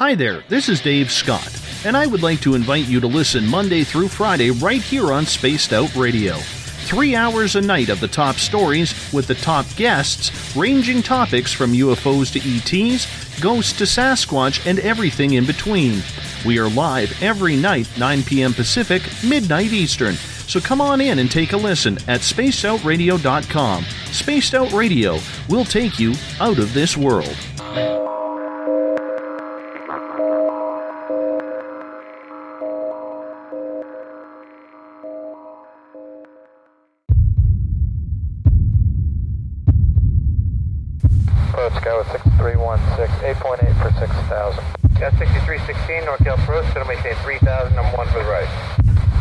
Hi there, this is Dave Scott, and I would like to invite you to listen Monday through Friday right here on Spaced Out Radio. 3 hours a night of the top stories with the top guests, ranging topics from UFOs to ETs, ghosts to Sasquatch, and everything in between. We are live every night, 9 p.m. Pacific, midnight Eastern. So come on in and take a listen at spacedoutradio.com. Spaced Out Radio will take you out of this world. Approach Sky with 6316, 8.8 for 6,000. Got 6316, North Hill approach, going to maintain 3,000, number 1 for the right.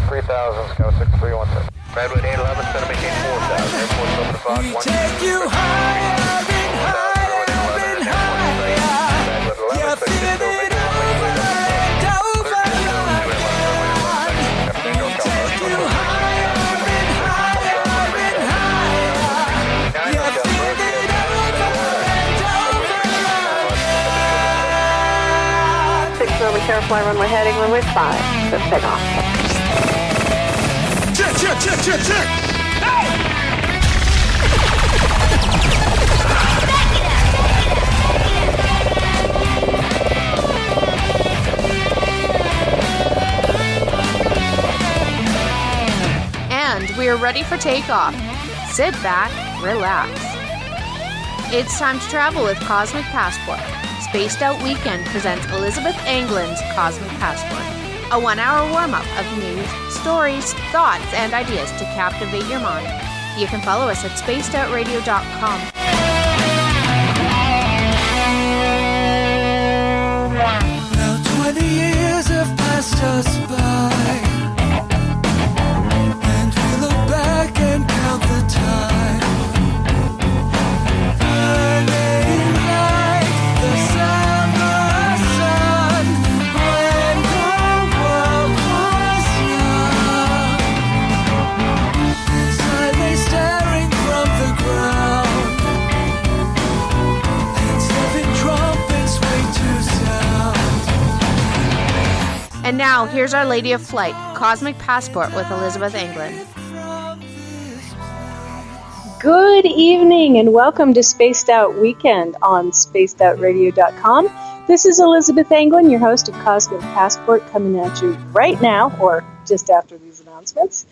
3,000, Sky with 6316. Redwood 811, going to maintain 4,000. Airport's open to Fox 1. We take you higher and higher and higher. You feel it over and over again. We take you higher and higher and higher. You feel it over and over again. 6 Roman Carefly, runway heading, runway 5. Let's take off. Check. And we are ready for takeoff. Sit back, relax. It's time to travel with Cosmic Passport. Spaced Out Weekend presents Elizabeth Anglin's Cosmic Passport. A 1-hour warm-up of news, stories, thoughts, and ideas to captivate your mind. You can follow us at spacedoutradio.com. Now 20 years have passed us by, and we look back and count the time. Burning like the summer sun, when the world was young. As I lay staring from the ground, and 7 trumpets wait to sound. And now, here's Our Lady of Flight, Cosmic Passport with Elizabeth Anglin. Good evening and welcome to Spaced Out Weekend on spacedoutradio.com. This is Elizabeth Anglin, your host of Cosmic Passport, coming at you right now, or just after these announcements.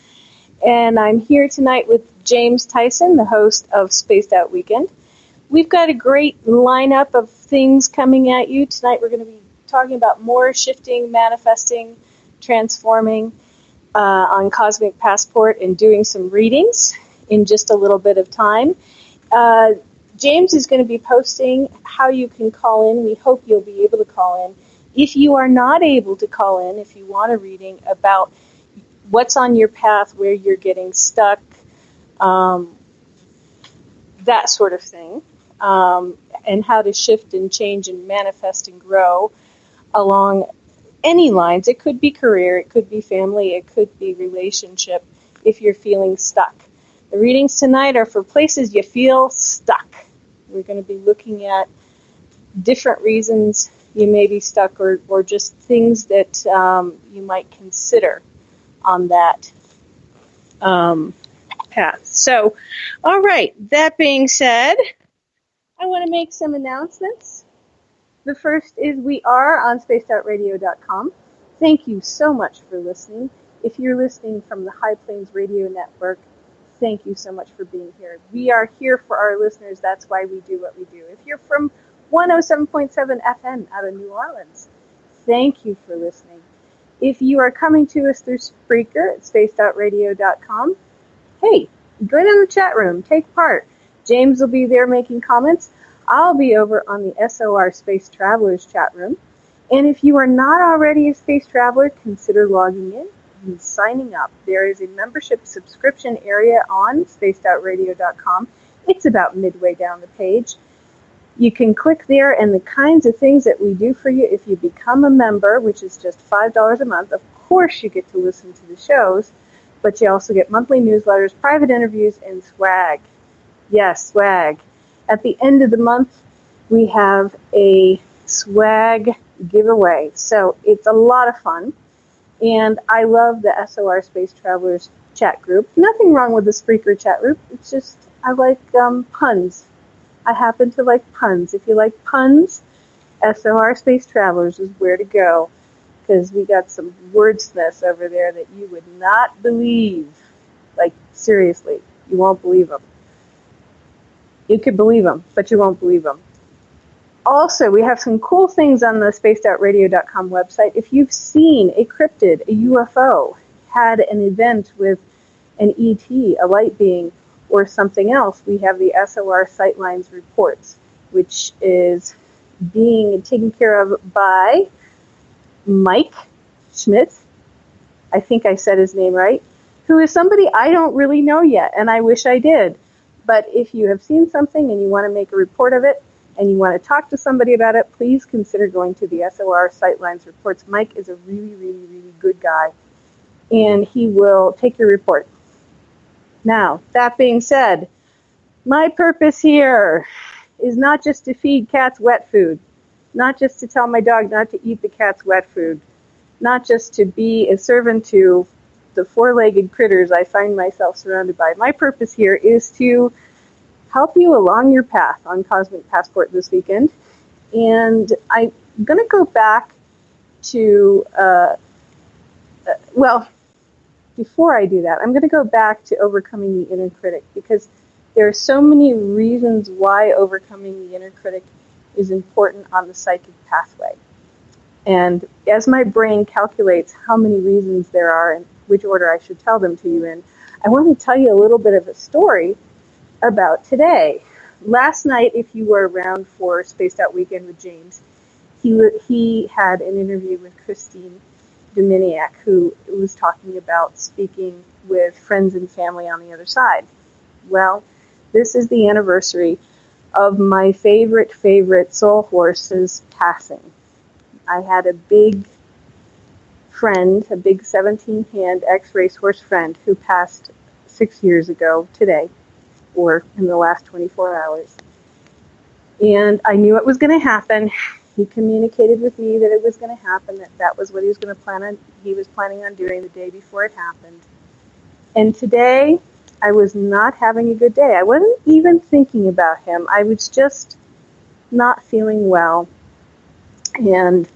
And I'm here tonight with James Tyson, the host of Spaced Out Weekend. We've got a great lineup of things coming at you. Tonight we're going to be talking about more shifting, manifesting, transforming on Cosmic Passport and doing some readings in just a little bit of time. James is going to be posting how you can call in. We hope you'll be able to call in. If you are not able to call in, if you want a reading about what's on your path, where you're getting stuck, that sort of thing, and how to shift and change and manifest and grow along any lines. It could be career, it could be family, it could be relationship if you're feeling stuck. The readings tonight are for places you feel stuck. We're going to be looking at different reasons you may be stuck or just things that you might consider on that path. So, all right, that being said, I want to make some announcements. The first is we are on spacedoutradio.com. Thank you so much for listening. If you're listening from the High Plains Radio Network, thank you so much for being here. We are here for our listeners. That's why we do what we do. If you're from 107.7 FM out of New Orleans, thank you for listening. If you are coming to us through Spreaker at spacedoutradio.com, hey, go in the chat room, take part. James will be there making comments. I'll be over on the SOR Space Travelers chat room. And if you are not already a space traveler, consider logging in and signing up. There is a membership subscription area on spacedoutradio.com. It's about midway down the page. You can click there, and the kinds of things that we do for you, if you become a member, which is just $5 a month, of course you get to listen to the shows, but you also get monthly newsletters, private interviews, and swag. Yes, swag. At the end of the month, we have a swag giveaway. So it's a lot of fun. And I love the SOR Space Travelers chat group. Nothing wrong with the Spreaker chat group. It's just I like puns. I happen to like puns. If you like puns, SOR Space Travelers is where to go, because we got some wordsmiths over there that you would not believe. Like, seriously, you won't believe them. You could believe them, but you won't believe them. Also, we have some cool things on the spacedoutradio.com website. If you've seen a cryptid, a UFO, had an event with an ET, a light being, or something else, we have the SOR Sightlines reports, which is being taken care of by Mike Schmidt. I think I said his name right, who is somebody I don't really know yet, and I wish I did. But if you have seen something and you want to make a report of it, and you want to talk to somebody about it, please consider going to the SOR Sightlines reports. Mike is a really, really, really good guy, and he will take your report. Now, that being said, my purpose here is not just to feed cats wet food, not just to tell my dog not to eat the cat's wet food, not just to be a servant to the four-legged critters I find myself surrounded by. My purpose here is to help you along your path on Cosmic Passport this weekend. And I'm going to go back to, before I do that, I'm going to go back to overcoming the inner critic, because there are so many reasons why overcoming the inner critic is important on the psychic pathway. And as my brain calculates how many reasons there are and which order I should tell them to you in, I want to tell you a little bit of a story about today. Last night, if you were around for Spaced Out Weekend with James, he had an interview with Christine Dominiak, who was talking about speaking with friends and family on the other side. Well, this is the anniversary of my favorite soul horse's passing. I had a big friend, a big 17-hand ex-racehorse friend who passed 6 years ago today, or in the last 24 hours. And I knew it was going to happen. He communicated with me that it was going to happen, that was what he was going to planning on doing the day before it happened. And today, I was not having a good day. I wasn't even thinking about him. I was just not feeling well. And,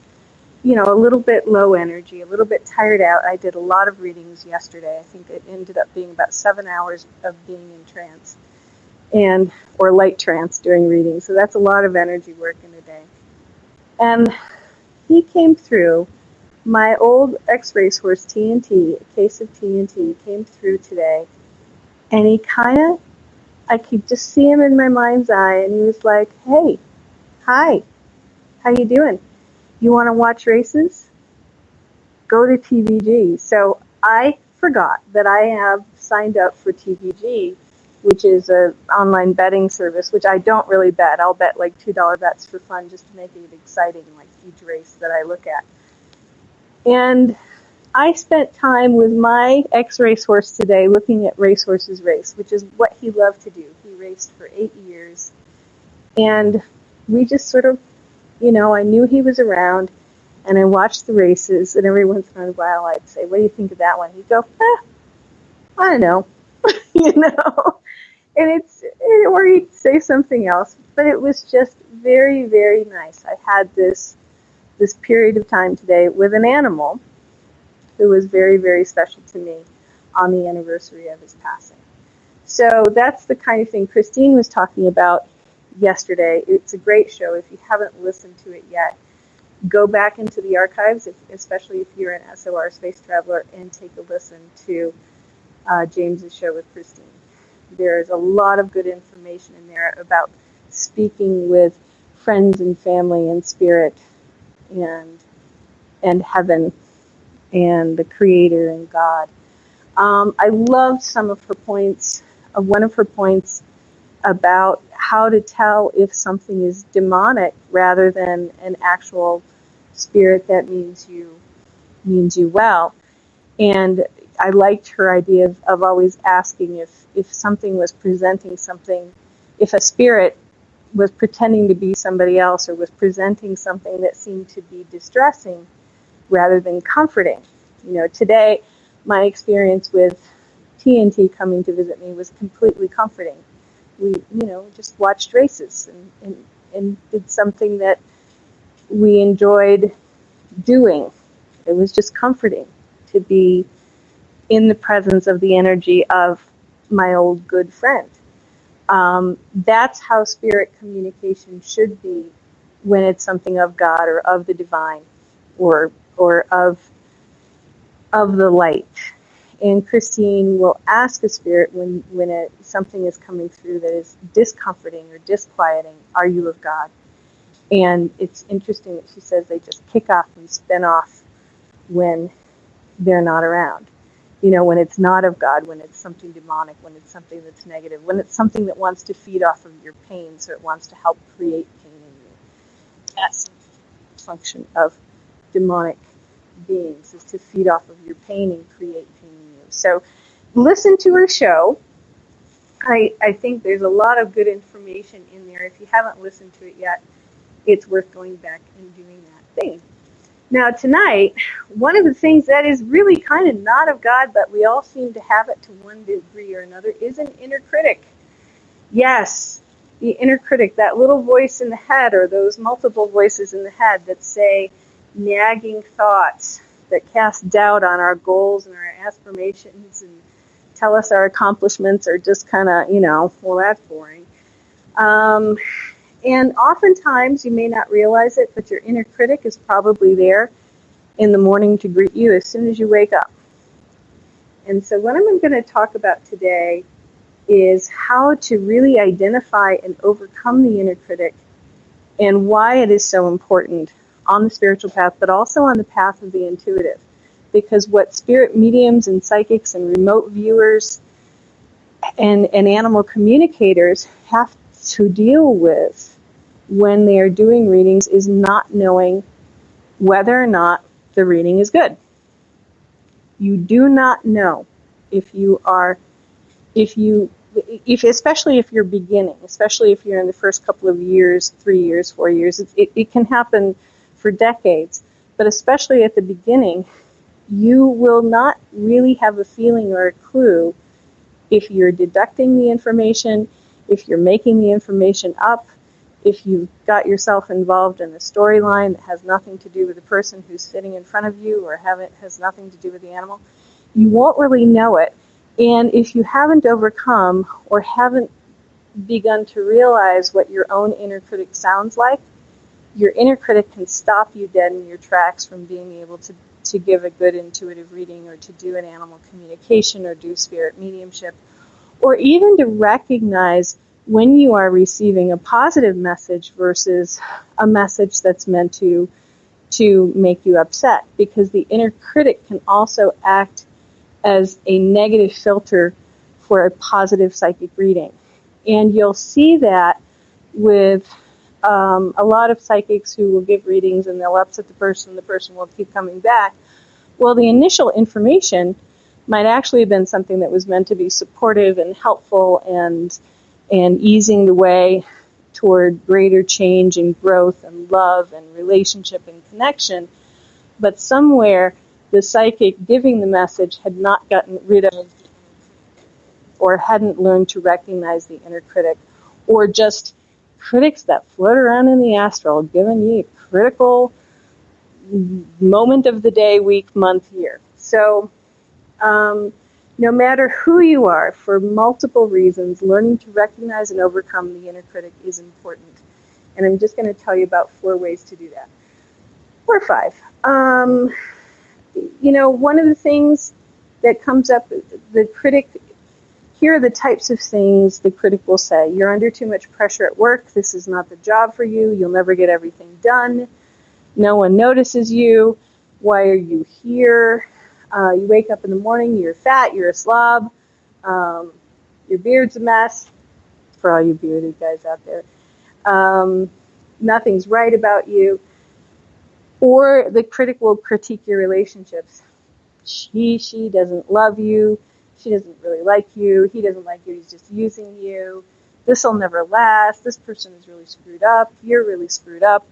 a little bit low energy, a little bit tired out. I did a lot of readings yesterday. I think it ended up being about 7 hours of being in trance, or light trance during readings. So that's a lot of energy work in a day. And he came through. My old ex-racehorse TNT, a case of TNT, came through today. And he I could just see him in my mind's eye, and he was like, "Hey, hi, how you doing? You want to watch races? Go to TVG." So I forgot that I have signed up for TVG, which is an online betting service, which I don't really bet. I'll bet like $2 bets for fun just to make it exciting, like each race that I look at. And I spent time with my ex-racehorse today looking at racehorses race, which is what he loved to do. He raced for 8 years. And we just sort of, I knew he was around, and I watched the races, and every once in a while I'd say, "What do you think of that one?" He'd go, "I don't know," And or he'd say something else. But it was just very, very nice. I had this period of time today with an animal who was very, very special to me on the anniversary of his passing. So that's the kind of thing Christine was talking about yesterday. It's a great show. If you haven't listened to it yet, go back into the archives, especially if you're an SOR space traveler, and take a listen to James's show with Christine. There's a lot of good information in there about speaking with friends and family and spirit and heaven and the Creator and God. I loved some of her points. One of her points about how to tell if something is demonic rather than an actual spirit that means you well. And I liked her idea of always asking if something was presenting something, if a spirit was pretending to be somebody else or was presenting something that seemed to be distressing rather than comforting. Today, my experience with TNT coming to visit me was completely comforting. We, just watched races and did something that we enjoyed doing. It was just comforting to be in the presence of the energy of my old good friend. That's how spirit communication should be when it's something of God or of the divine or of the light. And Christine will ask a spirit when something is coming through that is discomforting or disquieting, are you of God? And it's interesting that she says they just kick off and spin off when they're not around. When it's not of God, when it's something demonic, when it's something that's negative, when it's something that wants to feed off of your pain, so it wants to help create pain in you. That's the function of demonic beings, is to feed off of your pain and create pain in you. So listen to her show. I think there's a lot of good information in there. If you haven't listened to it yet, it's worth going back and doing that thing. Now tonight, one of the things that is really kind of not of God, but we all seem to have it to one degree or another, is an inner critic. Yes, the inner critic, that little voice in the head, or those multiple voices in the head that say nagging thoughts, that cast doubt on our goals and our aspirations and tell us our accomplishments are just kind of, well, that's boring. And oftentimes, you may not realize it, but your inner critic is probably there in the morning to greet you as soon as you wake up. And so what I'm going to talk about today is how to really identify and overcome the inner critic and why it is so important on the spiritual path, but also on the path of the intuitive. Because what spirit mediums and psychics and remote viewers and animal communicators have to deal with when they are doing readings is not knowing whether or not the reading is good. You do not know especially if you're beginning, especially if you're in the first couple of years, 3 years, 4 years, it can happen for decades, but especially at the beginning, you will not really have a feeling or a clue if you're deducting the information, if you're making the information up, if you've got yourself involved in a storyline that has nothing to do with the person who's sitting in front of you or has nothing to do with the animal. You won't really know it. And if you haven't overcome or haven't begun to realize what your own inner critic sounds like, your inner critic can stop you dead in your tracks from being able to give a good intuitive reading or to do an animal communication or do spirit mediumship, or even to recognize when you are receiving a positive message versus a message that's meant to make you upset, because the inner critic can also act as a negative filter for a positive psychic reading. And you'll see that with a lot of psychics who will give readings and they'll upset the person will keep coming back. Well, the initial information might actually have been something that was meant to be supportive and helpful and easing the way toward greater change and growth and love and relationship and connection. But somewhere the psychic giving the message had not gotten rid of or hadn't learned to recognize the inner critic, or just critics that float around in the astral giving you a critical moment of the day, week, month, year. So no matter who you are, for multiple reasons, learning to recognize and overcome the inner critic is important. And I'm just going to tell you about 4 ways to do that. Or 5. One of the things that comes up, the critic, here are the types of things the critic will say. You're under too much pressure at work. This is not the job for you. You'll never get everything done. No one notices you. Why are you here? You wake up in the morning, you're fat, you're a slob, your beard's a mess, for all you bearded guys out there. Nothing's right about you. Or the critic will critique your relationships. She doesn't love you. She doesn't really like you. He doesn't like you. He's just using you. this will never last, this person is really screwed up, you're really screwed up,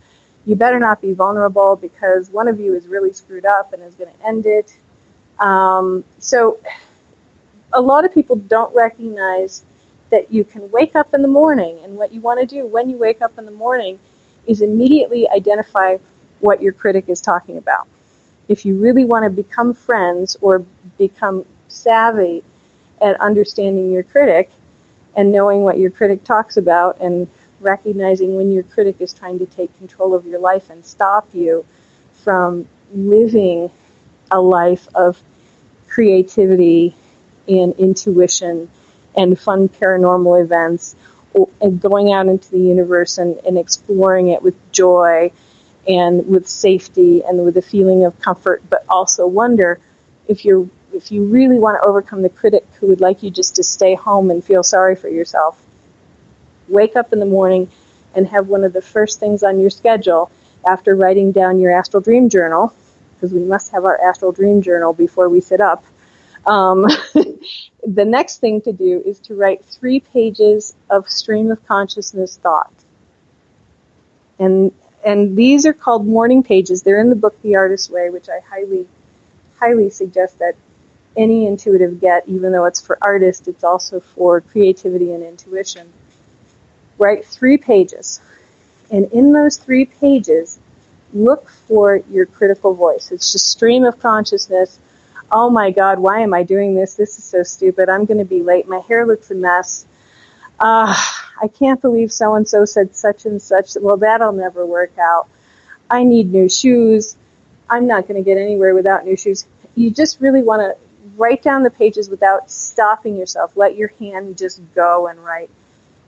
you better not be vulnerable because one of you is really screwed up and is going to end it. So a lot of people don't recognize that you can wake up in the morning, and what you want to do when you wake up in the morning is immediately identify what your critic is talking about. If you really want to become friends or become savvy at understanding your critic and knowing what your critic talks about and recognizing when your critic is trying to take control of your life and stop you from living a life of creativity and intuition and fun paranormal events and going out into the universe and exploring it with joy and with safety and with a feeling of comfort, but also wonder if you really want to overcome the critic who would like you just to stay home and feel sorry for yourself. Wake up in the morning and have one of the first things on your schedule after writing down your astral dream journal, because we must have our astral dream journal before we sit up. The next thing to do is to write 3 pages of stream of consciousness thought. And these are called morning pages. They're in the book The Artist's Way, which I highly suggest that any intuitive get, even though it's for artists, it's also for creativity and intuition. Write 3 pages. And in those 3 pages, look for your critical voice. It's just stream of consciousness. Oh my God, why am I doing this? This is so stupid. I'm going to be late. My hair looks a mess. I can't believe so-and-so said such and such. Well, that'll never work out. I need new shoes. I'm not going to get anywhere without new shoes. You just really want to write down the pages without stopping yourself. Let your hand just go and write.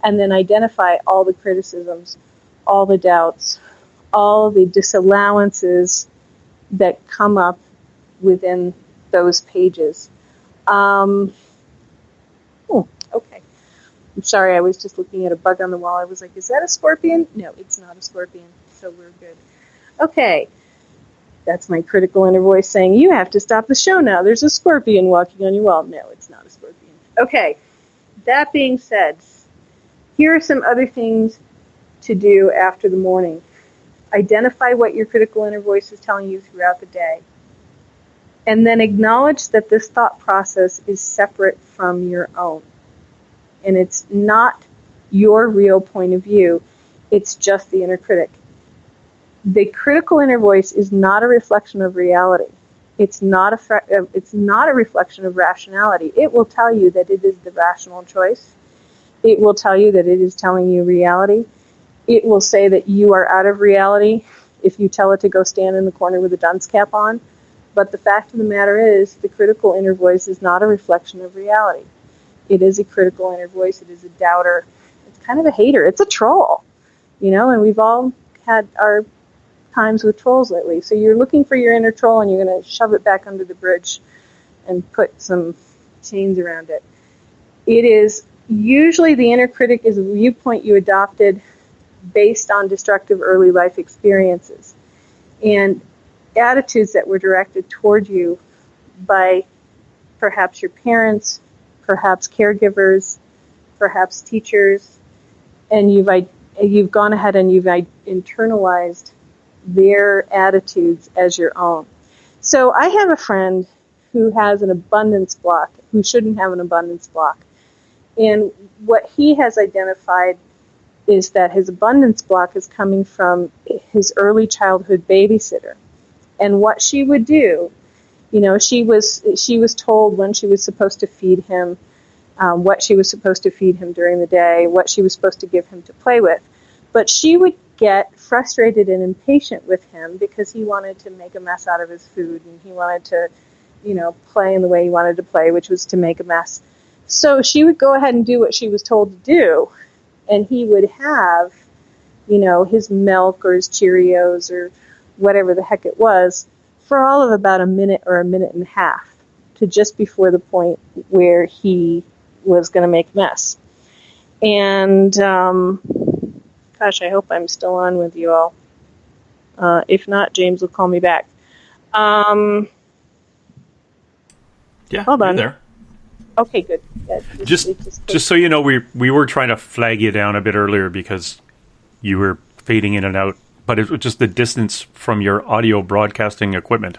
And then identify all the criticisms, all the doubts, all the disallowances that come up within those pages. Okay. I'm sorry, I was just looking at a bug on the wall. I was like, is that a scorpion? No, it's not a scorpion, so we're good. Okay. That's my critical inner voice saying, you have to stop the show now. There's a scorpion walking on your wall. No, it's not a scorpion. Okay. That being said, here are some other things to do after the morning. Identify what your critical inner voice is telling you throughout the day. And then acknowledge that this thought process is separate from your own. And it's not your real point of view. It's just the inner critic. The critical inner voice is not a reflection of reality. It's not a reflection of rationality. It will tell you that it is the rational choice. It will tell you that it is telling you reality. It will say that you are out of reality if you tell it to go stand in the corner with a dunce cap on. But the fact of the matter is, the critical inner voice is not a reflection of reality. It is a critical inner voice. It is a doubter. It's kind of a hater. It's a troll, and we've all had our times with trolls lately. So you're looking for your inner troll and you're going to shove it back under the bridge and put some chains around it. It is usually the inner critic is a viewpoint you adopted based on destructive early life experiences and attitudes that were directed toward you by perhaps your parents, perhaps caregivers, perhaps teachers, and you've gone ahead and you've internalized their attitudes as your own. So I have a friend who has an abundance block, who shouldn't have an abundance block. And what he has identified is that his abundance block is coming from his early childhood babysitter. And what she would do, she was told when she was supposed to feed him, what she was supposed to feed him during the day, what she was supposed to give him to play with. But she would get frustrated and impatient with him because he wanted to make a mess out of his food and he wanted to, play in the way he wanted to play, which was to make a mess. So she would go ahead and do what she was told to do, and he would have, his milk or his Cheerios or whatever the heck it was for all of about a minute or a minute and a half to just before the point where he was going to make a mess. And, gosh, I hope I'm still on with you all. If not, James will call me back. Yeah, hold on. There. Okay, good. Just so you know, we were trying to flag you down a bit earlier because you were fading in and out, but it was just the distance from your audio broadcasting equipment.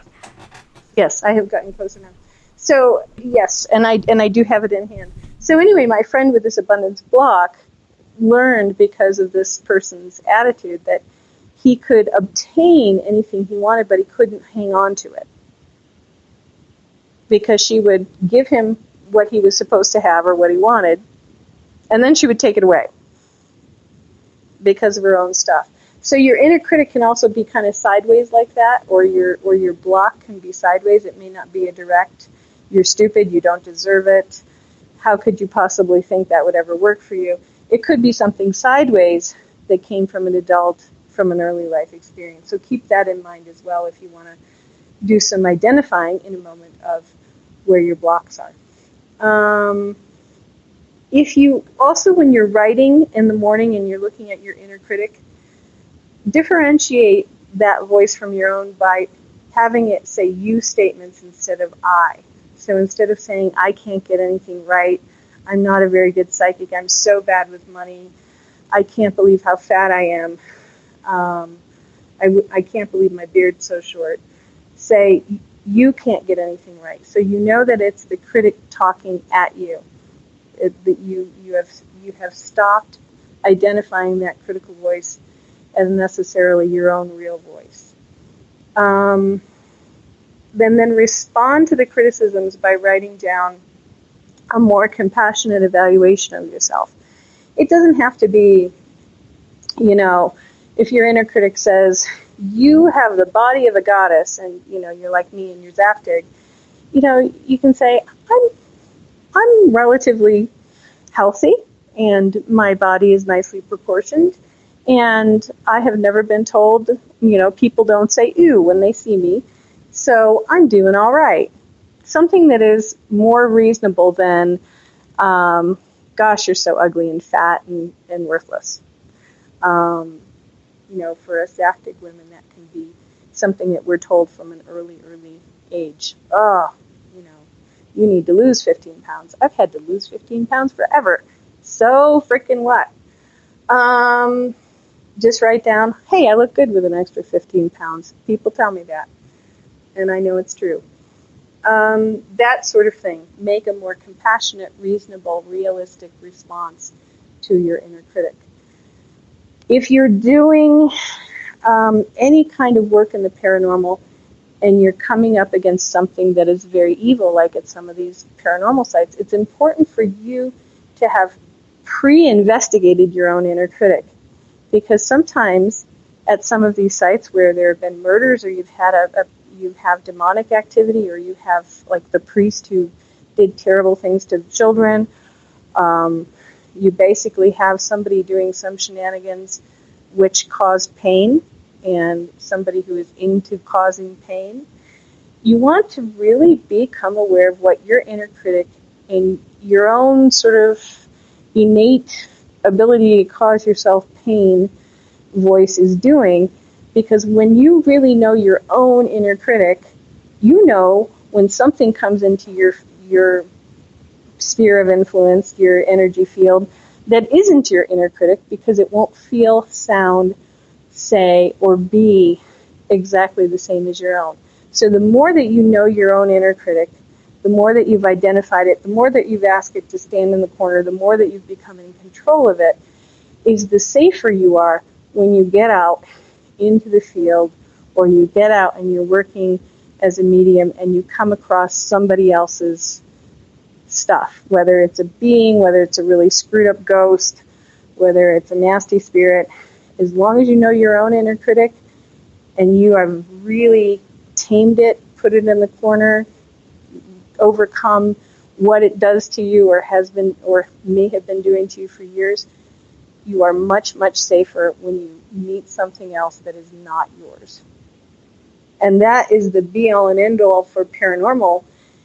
Yes, I have gotten closer now. So, yes, and I do have it in hand. So anyway, my friend with this abundance block learned, because of this person's attitude, that he could obtain anything he wanted, but he couldn't hang on to it. Because she would give him what he was supposed to have or what he wanted, and then she would take it away because of her own stuff. So your inner critic can also be kind of sideways like that, or your block can be sideways. It may not be a direct, you're stupid, you don't deserve it, how could you possibly think that would ever work for you? It could be something sideways that came from an adult, from an early life experience. So keep that in mind as well if you want to do some identifying in a moment of where your blocks are. If you also, when you're writing in the morning and you're looking at your inner critic, differentiate that voice from your own by having it say you statements instead of I. So instead of saying, I can't get anything right, I'm not a very good psychic, I'm so bad with money, I can't believe how fat I am, I can't believe my beard's so short, say, you can't get anything right. So you know that it's the critic talking at you. That you have stopped identifying that critical voice as necessarily your own real voice. Then respond to the criticisms by writing down a more compassionate evaluation of yourself. It doesn't have to be, if your inner critic says, you have the body of a goddess, and, you're like me and you're Zapdig, you can say, I'm relatively healthy, and my body is nicely proportioned, and I have never been told, people don't say ew when they see me, so I'm doing all right. Something that is more reasonable than, gosh, you're so ugly and fat and worthless. For us Zapdig women, that can be something that we're told from an early age. You need to lose 15 pounds. I've had to lose 15 pounds forever. So freaking what? Just write down, hey, I look good with an extra 15 pounds. People tell me that. And I know it's true. That sort of thing. Make a more compassionate, reasonable, realistic response to your inner critic. If you're doing any kind of work in the paranormal, and you're coming up against something that is very evil, like at some of these paranormal sites, it's important for you to have pre-investigated your own inner critic. Because sometimes at some of these sites where there have been murders, or you have demonic activity, or you have like the priest who did terrible things to children, you basically have somebody doing some shenanigans which cause pain, and somebody who is into causing pain. You want to really become aware of what your inner critic and your own sort of innate ability to cause yourself pain voice is doing, because when you really know your own inner critic, you know when something comes into your sphere of influence, your energy field, that isn't your inner critic, because it won't feel, sound, say, or be exactly the same as your own. So the more that you know your own inner critic, the more that you've identified it, the more that you've asked it to stand in the corner, the more that you've become in control of it, is the safer you are when you get out into the field, or you get out and you're working as a medium and you come across somebody else's stuff, whether it's a being, whether it's a really screwed up ghost, whether it's a nasty spirit. As long as you know your own inner critic and you have really tamed it, put it in the corner, overcome what it does to you, or has been, or may have been doing to you for years, you are much, much safer when you meet something else that is not yours. And that is the be-all and end-all for paranormal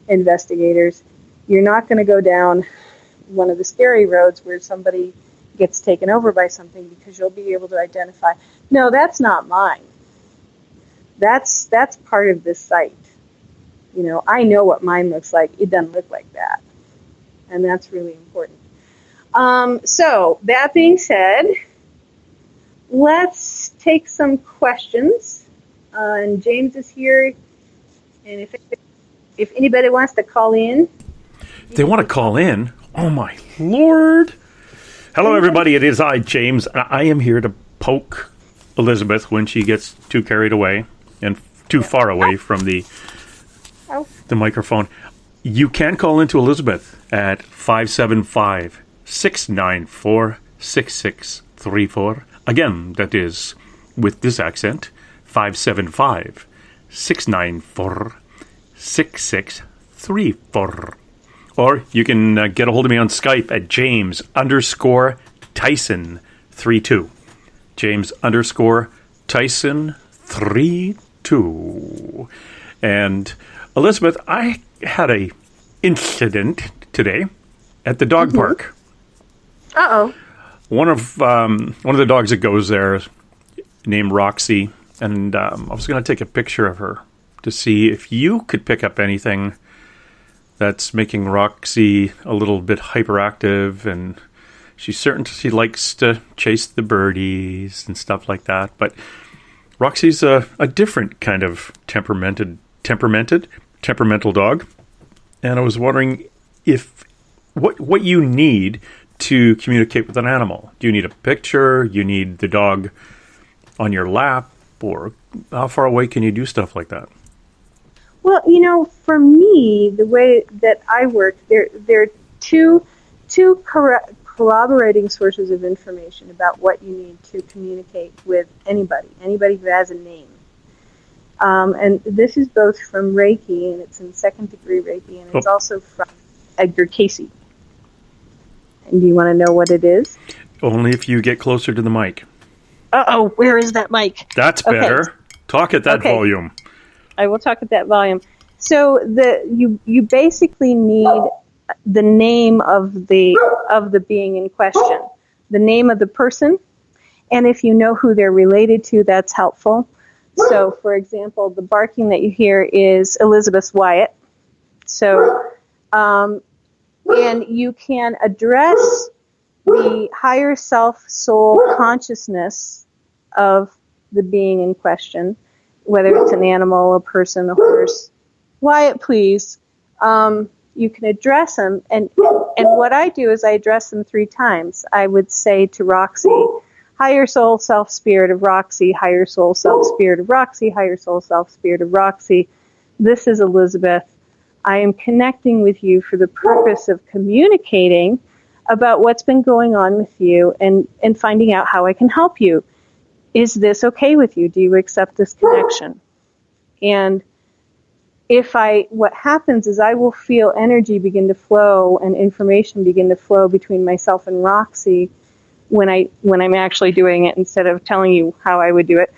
investigators. You're not going to go down one of the scary roads where somebody gets taken over by something, because you'll be able to identify, no, that's not mine. That's part of this site. I know what mine looks like. It doesn't look like that. and that's really important. So, that being said, let's take some questions. And James is here, and if anybody wants to call in. They want to call in? Oh, my Lord. Hello, everybody. It is I, James. I am here to poke Elizabeth when she gets too carried away and too far away from the microphone. You can call into Elizabeth at 575-694-6634. Again, that is, with this accent, 575-694-6634. Or you can get a hold of me on Skype at James_Tyson32. James_Tyson32. And Elizabeth, I had a incident today at the dog park. Uh-oh. One of the dogs that goes there, named Roxy, and I was going to take a picture of her to see if you could pick up anything that's making Roxy a little bit hyperactive, and she likes to chase the birdies and stuff like that. But Roxy's a different kind of temperamental dog, and I was wondering if what you need to communicate with an animal. Do you need a picture? You need the dog on your lap, or how far away can you do stuff like that? Well, for me, the way that I work, there are two corroborating sources of information about what you need to communicate with anybody who has a name. And this is both from Reiki, and it's in second-degree Reiki, and it's also from Edgar Casey. And do you want to know what it is? Only if you get closer to the mic. Uh-oh, where is that mic? That's better. Okay. Talk at that volume. I will talk at that volume. So you basically need the name of the being in question, the name of the person, and if you know who they're related to, that's helpful. So, for example, the barking that you hear is Elizabeth Wyatt. So, and you can address the higher self, soul consciousness of the being in question, whether it's an animal, a person, a horse. Wyatt, please. You can address them, and what I do is I address them 3 times. I would say to Roxy, higher soul, self, spirit of Roxy, higher soul, self, spirit of Roxy, higher soul, self, spirit of Roxy. This is Elizabeth. I am connecting with you for the purpose of communicating about what's been going on with you and finding out how I can help you. Is this okay with you? Do you accept this connection? And what happens is I will feel energy begin to flow and information begin to flow between myself and Roxy when I'm actually doing it instead of telling you how I would do it.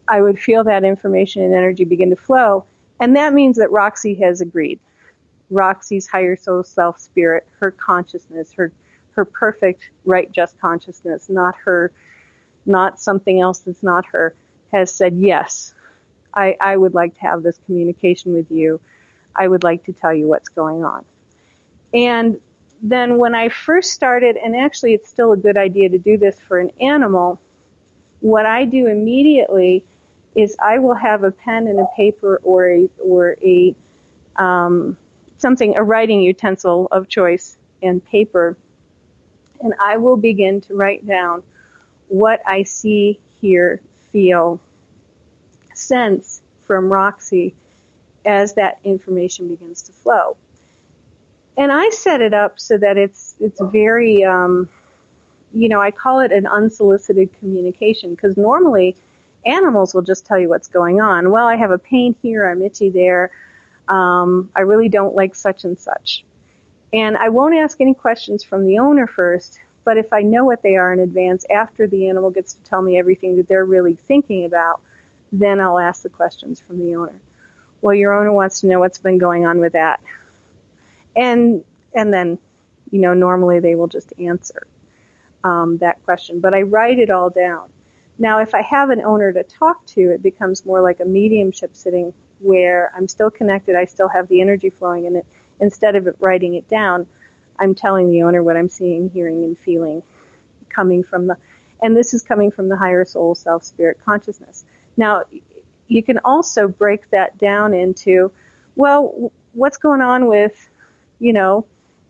I would feel that information and energy begin to flow, and that means that Roxy has agreed. Roxy's higher soul self spirit, her consciousness, her perfect right just consciousness, not something else that's not her, has said, yes, I would like to have this communication with you. I would like to tell you what's going on. And then when I first started, and actually it's still a good idea to do this for an animal, what I do immediately is I will have a pen and a paper or a writing utensil of choice and paper, and I will begin to write down what I see, hear, feel, sense from Roxy as that information begins to flow. And I set it up so that it's very, I call it an unsolicited communication, because normally animals will just tell you what's going on. Well, I have a pain here, I'm itchy there, I really don't like such and such. And I won't ask any questions from the owner first, but if I know what they are in advance, after the animal gets to tell me everything that they're really thinking about, then I'll ask the questions from the owner. Well, your owner wants to know what's been going on with that. And then, normally they will just answer that question. But I write it all down. Now, if I have an owner to talk to, it becomes more like a mediumship sitting where I'm still connected, I still have the energy flowing in it. Instead of writing it down, I'm telling the owner what I'm seeing, hearing, and feeling, and this is coming from the higher soul, self, spirit, consciousness. Now, you can also break that down into, well, what's going on with,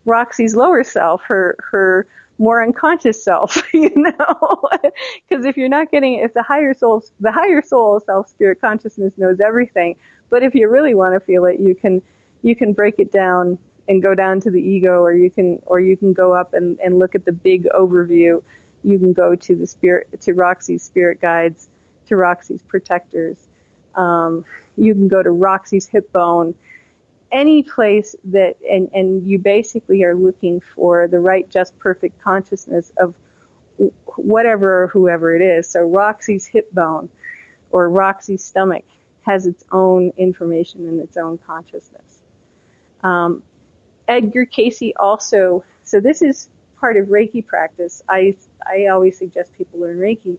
Roxy's lower self, her more unconscious self, because if you're not getting, if the higher soul, self, spirit, consciousness knows everything, but if you really want to feel it, you can break it down and go down to the ego, or you can go up and look at the big overview. You can go to the spirit, to Roxy's spirit guides, to Roxy's protectors. You can go to Roxy's hip bone. Any place that, and you basically are looking for the right, just, perfect consciousness of whatever or whoever it is. So Roxy's hip bone or Roxy's stomach has its own information and its own consciousness. Edgar Casey also, so this is part of Reiki practice. I always suggest people learn Reiki.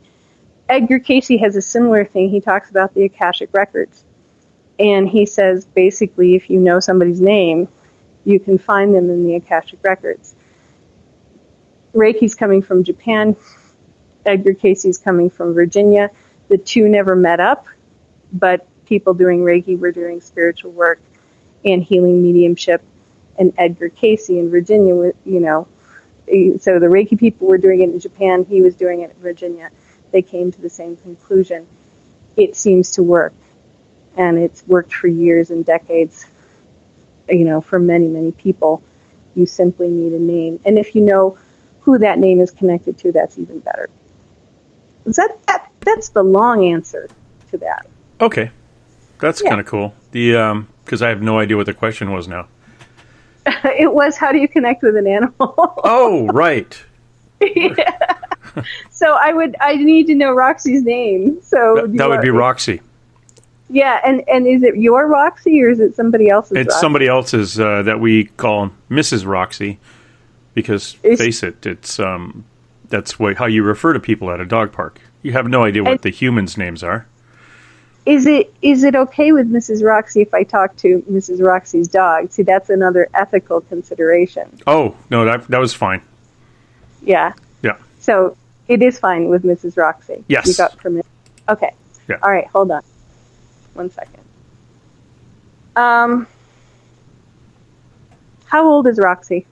Edgar Casey has a similar thing. He talks about the Akashic records. And he says, basically, if you know somebody's name, you can find them in the Akashic records. Reiki's coming from Japan. Edgar Casey's coming from Virginia. The two never met up, but people doing Reiki were doing spiritual work and healing mediumship. And Edgar Casey in Virginia, so the Reiki people were doing it in Japan. He was doing it in Virginia. They came to the same conclusion. It seems to work. And it's worked for years and decades, for many, many people. You simply need a name. And if you know who that name is connected to, that's even better. That's the long answer to that. Okay. That's kind of cool. Because I have no idea what the question was now. It was, how do you connect with an animal? Oh, right. Yeah. So I need to know Roxy's name. So that would be Roxy. Yeah, and is it your Roxy or is it somebody else's? It's Roxy? somebody else's that we call Mrs. Roxy, because face it, it's that's how you refer to people at a dog park. You have no idea what the humans' names are. Is it okay with Mrs. Roxy if I talk to Mrs. Roxy's dog? See, that's another ethical consideration. Oh no, that was fine. Yeah. Yeah. So it is fine with Mrs. Roxy. Yes. You got permission. Okay. Yeah. All right. Hold on. 1 second. How old is Roxy?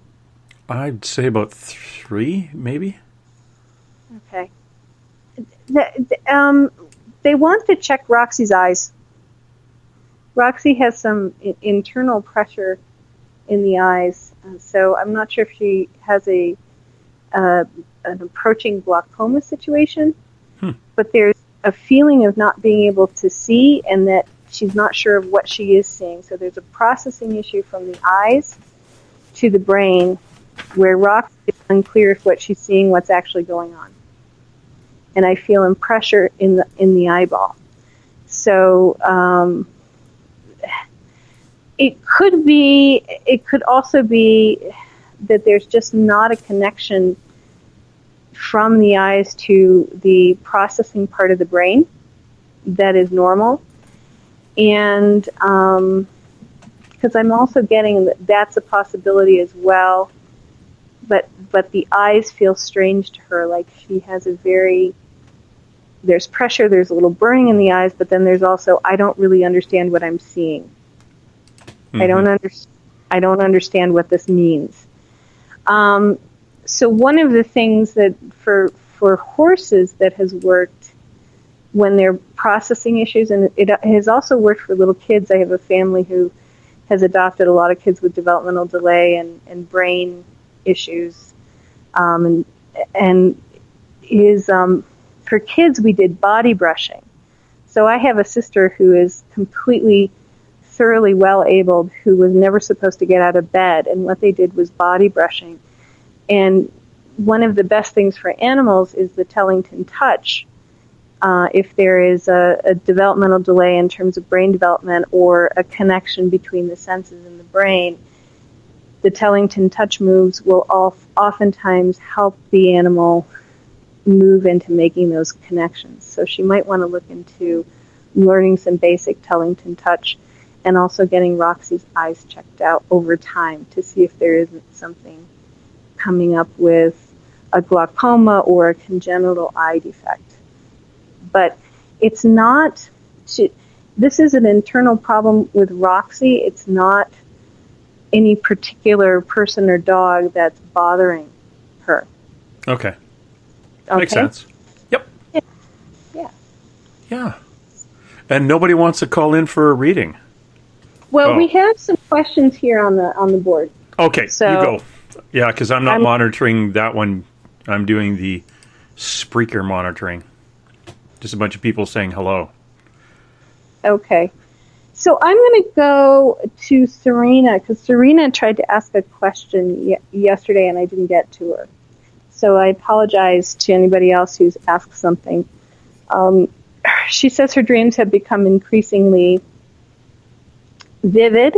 I'd say about 3, maybe. Okay. They want to check Roxy's eyes. Roxy has some internal pressure in the eyes, so I'm not sure if she has an approaching glaucoma situation, but there's a feeling of not being able to see and that she's not sure of what she is seeing. So there's a processing issue from the eyes to the brain where Roxy is unclear if what she's seeing, what's actually going on. And I feel pressure in the eyeball. So it could also be that there's just not a connection from the eyes to the processing part of the brain that is normal. And because I'm also getting that's a possibility as well. But the eyes feel strange to her, like she has there's pressure, there's a little burning in the eyes, but then there's also, I don't really understand what I'm seeing. Mm-hmm. I don't understand what this means. So one of the things that for horses that has worked when they're processing issues, and it has also worked for little kids. I have a family who has adopted a lot of kids with developmental delay and brain issues, and for kids we did body brushing. So I have a sister who is completely, thoroughly well-abled, who was never supposed to get out of bed, and what they did was body brushing. And one of the best things for animals is the Tellington touch. If there is a developmental delay in terms of brain development or a connection between the senses and the brain, the Tellington touch moves will oftentimes help the animal move into making those connections. So she might want to look into learning some basic Tellington touch and also getting Roxy's eyes checked out over time to see if there isn't something coming up with a glaucoma or a congenital eye defect. But it's not, this is an internal problem with Roxy. It's not any particular person or dog that's bothering her. Okay. Makes sense. Yep. Yeah. Yeah. And nobody wants to call in for a reading. Well, we have some questions here on the board. Okay, so, you go. Yeah, because I'm not monitoring that one. I'm doing the Spreaker monitoring. Just a bunch of people saying hello. Okay. So I'm going to go to Serena, because Serena tried to ask a question yesterday and I didn't get to her. So I apologize to anybody else who's asked something. She says her dreams have become increasingly vivid,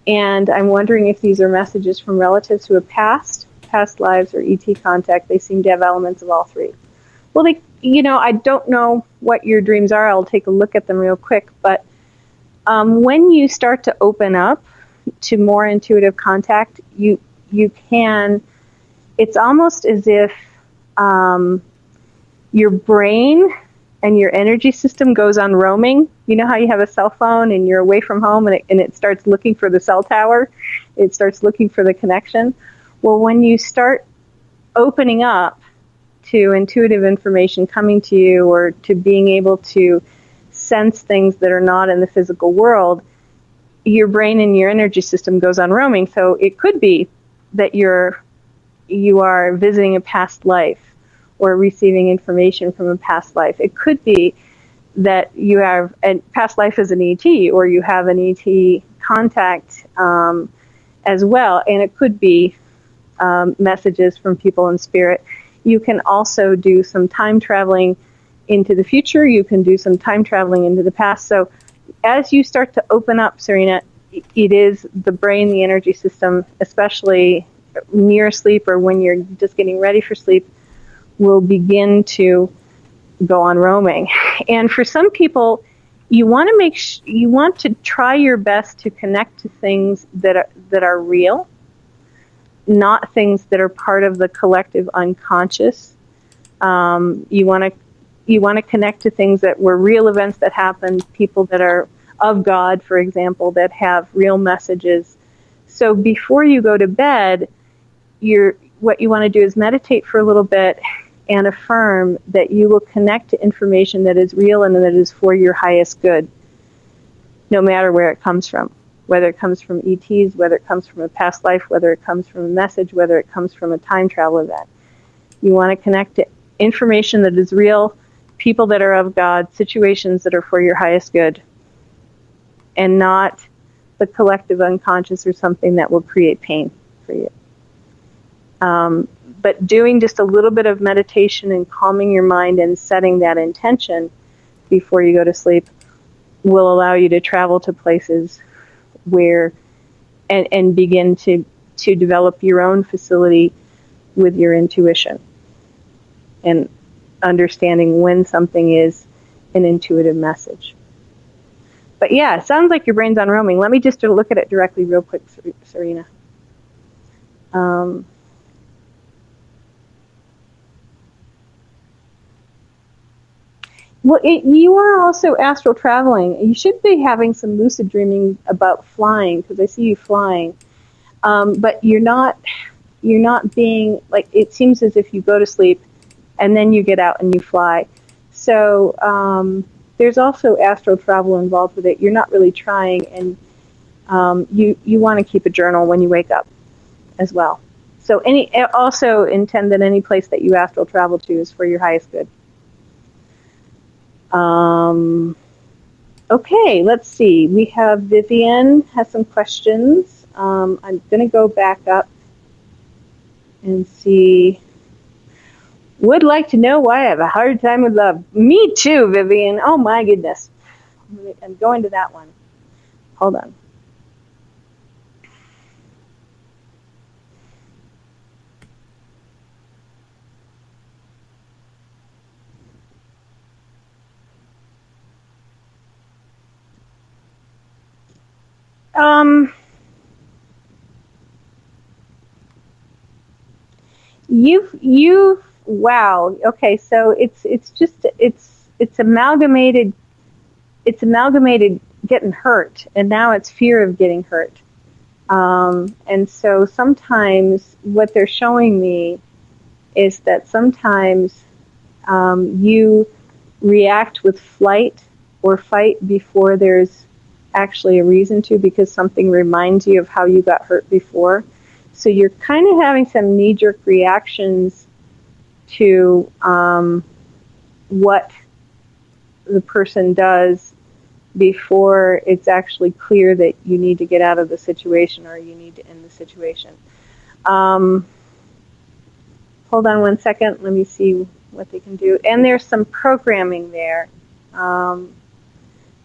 and I'm wondering if these are messages from relatives who have past lives, or ET contact. They seem to have elements of all three. Well, I don't know what your dreams are. I'll take a look at them real quick, but when you start to open up to more intuitive contact, you can, it's almost as if your brain and your energy system goes on roaming. You know how you have a cell phone and you're away from home and it starts looking for the cell tower? It starts looking for the connection. Well, when you start opening up to intuitive information coming to you, or to being able to sense things that are not in the physical world, your brain and your energy system goes on roaming. So it could be that you are visiting a past life or receiving information from a past life. It could be that you have a past life as an ET, or you have an ET contact as well, and it could be messages from people in spirit. You can also do some time traveling into the future. You can do some time traveling into the past. So as you start to open up, Serena, it is the brain, the energy system, especially near sleep or when you're just getting ready for sleep, will begin to go on roaming. And for some people, you want to try your best to connect to things that are real, not things that are part of the collective unconscious. You want to connect to things that were real events that happened, people that are of God, for example, that have real messages. So before you go to bed, what you want to do is meditate for a little bit and affirm that you will connect to information that is real and that is for your highest good, no matter where it comes from. Whether it comes from ETs, whether it comes from a past life, whether it comes from a message, whether it comes from a time travel event. You want to connect to information that is real, people that are of God, situations that are for your highest good, and not the collective unconscious or something that will create pain for you. But doing just a little bit of meditation and calming your mind and setting that intention before you go to sleep will allow you to travel to places where and begin to develop your own facility with your intuition and understanding when something is an intuitive message. But yeah, it sounds like your brain's on roaming. Let me just look at it directly real quick, Serena. Well, you are also astral traveling. You should be having some lucid dreaming about flying, because I see you flying. But you're not being, like, it seems as if you go to sleep and then you get out and you fly. So there's also astral travel involved with it. You're not really trying, and you want to keep a journal when you wake up as well. So also intend that any place that you astral travel to is for your highest good. Okay, let's see. We have Vivian has some questions. I'm going to go back up and see. Would like to know why I have a hard time with love. Me too, Vivian. Oh my goodness. I'm going to that one. Hold on. Wow. Okay, so it's amalgamated getting hurt, and now it's fear of getting hurt. And so sometimes what they're showing me is that sometimes you react with flight or fight before there's actually a reason to, because something reminds you of how you got hurt before. So you're kind of having some knee-jerk reactions to what the person does before it's actually clear that you need to get out of the situation or you need to end the situation. Hold on one second. Let me see what they can do. And there's some programming there.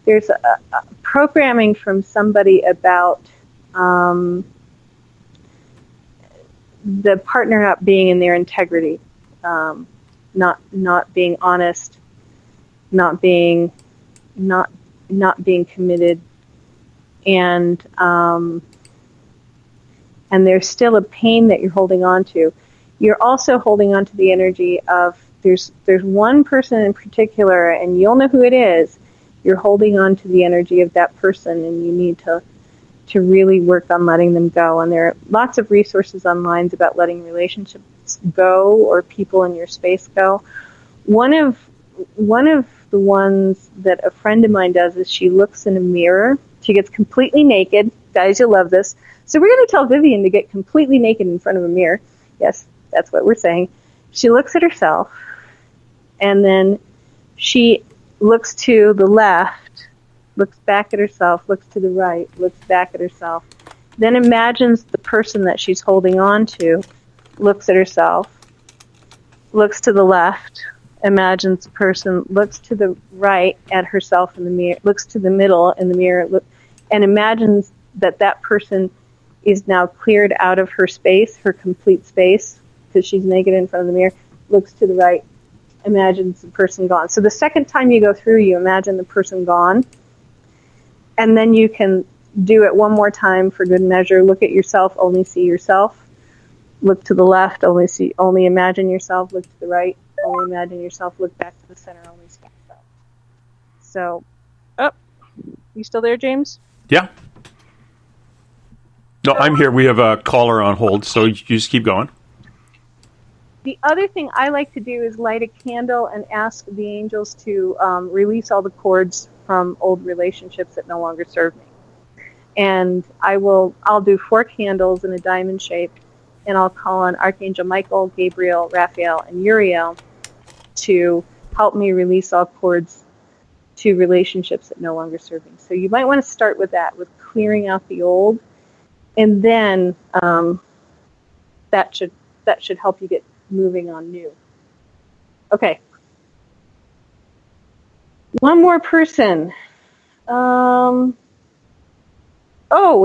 There's a programming from somebody about the partner not being in their integrity, not being honest, not being committed, and there's still a pain that you're holding on to. You're also holding on to the energy of there's one person in particular, and you'll know who it is. You're holding on to the energy of that person, and you need to really work on letting them go. And there are lots of resources online about letting relationships go or people in your space go. One of the ones that a friend of mine does is she looks in a mirror. She gets completely naked. Guys, you'll love this. So we're going to tell Vivian to get completely naked in front of a mirror. Yes, that's what we're saying. She looks at herself, and then she looks to the left, looks back at herself, looks to the right, looks back at herself, then imagines the person that she's holding on to, looks at herself, looks to the left, imagines the person, looks to the right at herself in the mirror, looks to the middle in the mirror, and imagines that person is now cleared out of her space, her complete space, because she's naked in front of the mirror, looks to the right, imagines the person gone. So the second time you go through, you imagine the person gone, and then you can do it one more time for good measure. Look at yourself, only see yourself. Look to the left, only imagine yourself. Look to the right, only imagine yourself. Look back to the center, only see yourself. So, you still there, James? Yeah. No, I'm here. We have a caller on hold, so you just keep going. The other thing I like to do is light a candle and ask the angels to release all the cords from old relationships that no longer serve me. And I'll do 4 candles in a diamond shape, and I'll call on Archangel Michael, Gabriel, Raphael, and Uriel to help me release all cords to relationships that no longer serve me. So you might want to start with that, with clearing out the old, and then that should help you get moving on new. Okay. One more person.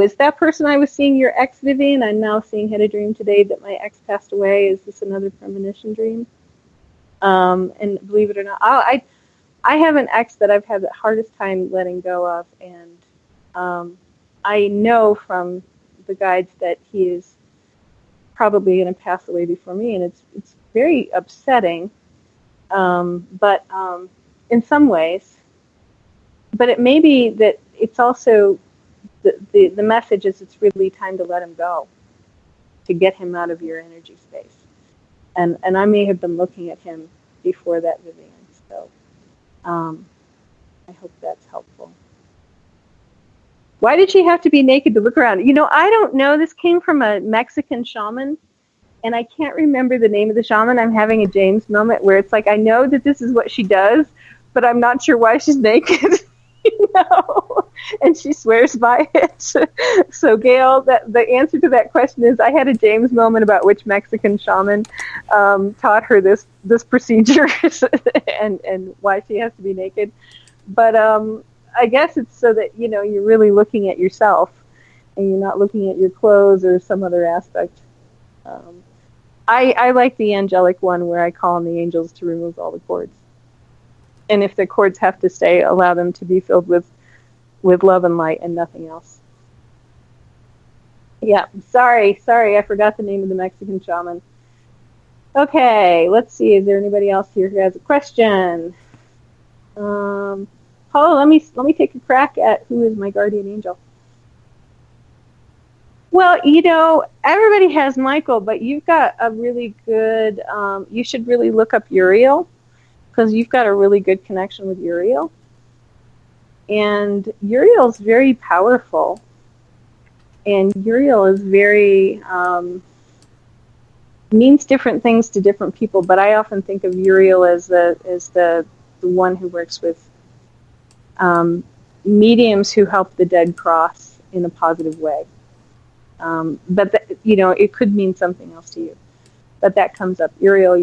Is that person I was seeing your ex, Vivian? I'm now seeing, had a dream today that my ex passed away. Is this another premonition dream? And believe it or not, I have an ex that I've had the hardest time letting go of, and I know from the guides that he is probably going to pass away before me, and it's very upsetting, but in some ways. But it may be that it's also the message is it's really time to let him go, to get him out of your energy space. And I may have been looking at him before that, Vivian. So I hope that's helpful. Why did she have to be naked to look around? I don't know. This came from a Mexican shaman, and I can't remember the name of the shaman. I'm having a James moment where it's like, I know that this is what she does, but I'm not sure why she's naked. And she swears by it. So Gail, the answer to that question is I had a James moment about which Mexican shaman taught her this procedure and why she has to be naked. But I guess it's so that you're really looking at yourself and you're not looking at your clothes or some other aspect. I like the angelic one where I call on the angels to remove all the cords. And if the cords have to stay, allow them to be filled with love and light and nothing else. Yeah, sorry, I forgot the name of the Mexican shaman. Okay, let's see. Is there anybody else here who has a question? Paula, let me take a crack at who is my guardian angel. Well, everybody has Michael, but you've got a really good. You should really look up Uriel, because you've got a really good connection with Uriel. And Uriel's very powerful. And Uriel is very means different things to different people, but I often think of Uriel as the one who works with mediums who help the dead cross in a positive way. But it could mean something else to you. But that comes up, Uriel.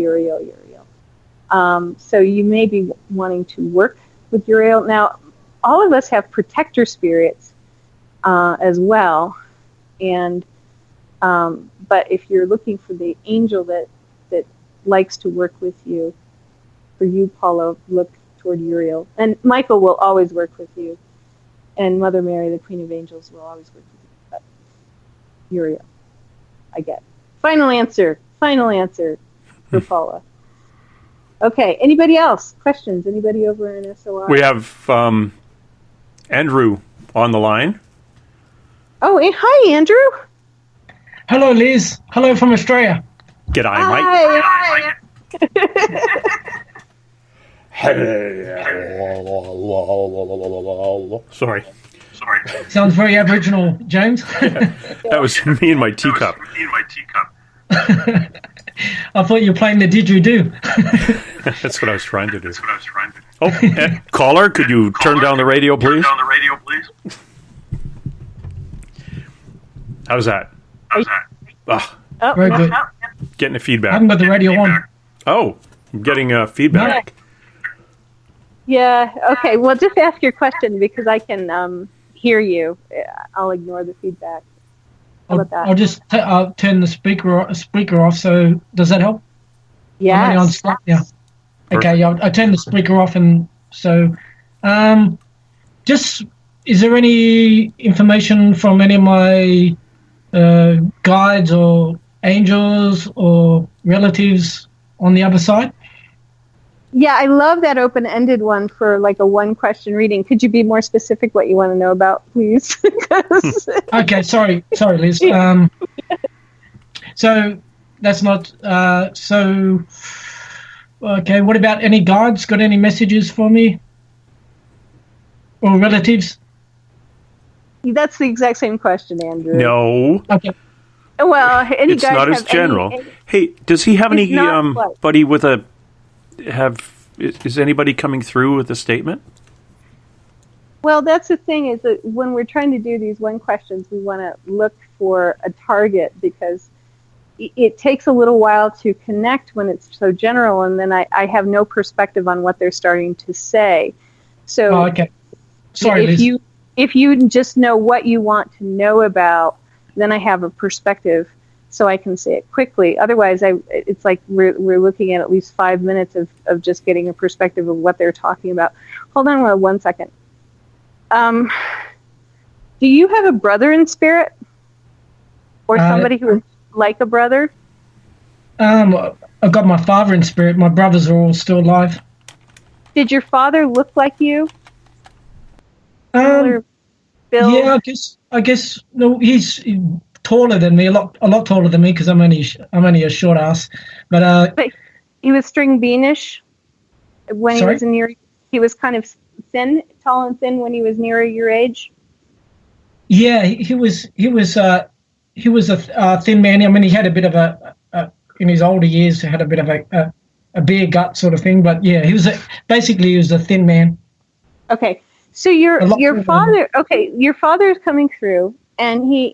So you may be wanting to work with Uriel. Now, all of us have protector spirits as well. And but if you're looking for the angel that likes to work with you, for you, Paula, look toward Uriel. And Michael will always work with you. And Mother Mary, the Queen of Angels, will always work with you. But Uriel, I get. Final answer for Paula. Okay, anybody else? Questions? Anybody over in SOR? We have Andrew on the line. Oh, hi, Andrew. Hello, Liz. Hello from Australia. G'day, mate. Hi. Sorry. Sounds very Aboriginal, James. That was me and my teacup. I thought you were playing the didgeridoo. That's what I was trying to do. Oh, caller, could you turn down the radio, please? How's that? Very good. Getting the I feedback. haven't got the radio on. Oh, I'm getting feedback. Yeah, okay. Well, just ask your question because I can hear you. I'll ignore the feedback. How about that? I'll just turn the speaker off. So does that help? Yes. Yeah. Okay. Yeah, I turned the speaker off, and so just is there any information from any of my guides or angels or relatives on the other side? Yeah, I love that open-ended one for like a one-question reading. Could you be more specific what you want to know about, please? Okay, sorry, Liz. So that's not so. Okay, what about any guides? Got any messages for me or relatives? That's the exact same question, Andrew. No. Okay. Well, any It's guys not as have general. any- Hey, does he have It's any not what? buddy with a is anybody coming through with a statement? Well, that's the thing is that when we're trying to do these one questions, we want to look for a target because it takes a little while to connect when it's so general, and then I have no perspective on what they're starting to say. So, okay. Sorry, Liz. If you just know what you want to know about, then I have a perspective so I can say it quickly. Otherwise, it's like we're looking at least 5 minutes of just getting a perspective of what they're talking about. Hold on 1 second. Do you have a brother in spirit? Or somebody who is like a brother? I've got my father in spirit. My brothers are all still alive. Did your father look like you? Bill? Yeah, I guess no. He's taller than me, a lot taller than me because I'm only a short ass. But he was string beanish when Sorry? he was near. He was kind of thin, tall and thin when he was nearer your age. yeah, he was a thin man. I mean, he had a bit of a in his older years, had a bit of a beer gut sort of thing. But yeah, he was a thin man. Okay. So your father, your father is coming through, and he's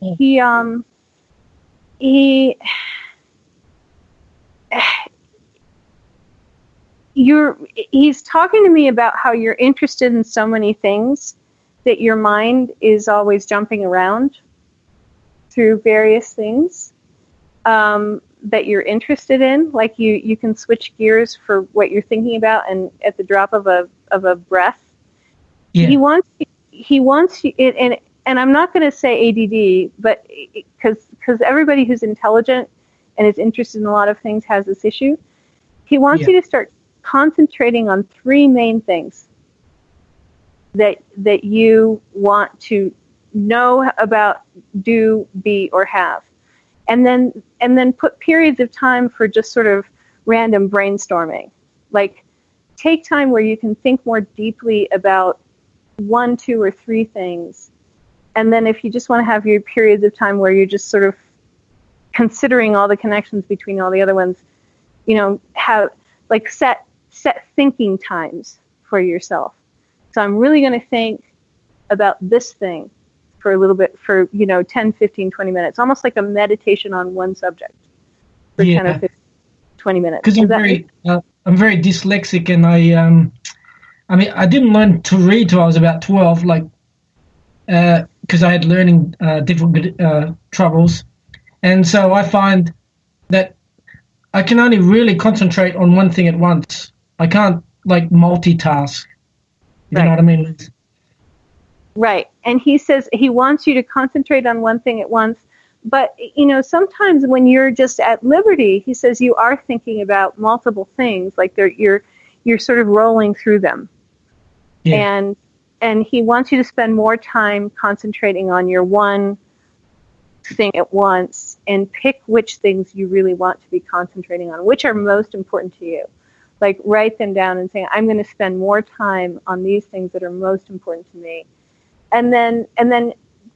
talking to me about how you're interested in so many things that your mind is always jumping around through various things that you're interested in. Like you can switch gears for what you're thinking about, and at the drop of a breath. Yeah. He wants you, and I'm not going to say ADD, but because everybody who's intelligent and is interested in a lot of things has this issue. He wants you to start concentrating on three main things that you want to know about, do, be, or have. And then put periods of time for just sort of random brainstorming. Like, take time where you can think more deeply about 1, 2, or 3 things. And then if you just want to have your periods of time where you're just sort of considering all the connections between all the other ones, have like set thinking times for yourself. So I'm really going to think about this thing for a little bit, for 10, 15, 20 minutes, almost like a meditation on one subject for 10 or 15, 20 minutes. Because I'm very dyslexic, and I didn't learn to read till I was about 12, because I had learning difficult troubles, and so I find that I can only really concentrate on one thing at once. I can't multitask. You know what I mean? Right. And he says he wants you to concentrate on one thing at once. But, sometimes when you're just at liberty, he says you are thinking about multiple things, like you're sort of rolling through them. Yeah. And he wants you to spend more time concentrating on your one thing at once and pick which things you really want to be concentrating on, which are most important to you. Like, write them down and say, I'm going to spend more time on these things that are most important to me. And then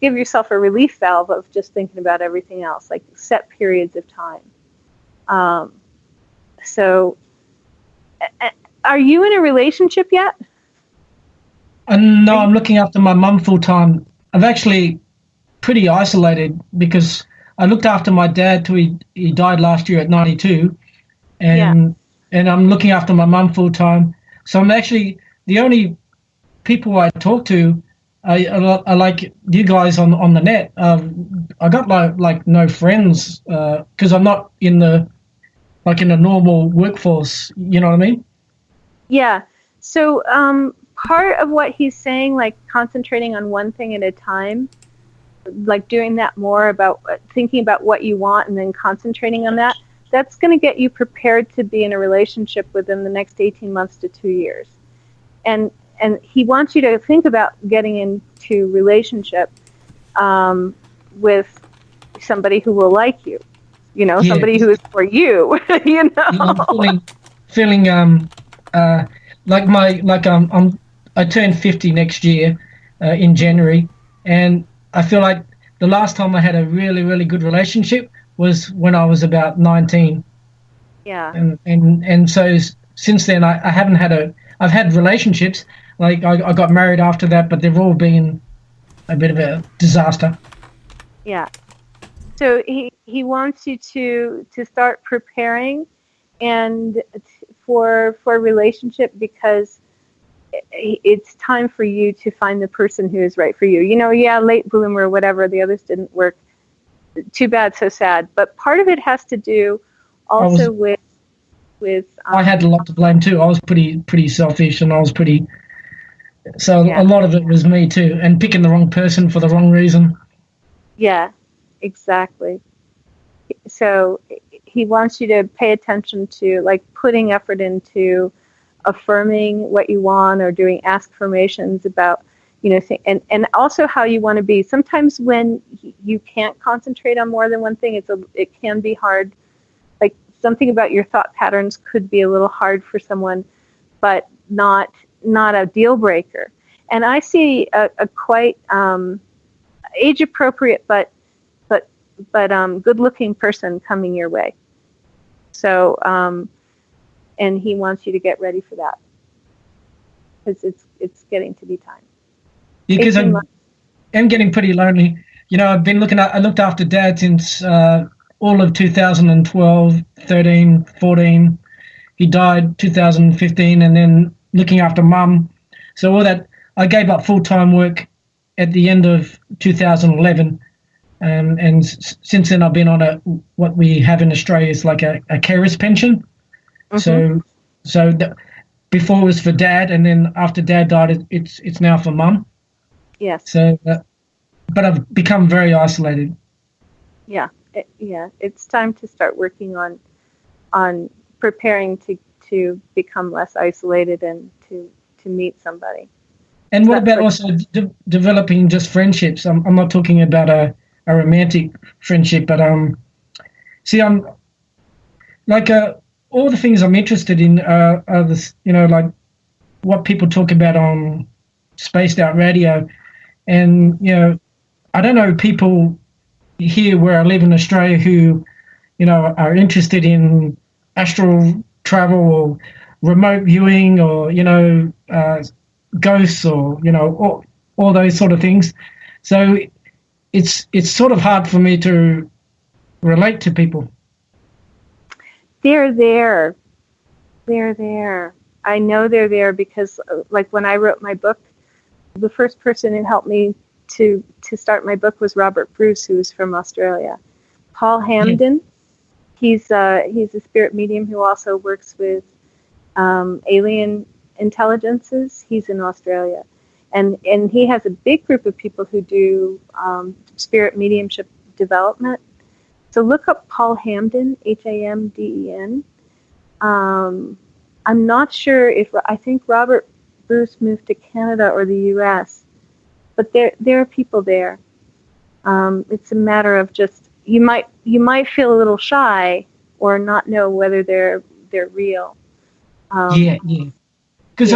give yourself a relief valve of just thinking about everything else, like set periods of time. So, are you in a relationship yet? No, I'm looking after my mum full time. I'm actually pretty isolated because I looked after my dad till he died last year at 92, and I'm looking after my mum full time. So I'm actually the only people I talk to. I like you guys on the net. I got like no friends because I'm not in the normal workforce. You know what I mean? Yeah. So part of what he's saying, like concentrating on one thing at a time, like doing that more, about thinking about what you want and then concentrating on that, that's going to get you prepared to be in a relationship within the next 18 months to 2 years. And he wants you to think about getting into relationship with somebody who will like you, somebody who is for you, I'm feeling I turn 50 next year in January, and I feel like the last time I had a really, really good relationship was when I was about 19. Yeah. And so since then I haven't had I've had relationships. Like I got married after that, but they've all been a bit of a disaster. Yeah. So he wants you to start preparing and for a relationship, because it's time for you to find the person who is right for you. Late bloomer or whatever, the others didn't work. Too bad, so sad. But part of it has to do also with I had a lot to blame too. I was pretty selfish, and I was pretty. So a lot of it was me too, and picking the wrong person for the wrong reason. Yeah, exactly. So he wants you to pay attention to putting effort into affirming what you want, or doing affirmations about, and also how you want to be. Sometimes when you can't concentrate on more than one thing, it can be hard. Like, something about your thought patterns could be a little hard for someone, but not a deal breaker. And I see a quite age appropriate but good looking person coming your way. So and he wants you to get ready for that, because it's getting to be time. Because I'm getting pretty lonely. I've been I looked after Dad since all of 2012, 13, 14. He died 2015, and then looking after Mum. So all that, I gave up full-time work at the end of 2011. And since then I've been on what we have in Australia is like a carer's pension. Mm-hmm. So before it was for Dad, and then after Dad died, it's now for Mum. Yes. So, but I've become very isolated. Yeah. it's time to start working on preparing to become less isolated and to meet somebody. And what about also developing just friendships? I'm not talking about a romantic friendship, but see, I'm like all the things I'm interested in are this, like what people talk about on Spaced Out Radio, and I don't know people here where I live in Australia who are interested in astral travel or remote viewing or ghosts or all those sort of things. So it's sort of hard for me to relate to people. They're there. I know they're there because, like, when I wrote my book, the first person who helped me to start my book was Robert Bruce, who's from Australia. Paul Hamden, he's a spirit medium who also works with alien intelligences. He's in Australia, and he has a big group of people who do spirit mediumship development. So look up Paul Hamden, Hamden. I'm not sure I think Robert Bruce moved to Canada or the U.S., but there are people there. It's a matter of just you might feel a little shy or not know whether they're real. Because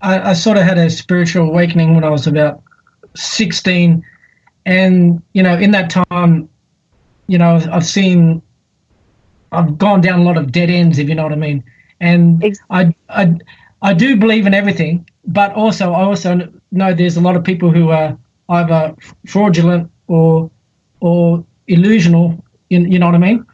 I sort of had a spiritual awakening when I was about 16, and in that time, I've gone down a lot of dead ends, if you know what I mean. And I do believe in everything, but I also know there's a lot of people who are either fraudulent or illusional. You know what I mean?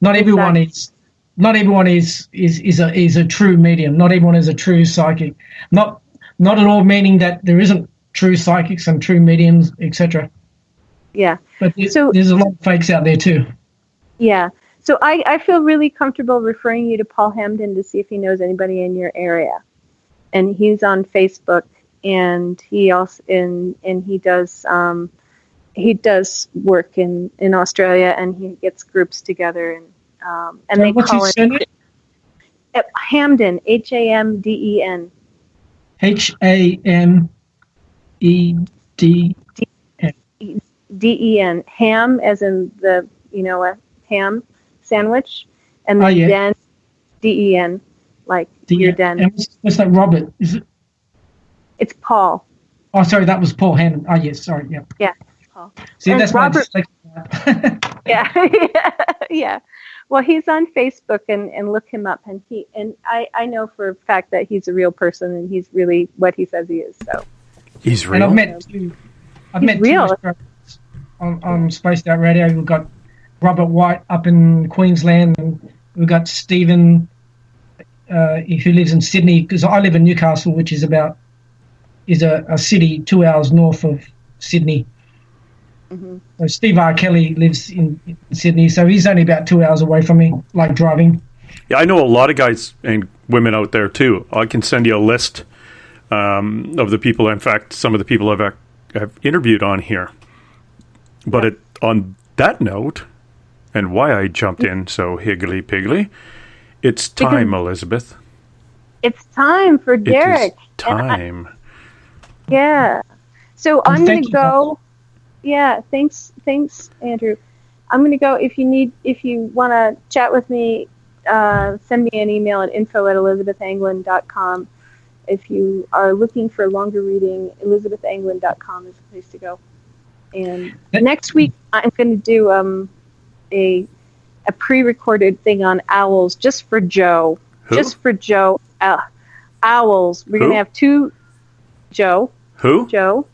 Not everyone is a true medium. Not everyone is a true psychic. Not at all meaning that there isn't true psychics and true mediums, etc. Yeah. But there's a lot of fakes out there too. Yeah. So I feel really comfortable referring you to Paul Hamden to see if he knows anybody in your area. And he's on Facebook, and he also he does work in Australia, and he gets groups together and so they what's call his it surname? Hamden, Hamden. Hameden. Den. Ham, as in the a ham sandwich, and then den, Den, like your den. And what's that, Robert? Is it? It's Paul. Oh, sorry, that was Paul Hamden. Oh, yes, sorry, yeah. Yeah, Paul. See, and that's Robert. Yeah. Yeah. Well, he's on Facebook, and look him up, and I know for a fact that he's a real person, and he's really what he says he is. So he's real. And I've met two Australians on Spaced Out Radio. We've got Robert White up in Queensland, and we've got Stephen who lives in Sydney, because I live in Newcastle, which is a city 2 hours north of Sydney. Mm-hmm. So Steve R. Kelly lives in Sydney, so he's only about 2 hours away from me, like driving. Yeah, I know a lot of guys and women out there too. I can send you a list of the people. In fact, some of the people I've interviewed on here. But on that note, and why I jumped in so higgly-piggly, it's time, Elizabeth. It's time for Derrick. It is time. Yeah. So I'm going to go. Yeah, thanks, Andrew. I'm going to go. If you want to chat with me, send me an email at info@elizabethanglin.com. If you are looking for a longer reading, elizabethanglin.com is the place to go. And next week, I'm going to do a pre-recorded thing on owls, just for Joe. Who? Just for Joe. Owls. We're going to have two. Joe. Who? Joe.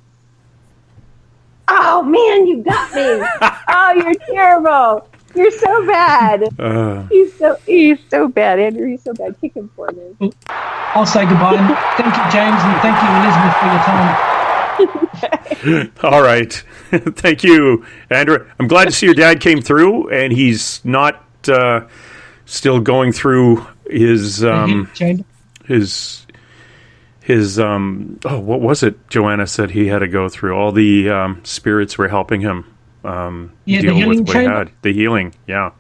Oh, man, you got me. Oh, you're terrible. You're so bad. He's so bad, Andrew. He's so bad. Kick him for me. I'll say goodbye. Thank you, James, and thank you, Elizabeth, for your time. All right. Thank you, Andrew. I'm glad to see your dad came through, and he's not still going through his what was it Joanna said he had to go through? All the spirits were helping him deal with what he had. The healing, yeah.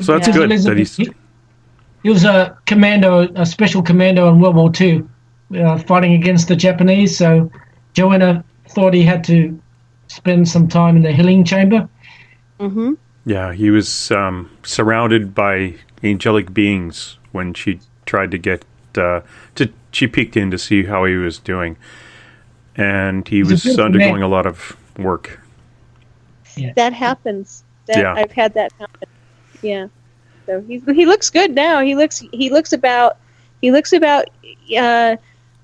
So that's good that he's... He was a commando, a special commando in World War II, fighting against the Japanese. So Joanna thought he had to spend some time in the healing chamber. Mm-hmm. Yeah, he was surrounded by angelic beings when she tried to get... she peeked in to see how he was doing. And he was undergoing a lot of work. Yeah. That happens. Yeah. I've had that happen. Yeah. So he looks good now. He looks about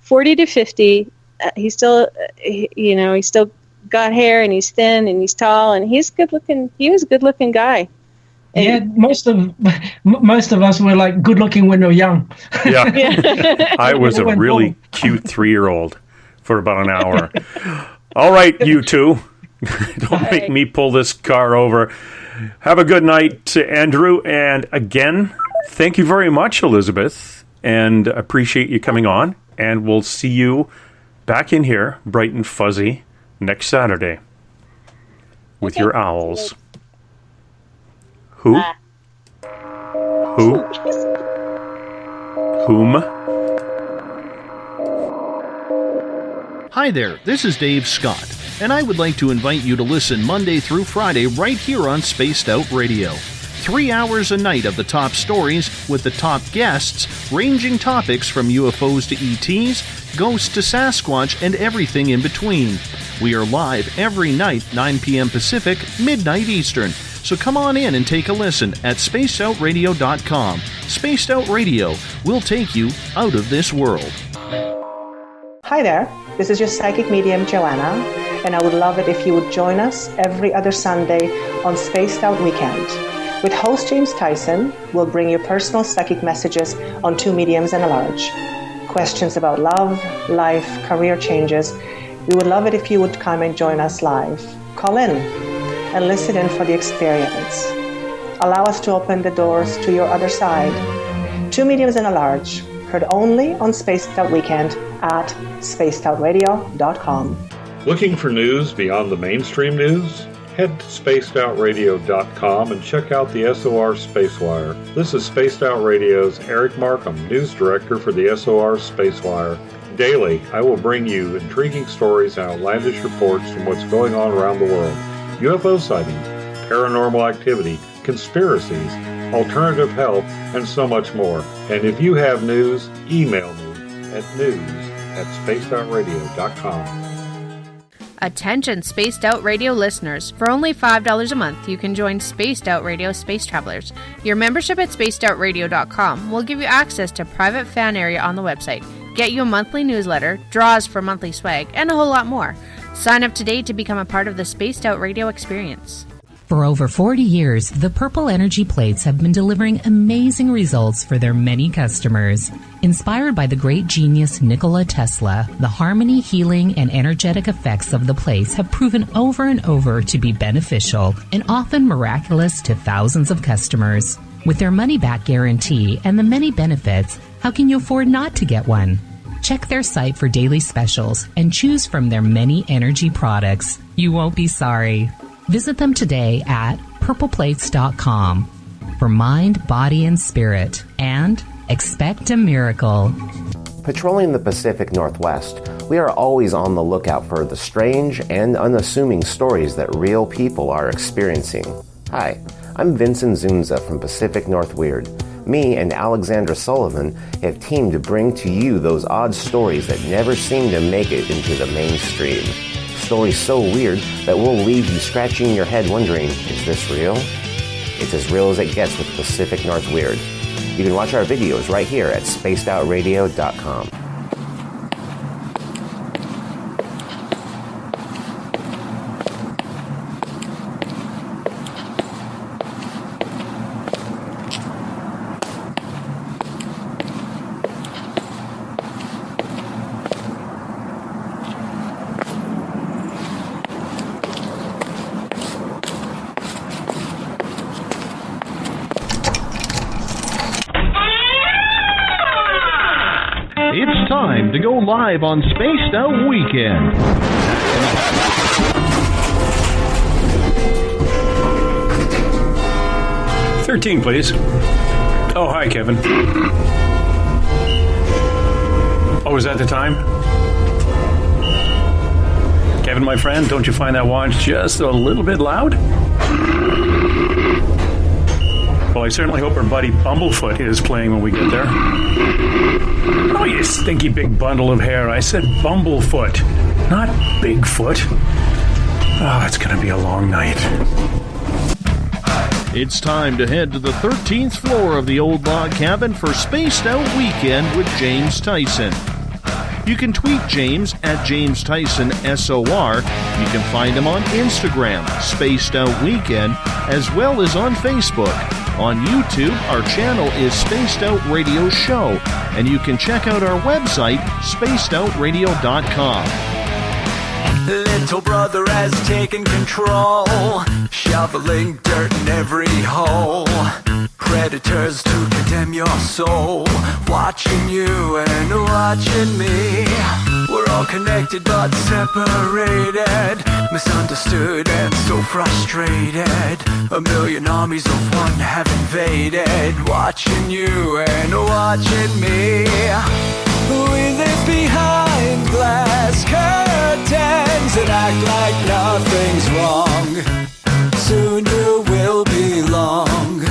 40 to 50. He's still he's still got hair, and he's thin, and he's tall, and he's good looking. He was a good looking guy. And yeah, most of us were like good looking when we were young. Yeah. I was a really cute 3-year-old for about an hour. All right, you two. Don't make me pull this car over. Have a good night, Andrew. And again, thank you very much, Elizabeth. And appreciate you coming on. And we'll see you back in here, bright and fuzzy, next Saturday with your owls. Who? Who? Whom? Hi there, this is Dave Scott, and I would like to invite you to listen Monday through Friday right here on Spaced Out Radio. 3 hours a night of the top stories with the top guests, ranging topics from UFOs to ETs, ghosts to Sasquatch, and everything in between. We are live every night, 9 p.m. Pacific, midnight Eastern. So come on in and take a listen at spacedoutradio.com. Spaced Out Radio will take you out of this world. Hi there, this is your psychic medium Joanna, and I would love it if you would join us every other Sunday on Spaced Out Weekend. With host James Tyson, we'll bring you personal psychic messages on 2 mediums and a large. Questions about love, life, career changes. We would love it if you would come and join us live. Call in and listen in for the experience. Allow us to open the doors to your other side. 2 mediums and a large, heard only on Spaced Out Weekend at spacedoutradio.com. Looking for news beyond the mainstream news? Head to spacedoutradio.com and check out the SOR Spacewire. This is Spaced Out Radio's Eric Markham, News Director for the SOR Spacewire. Daily, I will bring you intriguing stories and outlandish reports from what's going on around the world. UFO sightings, paranormal activity, conspiracies, alternative health, and so much more. And if you have news, email me at news@spacedoutradio.com. Attention Spaced Out Radio listeners. For only $5 a month, you can join Spaced Out Radio Space Travelers. Your membership at spacedoutradio.com will give you access to private fan area on the website, get you a monthly newsletter, draws for monthly swag, and a whole lot more. Sign up today to become a part of the Spaced Out Radio experience. For over 40 years, the Purple Energy Plates have been delivering amazing results for their many customers. Inspired by the great genius Nikola Tesla, the harmony, healing, and energetic effects of the plates have proven over and over to be beneficial and often miraculous to thousands of customers. With their money-back guarantee and the many benefits, how can you afford not to get one? Check their site for daily specials and choose from their many energy products. You won't be sorry. Visit them today at purpleplates.com for mind, body, and spirit, and expect a miracle. Patrolling the Pacific Northwest, we are always on the lookout for the strange and unassuming stories that real people are experiencing. Hi, I'm Vincent Zunza from Pacific North Weird. Me and Alexandra Sullivan have teamed to bring to you those odd stories that never seem to make it into the mainstream. Stories so weird that will leave you scratching your head wondering, is this real? It's as real as it gets with Pacific North Weird. You can watch our videos right here at spacedoutradio.com. It's time to go live on Spaced Out Weekend. 13, please. Oh, hi, Kevin. Oh, is that the time? Kevin, my friend, don't you find that watch just a little bit loud? Well, I certainly hope our buddy Bumblefoot is playing when we get there. Oh, you stinky big bundle of hair. I said Bumblefoot, not Bigfoot. Oh, it's going to be a long night. It's time to head to the 13th floor of the old log cabin for Spaced Out Weekend with James Tyson. You can tweet James at James Tyson SOR. You can find him on Instagram, Spaced Out Weekend, as well as on Facebook. On YouTube, our channel is Spaced Out Radio Show, and you can check out our website, spacedoutradio.com. Little brother has taken control, shoveling dirt in every hole. Predators to condemn your soul, watching you and watching me. We're all connected but separated, misunderstood and so frustrated. A million armies of one have invaded, watching you and watching me. We live behind glass curtains and act like nothing's wrong. Soon you will belong.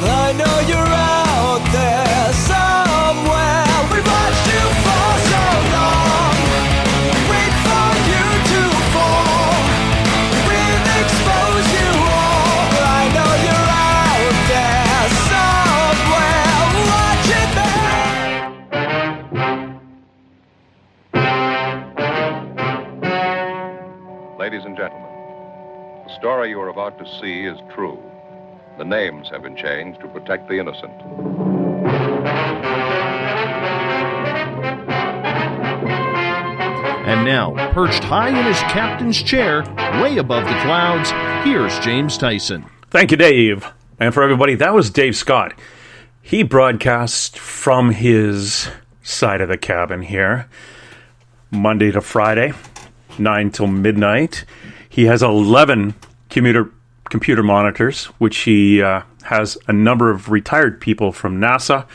I know you're out there somewhere. We've watched you for so long. Wait for you to fall. We'll expose you all. I know you're out there somewhere. Watch it. Ladies and gentlemen, the story you are about to see is true. The names have been changed to protect the innocent. And now, perched high in his captain's chair, way above the clouds, here's James Tyson. Thank you, Dave. And for everybody, that was Dave Scott. He broadcasts from his side of the cabin here, Monday to Friday, 9 till midnight. He has 11 computer monitors, which he has a number of retired people from NASA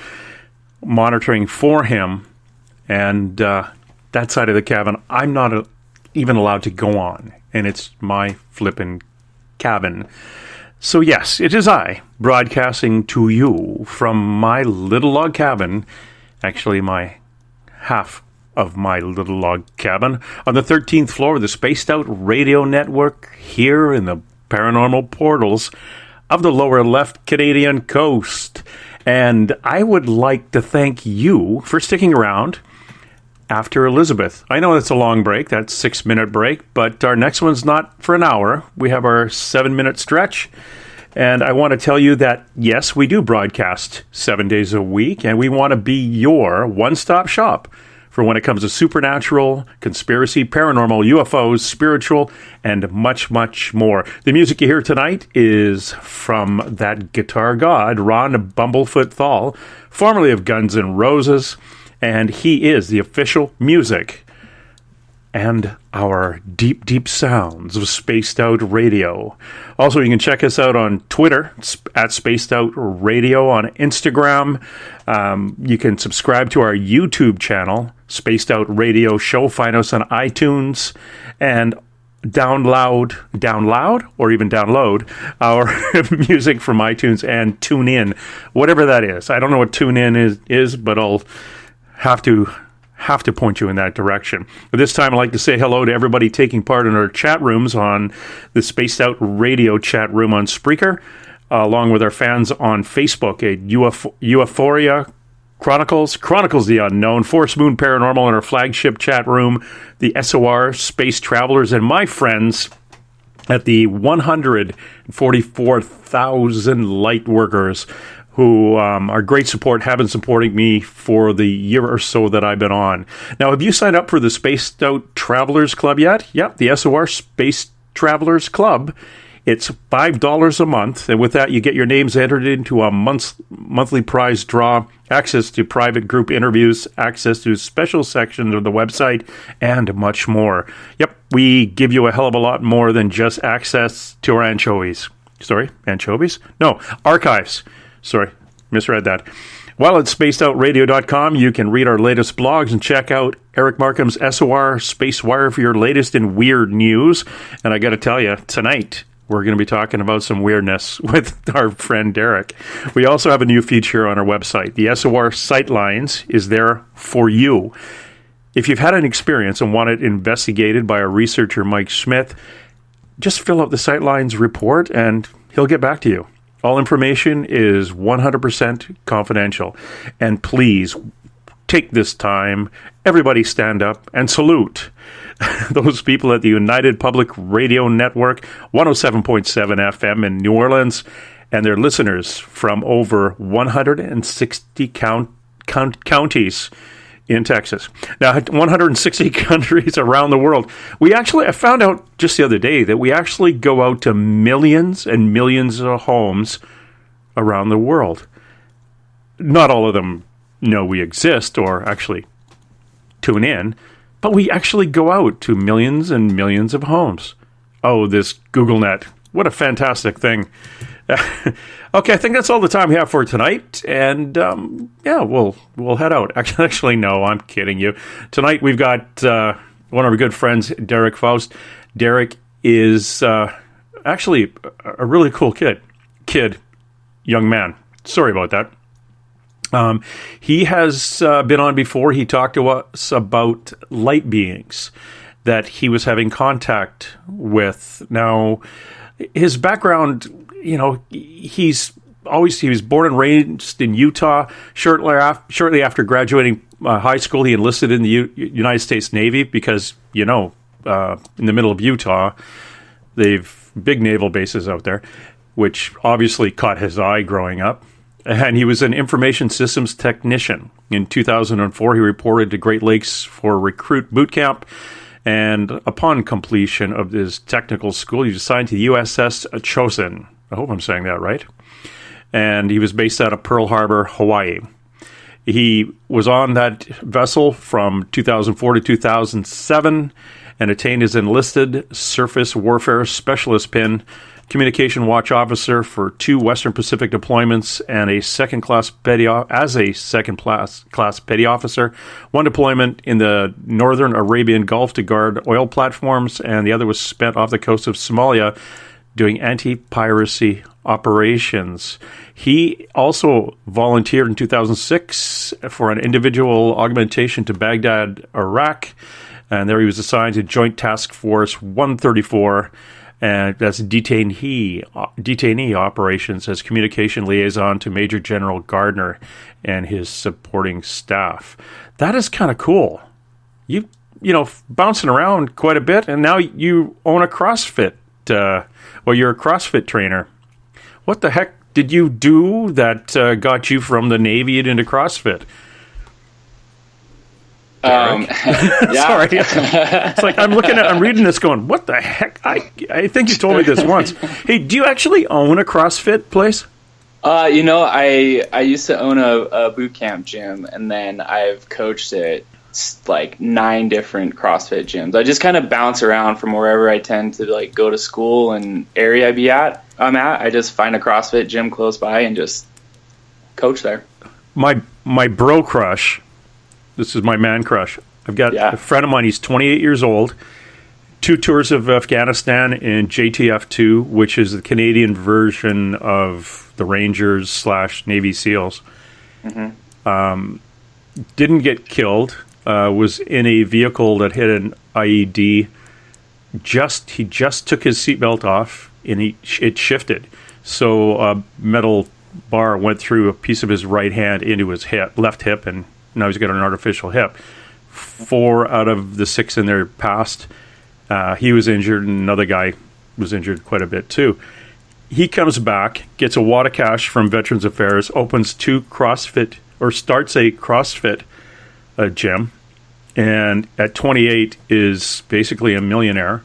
monitoring for him. And that side of the cabin, I'm not even allowed to go on. And it's my flippin' cabin. So yes, it is I broadcasting to you from my little log cabin, actually my half of my little log cabin, on the 13th floor of the Spaced Out Radio Network here in the paranormal portals of the lower left Canadian coast. And I would like to thank you for sticking around after Elizabeth. I know that's a long break, that's 6-minute break, but our next one's not for an hour. We have our 7-minute stretch. And I want to tell you that, yes, we do broadcast 7 days a week, and we want to be your one-stop shop for when it comes to supernatural, conspiracy, paranormal, UFOs, spiritual, and much, much more. The music you hear tonight is from that guitar god, Ron Bumblefoot Thal, formerly of Guns N' Roses, and he is the official music and our deep, deep sounds of Spaced Out Radio. Also, you can check us out on Twitter, at Spaced Out Radio, on Instagram. You can subscribe to our YouTube channel, Spaced Out Radio Show. Find us on iTunes and download our music from iTunes and tune in, whatever that is. I don't know what tune in is, but I'll have to point you in that direction. But this time I'd like to say hello to everybody taking part in our chat rooms on the Spaced Out Radio chat room on Spreaker, along with our fans on Facebook at Euphoria Chronicles the Unknown, Force Moon Paranormal in our flagship chat room, the SOR Space Travelers, and my friends at the 144,000 light workers who are great support, have been supporting me for the year or so that I've been on. Now, have you signed up for the Spaced Out Travelers Club yet? Yep, the SOR Space Travelers Club It's $5 a month, and with that, you get your names entered into a monthly prize draw, access to private group interviews, access to special sections of the website, and much more. Yep, we give you a hell of a lot more than just access to our anchovies. Sorry, anchovies? No, archives. Sorry, misread that. While at spacedoutradio.com, you can read our latest blogs and check out Eric Markham's SOR Spacewire for your latest and weird news. And I got to tell you, tonight, we're going to be talking about some weirdness with our friend Derrick. We also have a new feature on our website. The SOR Sightlines is there for you. If you've had an experience and want it investigated by our researcher, Mike Smith, just fill out the Sightlines report and he'll get back to you. All information is 100% confidential. And please, take this time, everybody stand up and salute those people at the United Public Radio Network, 107.7 FM in New Orleans, and their listeners from over 160 counties in Texas. Now, 160 countries around the world. I found out just the other day that we actually go out to millions and millions of homes around the world. Not all of them know we exist or actually tune in, but we actually go out to millions and millions of homes. Oh, this GoogleNet. What a fantastic thing. Okay, I think that's all the time we have for tonight, and we'll head out. Actually, no, I'm kidding you. Tonight we've got one of our good friends, Derrick Faust. Derrick is actually a really cool young man. Sorry about that. He has been on before. He talked to us about light beings that he was having contact with. Now, his background, he was born and raised in Utah. Shortly after graduating high school, he enlisted in the United States Navy because, in the middle of Utah, they've big naval bases out there, which obviously caught his eye growing up. And he was an information systems technician. In 2004, he reported to Great Lakes for recruit boot camp. And upon completion of his technical school, he was assigned to the USS Chosin. I hope I'm saying that right. And he was based out of Pearl Harbor, Hawaii. He was on that vessel from 2004 to 2007 and attained his enlisted surface warfare specialist pin, communication watch officer for 2 Western Pacific deployments, and a second-class petty officer. One deployment in the northern Arabian Gulf to guard oil platforms, and the other was spent off the coast of Somalia doing anti-piracy operations. He also volunteered in 2006 for an individual augmentation to Baghdad, Iraq, and there he was assigned to Joint Task Force 134, and that's detainee operations as communication liaison to Major General Gardner and his supporting staff. That is kind of cool. You bouncing around quite a bit, and now you own a CrossFit. You're a CrossFit trainer. What the heck did you do that got you from the Navy into CrossFit? Sorry. It's like I'm reading this going, what the heck? I think you told me this once. Hey, do you actually own a CrossFit place? I used to own a boot camp gym, and then I've coached at like 9 different CrossFit gyms. I just kind of bounce around from wherever I tend to go to school and area I'm at. I just find a CrossFit gym close by and just coach there. My bro crush. This is my man crush. I've got a friend of mine. He's 28 years old. 2 tours of Afghanistan in JTF-2, which is the Canadian version of the Rangers / Navy SEALs. Mm-hmm. Didn't get killed. Was in a vehicle that hit an IED. He just took his seatbelt off, and it shifted. So a metal bar went through a piece of his right hand into his left hip, and now he's got an artificial hip. 4 out of the 6 in there passed. He was injured, and another guy was injured quite a bit too. He comes back, gets a wad of cash from Veterans Affairs, opens starts a CrossFit gym, and at 28 is basically a millionaire.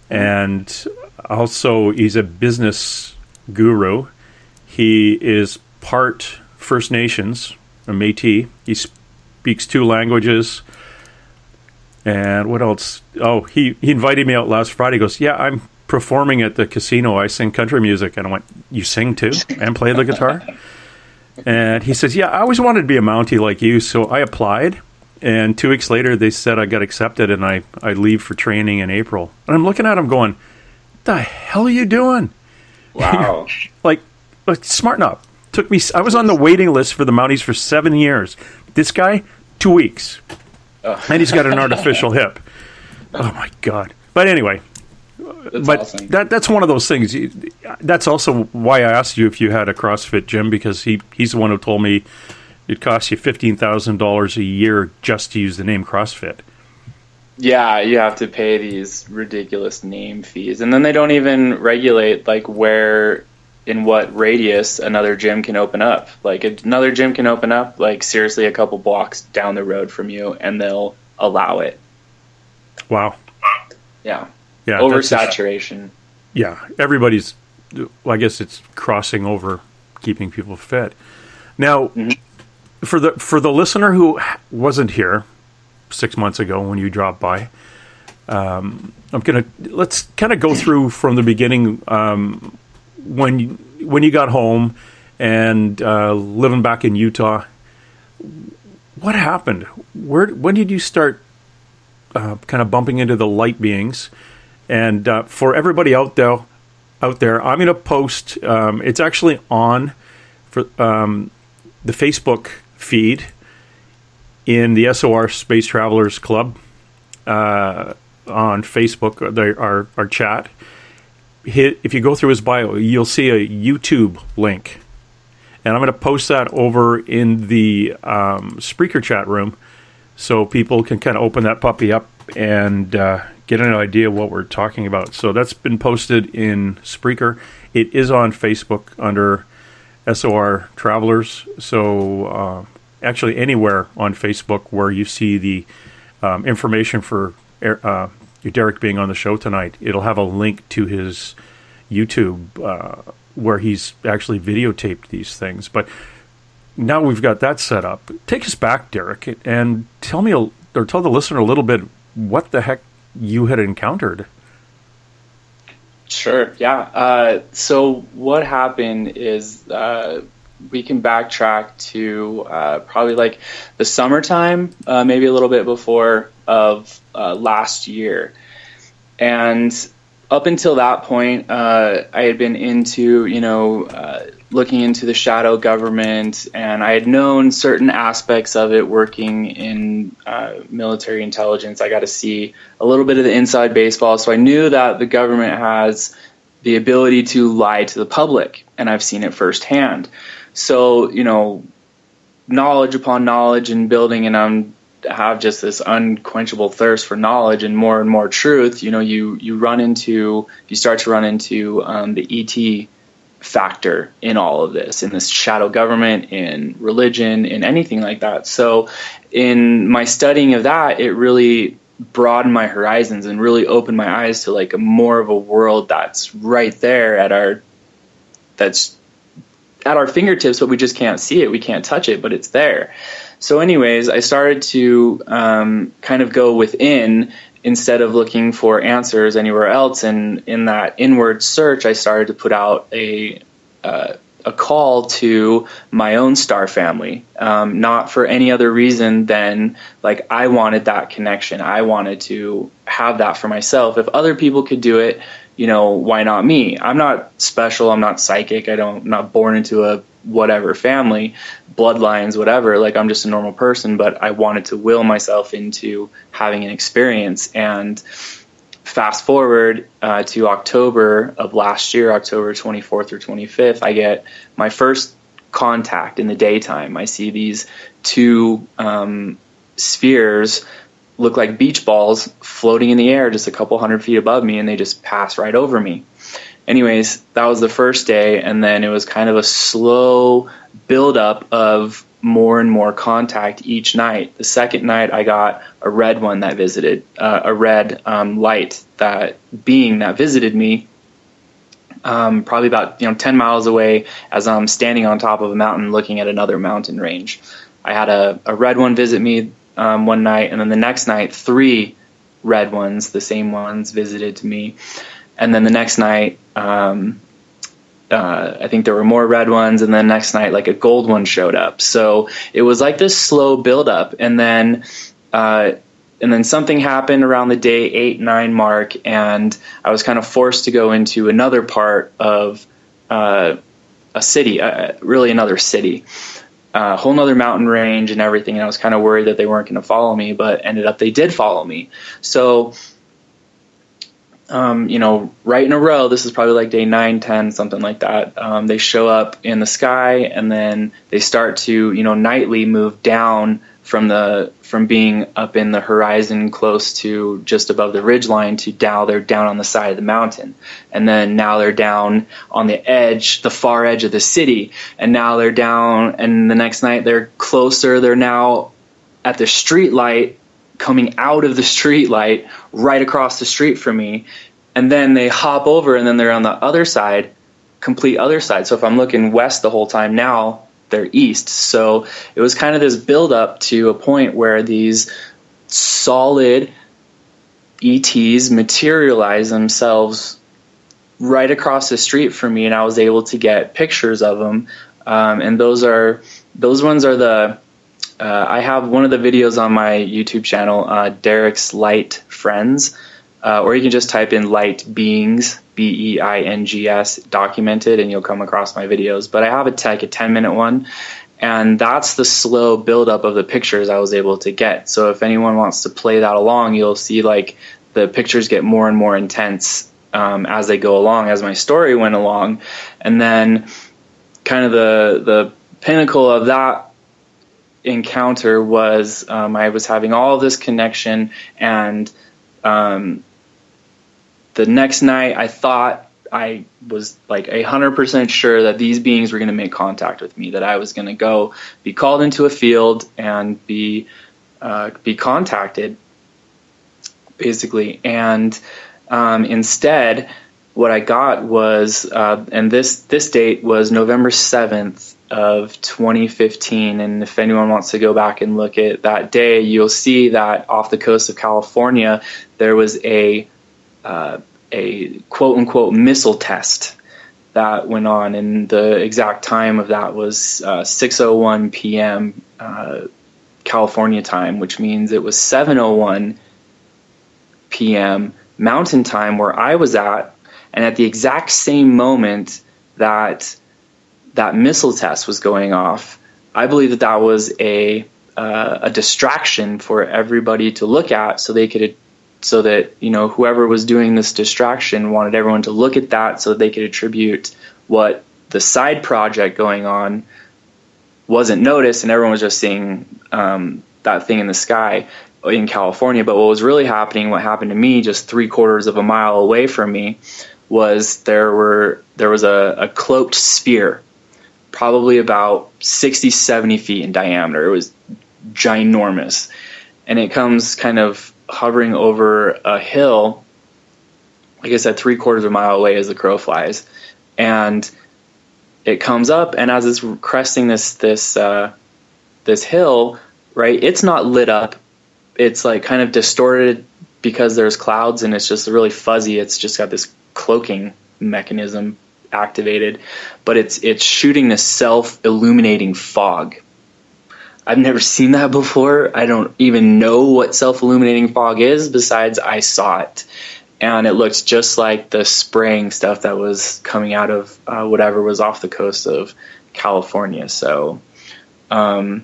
And Also, he's a business guru. He is part First Nations, a Métis. He speaks 2 languages. And what else? Oh, he invited me out last Friday. He goes, yeah, I'm performing at the casino. I sing country music. And I went, you sing too? And play the guitar? And he says, yeah, I always wanted to be a Mountie like you. So I applied. And 2 weeks later, they said I got accepted, and I leave for training in April. And I'm looking at him going, what the hell are you doing? Wow. like, smarten up. Took me. I was on the waiting list for the Mounties for 7 years. This guy, 2 weeks. Oh. And he's got an artificial hip. Oh, my God. But anyway, awesome. That's one of those things. That's also why I asked you if you had a CrossFit gym, because he's the one who told me it costs you $15,000 a year just to use the name CrossFit. Yeah, you have to pay these ridiculous name fees. And then they don't even regulate, like, where, in what radius another gym can open up. Like, another gym can open up, like, seriously a couple blocks down the road from you, and they'll allow it. Wow. Yeah. Yeah. Oversaturation. Yeah. Everybody's, I guess it's crossing over, keeping people fit. Now, for the listener who wasn't here 6 months ago when you dropped by, let's kind of go through from the beginning, when you got home and living back in Utah. What happened? When did you start kind of bumping into the light beings? And for everybody out there, I'm going to post. It's actually on for the Facebook feed in the SOR Space Travelers Club on Facebook, our chat. If you go through his bio, you'll see a YouTube link. And I'm going to post that over in the Spreaker chat room so people can kind of open that puppy up and get an idea of what we're talking about. So that's been posted in Spreaker. It is on Facebook under SOR Travelers. So actually anywhere on Facebook where you see the information for Derrick being on the show tonight, it'll have a link to his YouTube where he's actually videotaped these things. But now we've got that set up. Take us back, Derrick, and tell the listener a little bit what the heck you had encountered. Sure, yeah. So what happened is we can backtrack to probably like the summertime, maybe a little bit before of last year. And up until that point, I had been into, looking into the shadow government, and I had known certain aspects of it working in military intelligence. I got to see a little bit of the inside baseball, so I knew that the government has the ability to lie to the public, and I've seen it firsthand. So, knowledge upon knowledge and building, and have just this unquenchable thirst for knowledge and more truth. You start to run into the ET factor in all of this, in this shadow government, in religion, in anything like that. So in my studying of that, it really broadened my horizons and really opened my eyes to like a more of a world that's right there at our fingertips, but we just can't see it. We can't touch it, but it's there. So anyways, I started to kind of go within instead of looking for answers anywhere else. And in that inward search, I started to put out a call to my own star family, not for any other reason than like I wanted that connection. I wanted to have that for myself. If other people could do it, why not me? I'm not special. I'm not psychic. I'm not born into a whatever family, bloodlines, whatever. Like I'm just a normal person, but I wanted to will myself into having an experience. And fast forward to October of last year, October 24th or 25th, I get my first contact in the daytime. I see these two spheres look like beach balls floating in the air just a couple 100 feet above me, and they just pass right over me. Anyways, that was the first day, and then it was kind of a slow buildup of more and more contact each night. The second night, I got a red one that visited, a red light, that being that visited me probably about 10 miles away, as I'm standing on top of a mountain looking at another mountain range. I had a red one visit me one night, and then the next night 3 red ones, the same ones, visited me. And then the next night, I think there were more red ones, and then next night, like a gold one showed up. So it was like this slow buildup, and then something happened around the day 8-9 mark, and I was kind of forced to go into another part of a city, really another city, a whole nother mountain range and everything. And I was kind of worried that they weren't going to follow me, but ended up they did follow me. So right in a row, this is probably like day 9, 10, something like that. They show up in the sky, and then they start to, nightly move down from being up in the horizon close to just above the ridge line to now they're down on the side of the mountain. And then now they're down on the edge, the far edge of the city. And now they're down, and the next night they're closer. They're now at the street light, coming out of the street light right across the street from me, and then they hop over, and then they're on the other side, complete other side. So if I'm looking west the whole time, now they're east. So it was kind of this build up to a point where these solid ETs materialize themselves right across the street from me, and I was able to get pictures of them. And those ones are the I have one of the videos on my YouTube channel, Derrick's Light Friends, or you can just type in Light Beings, Beings, documented, and you'll come across my videos. But I have a 10-minute one, and that's the slow buildup of the pictures I was able to get. So if anyone wants to play that along, you'll see like the pictures get more and more intense as they go along, as my story went along. And then kind of the pinnacle of that encounter was I was having all this connection, and the next night I thought I was like 100% sure that these beings were going to make contact with me, that I was going to go be called into a field and be contacted, basically. And instead, what I got was, and this date was November 7th of 2015, and if anyone wants to go back and look at that day, you'll see that off the coast of California there was a quote-unquote missile test that went on, and the exact time of that was 6:01 p.m. California time, which means it was 7:01 p.m. Mountain time where I was at. And at the exact same moment that missile test was going off, I believe that was a distraction for everybody to look at, so that whoever was doing this distraction wanted everyone to look at that so that they could attribute what the side project going on wasn't noticed, and everyone was just seeing that thing in the sky in California. But what was really happening, what happened to me just 3/4 of a mile away from me, was there was a cloaked sphere, probably about 60-70 feet in diameter. It was ginormous, and it comes kind of hovering over a hill, like I said, 3/4 of a mile away as the crow flies, and it comes up, and as it's cresting this hill, right, it's not lit up. It's like kind of distorted because there's clouds, and it's just really fuzzy. It's just got this cloaking mechanism activated, but it's shooting this self-illuminating fog. I've never seen that before. I don't even know what self-illuminating fog is, besides I saw it. And it looked just like the spraying stuff that was coming out of whatever was off the coast of California. So, kind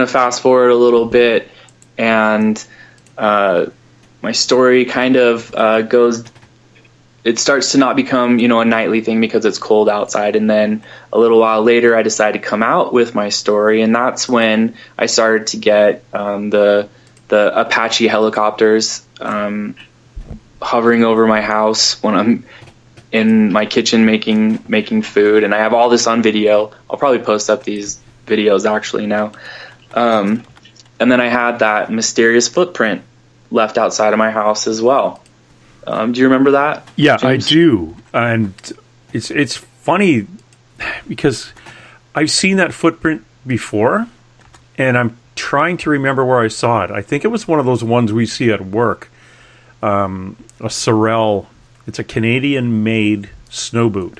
of fast forward a little bit, and my story kind of goes, it starts to not become, a nightly thing because it's cold outside. And then a little while later, I decided to come out with my story. And that's when I started to get the Apache helicopters hovering over my house when I'm in my kitchen making food. And I have all this on video. I'll probably post up these videos actually now. And then I had that mysterious footprint left outside of my house as well. Do you remember that? Yeah, James? I do. And it's funny because I've seen that footprint before, and I'm trying to remember where I saw it. I think it was one of those ones we see at work. A Sorel. It's a Canadian-made snow boot.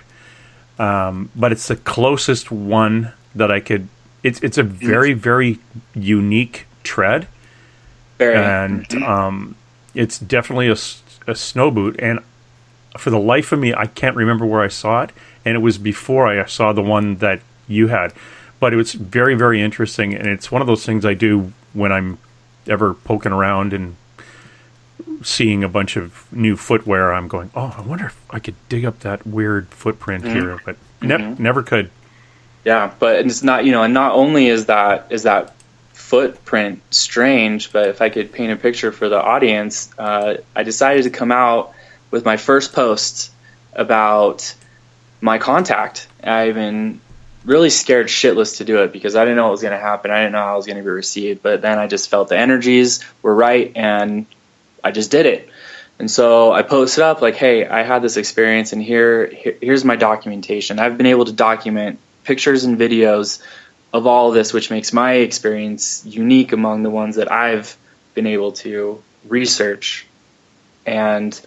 But it's the closest one that I could... It's a very, very unique tread. And it's definitely a snow boot. And for the life of me, I can't remember where I saw it. And it was before I saw the one that you had. But it was very, very interesting. And it's one of those things I do when I'm ever poking around and seeing a bunch of new footwear. I'm going, oh, I wonder if I could dig up that weird footprint here. But never could. Yeah, but it's not, and not only is that footprint strange, but if I could paint a picture for the audience, I decided to come out with my first post about my contact. I've been really scared shitless to do it because I didn't know what was going to happen. I didn't know how I was going to be received, but then I just felt the energies were right, and I just did it. And so I posted up like, hey, I had this experience, and here's my documentation. I've been able to document pictures and videos of all of this, which makes my experience unique among the ones that I've been able to research. And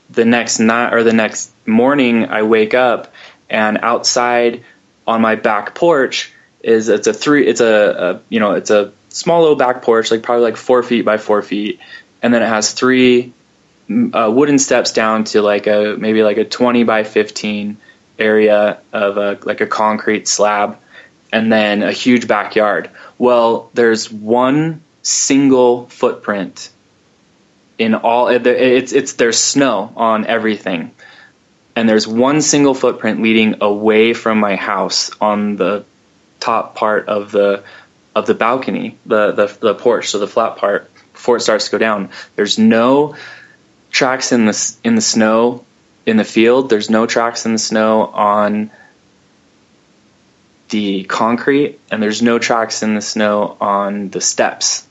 the next night or the next morning, I wake up, and outside on my back porch it's a small little back porch, like probably like 4 feet by 4 feet, and then it has 3 wooden steps down to maybe a 20 by 15 area of a concrete slab, and then a huge backyard. Well, there's one single footprint in all. There's snow on everything, and there's one single footprint leading away from my house on the top part of the balcony, the porch, so the flat part before it starts to go down. There's no tracks in the snow in the field. There's no tracks in the snow on the concrete, and there's no tracks in the snow on the steps.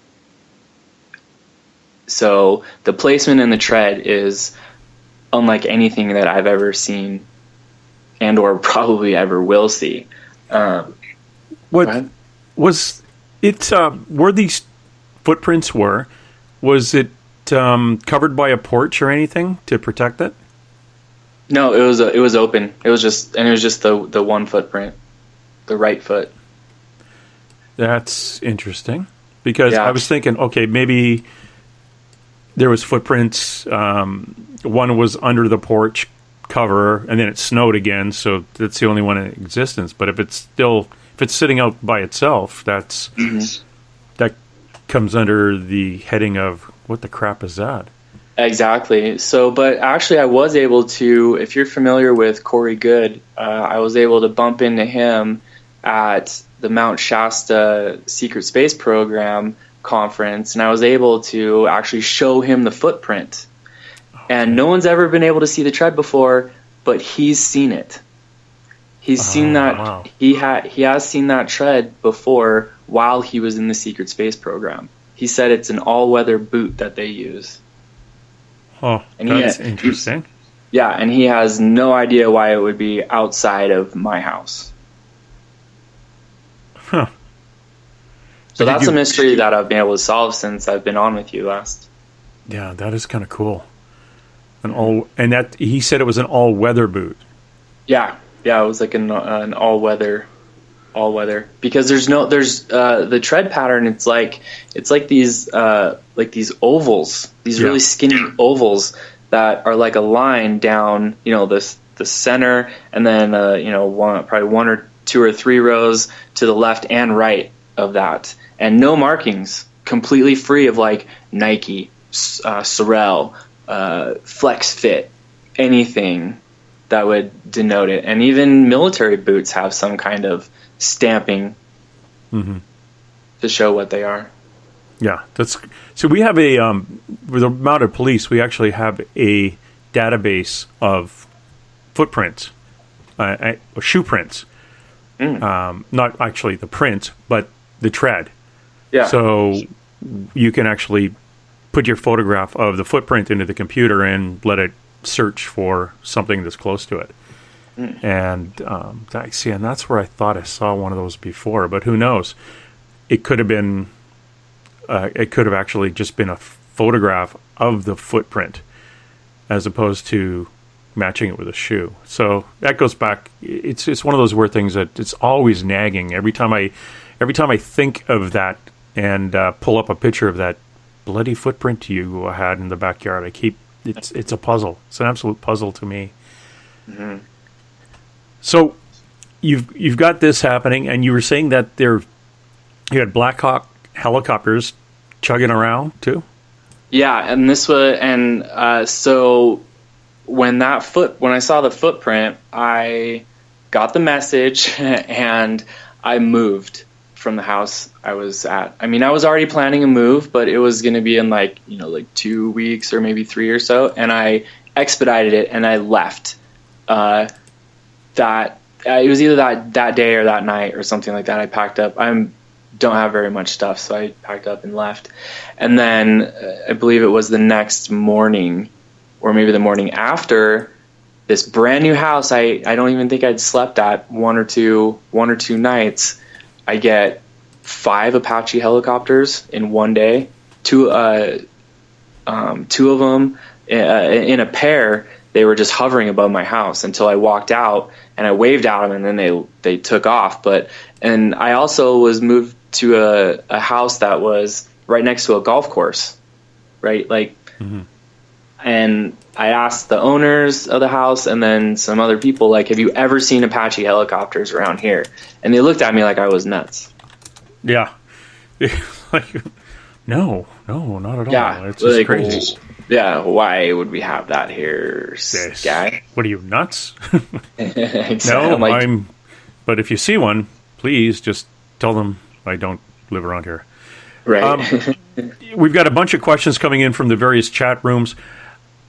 So the placement in the tread is unlike anything that I've ever seen and or probably ever will see. What was it? Where these footprints were, was it covered by a porch or anything to protect it? No, it was open. It was just the one footprint, the right foot. That's interesting, because I was thinking, okay, maybe there was footprints. One was under the porch cover, and then it snowed again, so that's the only one in existence. But if it's sitting out by itself, that comes under the heading of what the crap is that? Exactly. So, but actually, I was able to. If you're familiar with Corey Good, I was able to bump into him at the Mount Shasta Secret Space Program conference, and I was able to actually show him the footprint. And no one's ever been able to see the tread before, but he's seen it. He's seen that. Wow. He has seen that tread before while he was in the Secret Space Program. He said it's an all-weather boot that they use. Oh, and that's interesting. Yeah, and he has no idea why it would be outside of my house. Huh. So that's a mystery that I've been able to solve since I've been on with you last. Yeah, that is kind of cool. And that he said it was an all-weather boot. Yeah, it was like an all-weather, because there's the tread pattern. It's like these ovals, these really skinny ovals that are like a line down, the center, and then probably 1 or 2 or 3 rows to the left and right of that, and no markings, completely free of like Nike, Sorel, Flex Fit, anything that would denote it. And even military boots have some kind of stamping to show what they are. Yeah, so we have with the mounted police, we actually have a database of footprints, shoe prints. Not actually the print, but the tread. Yeah. So you can actually put your photograph of the footprint into the computer and let it search for something that's close to it. And and that's where I thought I saw one of those before, but who knows? It could have been, it could have actually just been a photograph of the footprint as opposed to matching it with a shoe. So that goes back. It's one of those weird things that it's always nagging. Every time I think of that and pull up a picture of that bloody footprint you had in the backyard, it's a puzzle. It's an absolute puzzle to me. Mm-hmm. So you've got this happening, and you were saying that you had Black Hawk helicopters chugging around too. Yeah, and this was so when I saw the footprint, I got the message and I moved from the house I was at. I mean, I was already planning a move, but it was going to be in like 2 weeks or maybe 3 or so, and I expedited it and I left. It was either that day or that night or something like that. I packed up. Don't have very much stuff, so I packed up and left. And then I believe it was the next morning, or maybe the morning after, this brand new house I don't even think I'd slept at one or two nights. I get 5 Apache helicopters in one day. Two of them in a pair. They were just hovering above my house until I walked out and I waved at them, and then they took off. And I also was moved to a house that was right next to a golf course, right? And I asked the owners of the house and then some other people, like, have you ever seen Apache helicopters around here? And they looked at me like I was nuts. Yeah. No, not at all. Yeah, it's just crazy. Yeah, why would we have that here, guy? What are you, nuts? Exactly. No, but if you see one, please just tell them I don't live around here. Right. We've got a bunch of questions coming in from the various chat rooms.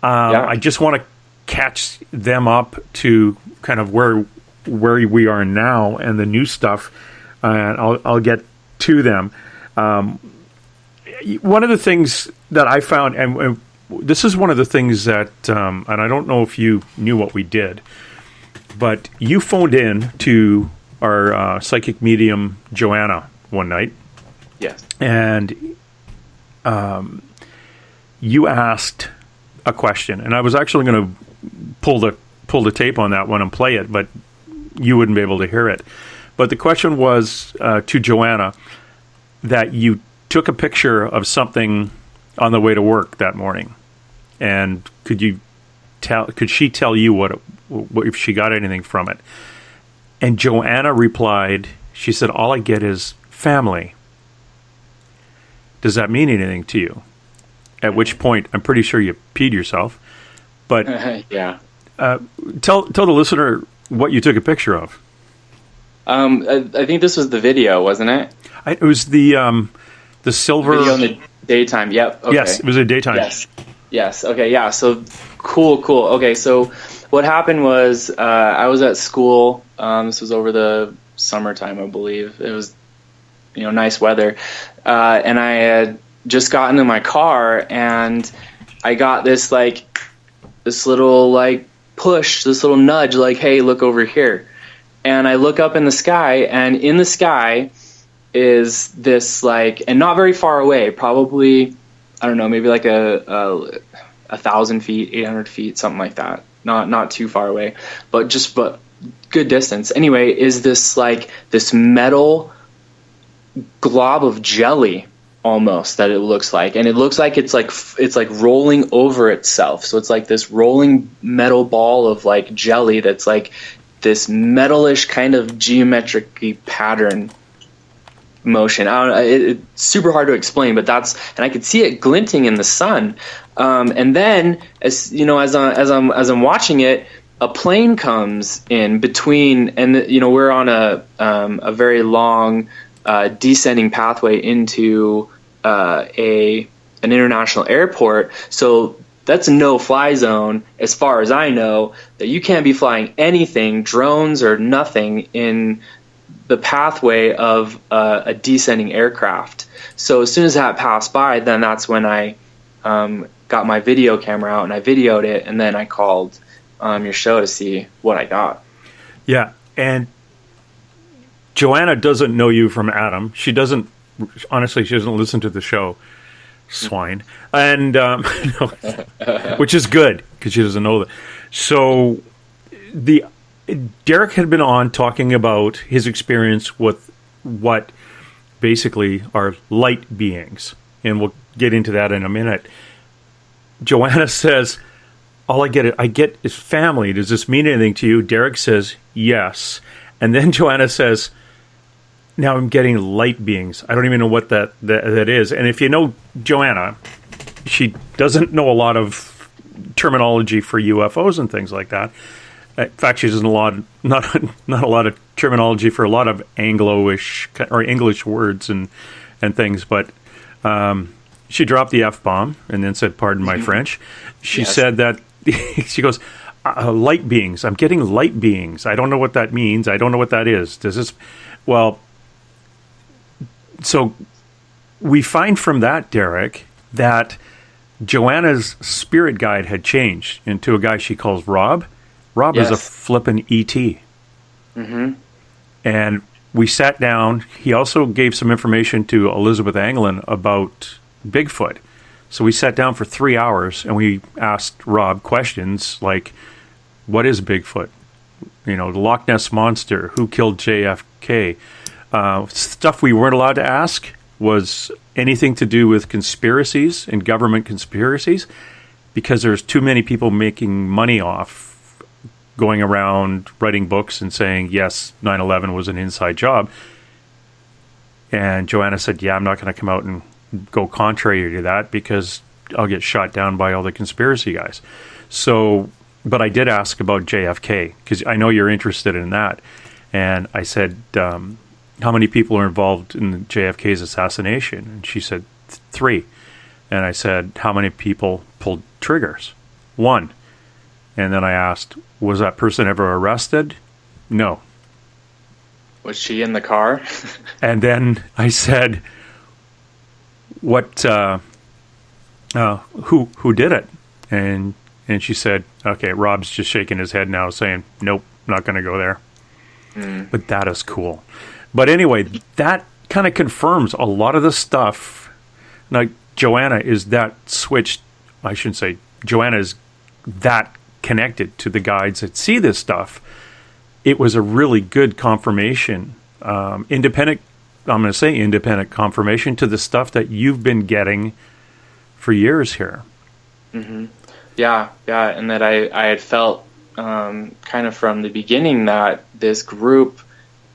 I just want to catch them up to kind of where we are now and the new stuff, and I'll get to them. One of the things that I found, and this is one of the things that, and I don't know if you knew what we did, but you phoned in to our psychic medium Joanna one night. Yes. And you asked a question, and I was actually going to pull the tape on that one and play it, but you wouldn't be able to hear it. But the question was to Joanna that you took a picture of something on the way to work that morning, and could she tell you what if she got anything from it? And Joanna replied, she said, all I get is family. Does that mean anything to you? At which point, I'm pretty sure you peed yourself. But yeah, tell the listener what you took a picture of. I think this was the video, wasn't it? It was the silver video in the daytime. Yep. Okay. Yes, it was a daytime. Yes. Okay. Yeah. So cool. Okay. So what happened was I was at school. This was over the summertime, I believe. It was nice weather, and I had just gotten in my car, and I got this little push, this little nudge, like, hey, look over here. And I look up in the sky, and in the sky is this and not very far away, probably, I don't know, maybe like a 1,000 feet, 800 feet, something like that. Not too far away, but good distance. Anyway, is this this metal glob of jelly almost that it looks like, and it looks like it's rolling over itself. So it's like this rolling metal ball of jelly that's this metalish kind of geometric pattern motion. I don't know, it's super hard to explain, but and I could see it glinting in the sun. And then as I'm watching it, a plane comes in between, and we're on a very long descending pathway into an international airport. So that's a no-fly zone, as far as I know, that you can't be flying anything, drones or nothing, in the pathway of a descending aircraft. So as soon as that passed by, then that's when I got my video camera out and I videoed it, and then I called your show to see what I got. Yeah, and Joanna doesn't know you from Adam. She doesn't listen to the show. Swine. And which is good, because she doesn't know that. So Derrick had been on talking about his experience with what basically are light beings, and we'll get into that in a minute. Joanna says, all I get is family. Does this mean anything to you? Derrick says yes, and then Joanna says, now I'm getting light beings. I don't even know what that is. And if you know Joanna, she doesn't know a lot of terminology for UFOs and things like that. In fact, she doesn't not a lot of terminology for a lot of Anglo-ish or English words and things. But she dropped the F-bomb and then said, "Pardon my French." She said that she goes, "Light beings. I'm getting light beings. I don't know what that means. I don't know what that is. Does this?" Well. So we find from that, Derrick, that Joanna's spirit guide had changed into a guy she calls Rob. Rob is a flippin' E.T. Mm-hmm. And we sat down. He also gave some information to Elizabeth Anglin about Bigfoot. So we sat down for 3 hours and we asked Rob questions like, what is Bigfoot? The Loch Ness Monster. Who killed JFK? Stuff we weren't allowed to ask was anything to do with conspiracies and government conspiracies, because there's too many people making money off going around writing books and saying, yes, 9/11 was an inside job. And Joanna said, yeah, I'm not going to come out and go contrary to that because I'll get shot down by all the conspiracy guys. So, but I did ask about JFK because I know you're interested in that. And I said, how many people are involved in JFK's assassination? And she said 3. And I said, how many people pulled triggers? 1. And then I asked, was that person ever arrested? No. Was she in the car? And then I said, what, who did it? And she said, okay, Rob's just shaking his head now saying, nope, not going to go there. But that is cool. But anyway, that kind of confirms a lot of the stuff. Now, Joanna is that switched, I shouldn't say, Joanna is that connected to the guides that see this stuff. It was a really good confirmation, independent confirmation to the stuff that you've been getting for years here. Mm-hmm. Yeah, and that I had felt kind of from the beginning that this group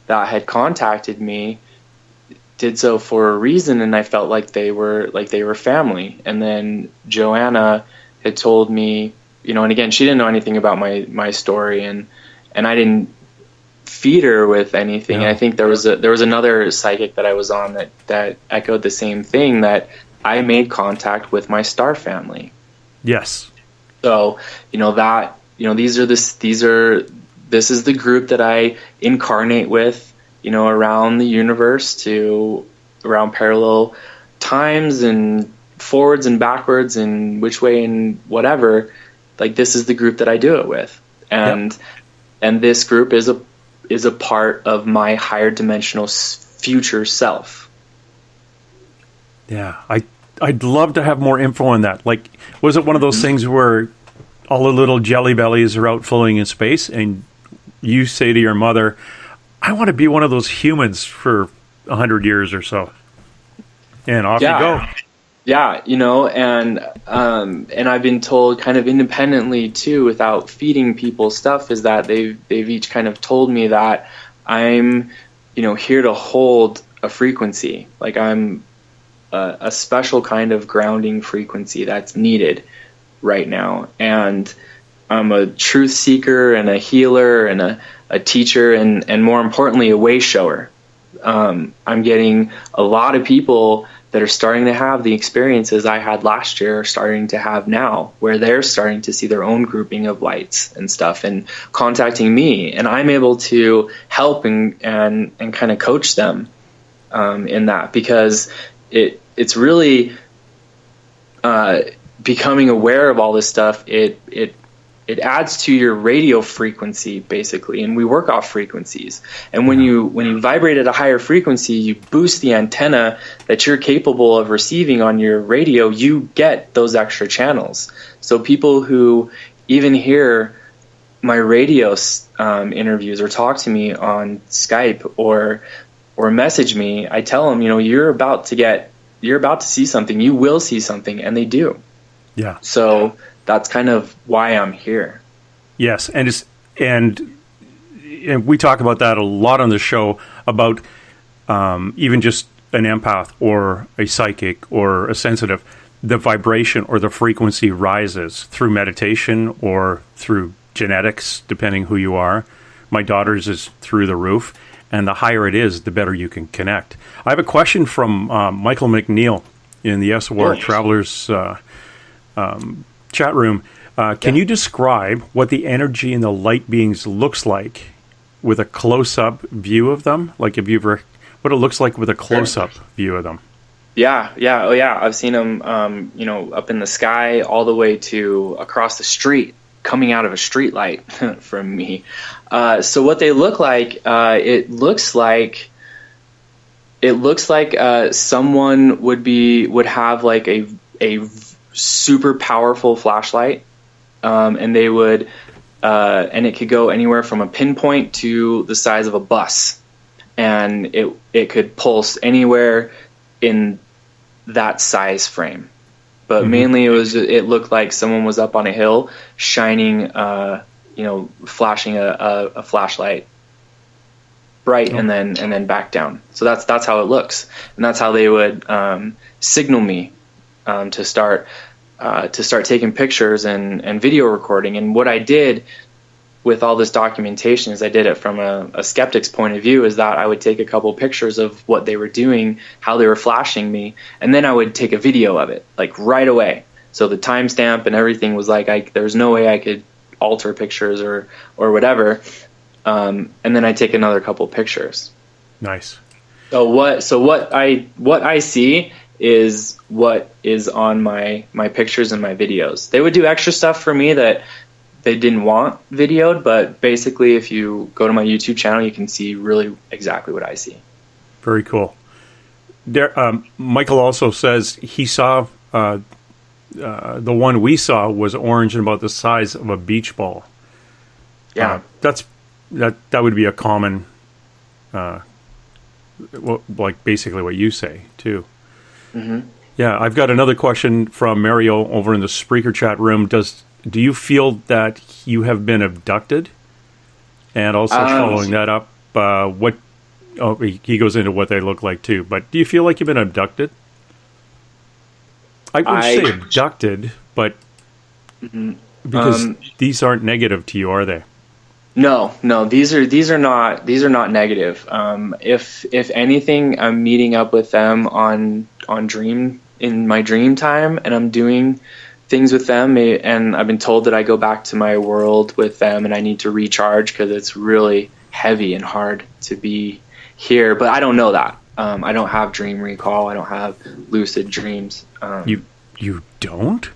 that had contacted me did so for a reason, and I felt like they were family. And then Joanna had told me, and again, she didn't know anything about my story, and I didn't feed her with anything. Yeah. I think there was another psychic that I was on that echoed the same thing, that I made contact with my star family. Yes. So this is the group that I incarnate with, around the universe, around parallel times and forwards and backwards and which way and whatever. Like, this is the group that I do it with. And this group is a part of my higher dimensional future self. Yeah, I'd love to have more info on that. Like, was it one of those things where all the little jelly bellies are out floating in space and you say to your mother, I want to be one of those humans for 100 years or so, and off you go. Yeah, and I've been told kind of independently too, without feeding people stuff, is that they've each kind of told me that I'm, here to hold a frequency. Like, I'm a special kind of grounding frequency that's needed right now, and I'm a truth seeker and a healer and a teacher and more importantly, a way shower. I'm getting a lot of people that are starting to have the experiences I had last year, starting to have now, where they're starting to see their own grouping of lights and stuff and contacting me, and I'm able to help and kind of coach them in that, because it's really becoming aware of all this stuff, it adds to your radio frequency, basically, and we work off frequencies. And when you vibrate at a higher frequency, you boost the antenna that you're capable of receiving on your radio. You get those extra channels. So people who even hear my radio interviews or talk to me on Skype or message me, I tell them, you're about to see something. You will see something, and they do. Yeah. So that's kind of why I'm here. Yes, and we talk about that a lot on the show, about even just an empath or a psychic or a sensitive. The vibration or the frequency rises through meditation or through genetics, depending who you are. My daughter's is through the roof, and the higher it is, the better you can connect. I have a question from Michael McNeil in the SOR Travelers chat room. Can you describe what the energy in the light beings looks like with a close-up view of them? Like, what it looks like with a close-up view of them? Yeah. Oh, yeah. I've seen them, up in the sky all the way to across the street, coming out of a street light from me. So what they look like, it looks like someone would have like a super powerful flashlight, and they would, and it could go anywhere from a pinpoint to the size of a bus, and it could pulse anywhere in that size frame. But mainly it looked like someone was up on a hill shining, flashing a flashlight bright and then back down. So that's how it looks, and that's how they would signal me to start taking pictures and video recording. And what I did with all this documentation is I did it from a skeptic's point of view, is that I would take a couple pictures of what they were doing, how they were flashing me, and then I would take a video of it, like right away. So the timestamp and everything was like, there's no way I could alter pictures or whatever. And then I take another couple pictures. Nice. So what I see is what is on my pictures and my videos. They would do extra stuff for me that they didn't want videoed, but basically if you go to my YouTube channel, you can see really exactly what I see. Very cool. Michael also says he saw the one we saw was orange and about the size of a beach ball. Yeah. That would be a common, like basically what you say too. Mm-hmm. Yeah, I've got another question from Mario over in the Spreaker chat room. Do you feel that you have been abducted? And also following that up, he goes into what they look like too. But do you feel like you've been abducted? I would say abducted, but because these aren't negative to you, are they? No, these are not negative. If anything, I'm meeting up with them on dream in my dream time, and I'm doing things with them, and I've been told that I go back to my world with them and I need to recharge because it's really heavy and hard to be here. But I don't know that. I don't have dream recall. I don't have lucid dreams. You don't?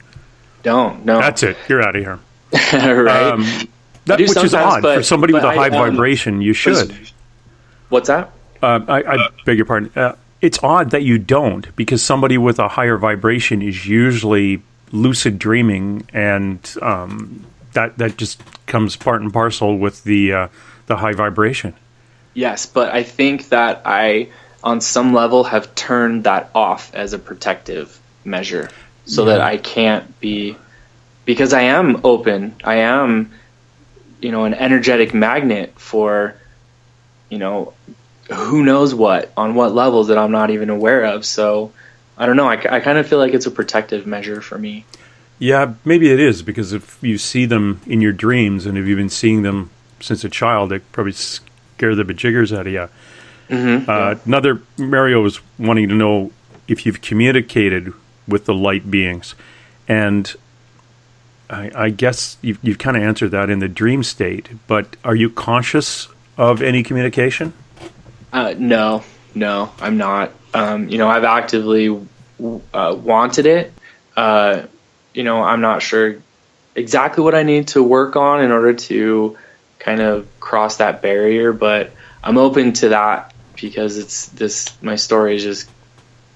Don't, no. That's it. You're out of here. Right? Which is odd. For somebody with a high vibration, you should. What's that? I beg your pardon. It's odd that you don't, because somebody with a higher vibration is usually lucid dreaming, and that just comes part and parcel with the high vibration. Yes, but I think that I, on some level, have turned that off as a protective measure, so that I can't be, because I am open. I am, an energetic magnet for, who knows what, on what levels that I'm not even aware of. So I don't know. I kind of feel like it's a protective measure for me. Yeah, maybe it is, because if you see them in your dreams, and if you've been seeing them since a child, they probably scare the bejiggers out of you. Mm-hmm. Another, Mario was wanting to know if you've communicated with the light beings. And I guess you've kind of answered that in the dream state, but are you conscious of any communication? No, I'm not. I've actively wanted it, I'm not sure exactly what I need to work on in order to kind of cross that barrier, but I'm open to that because my story is just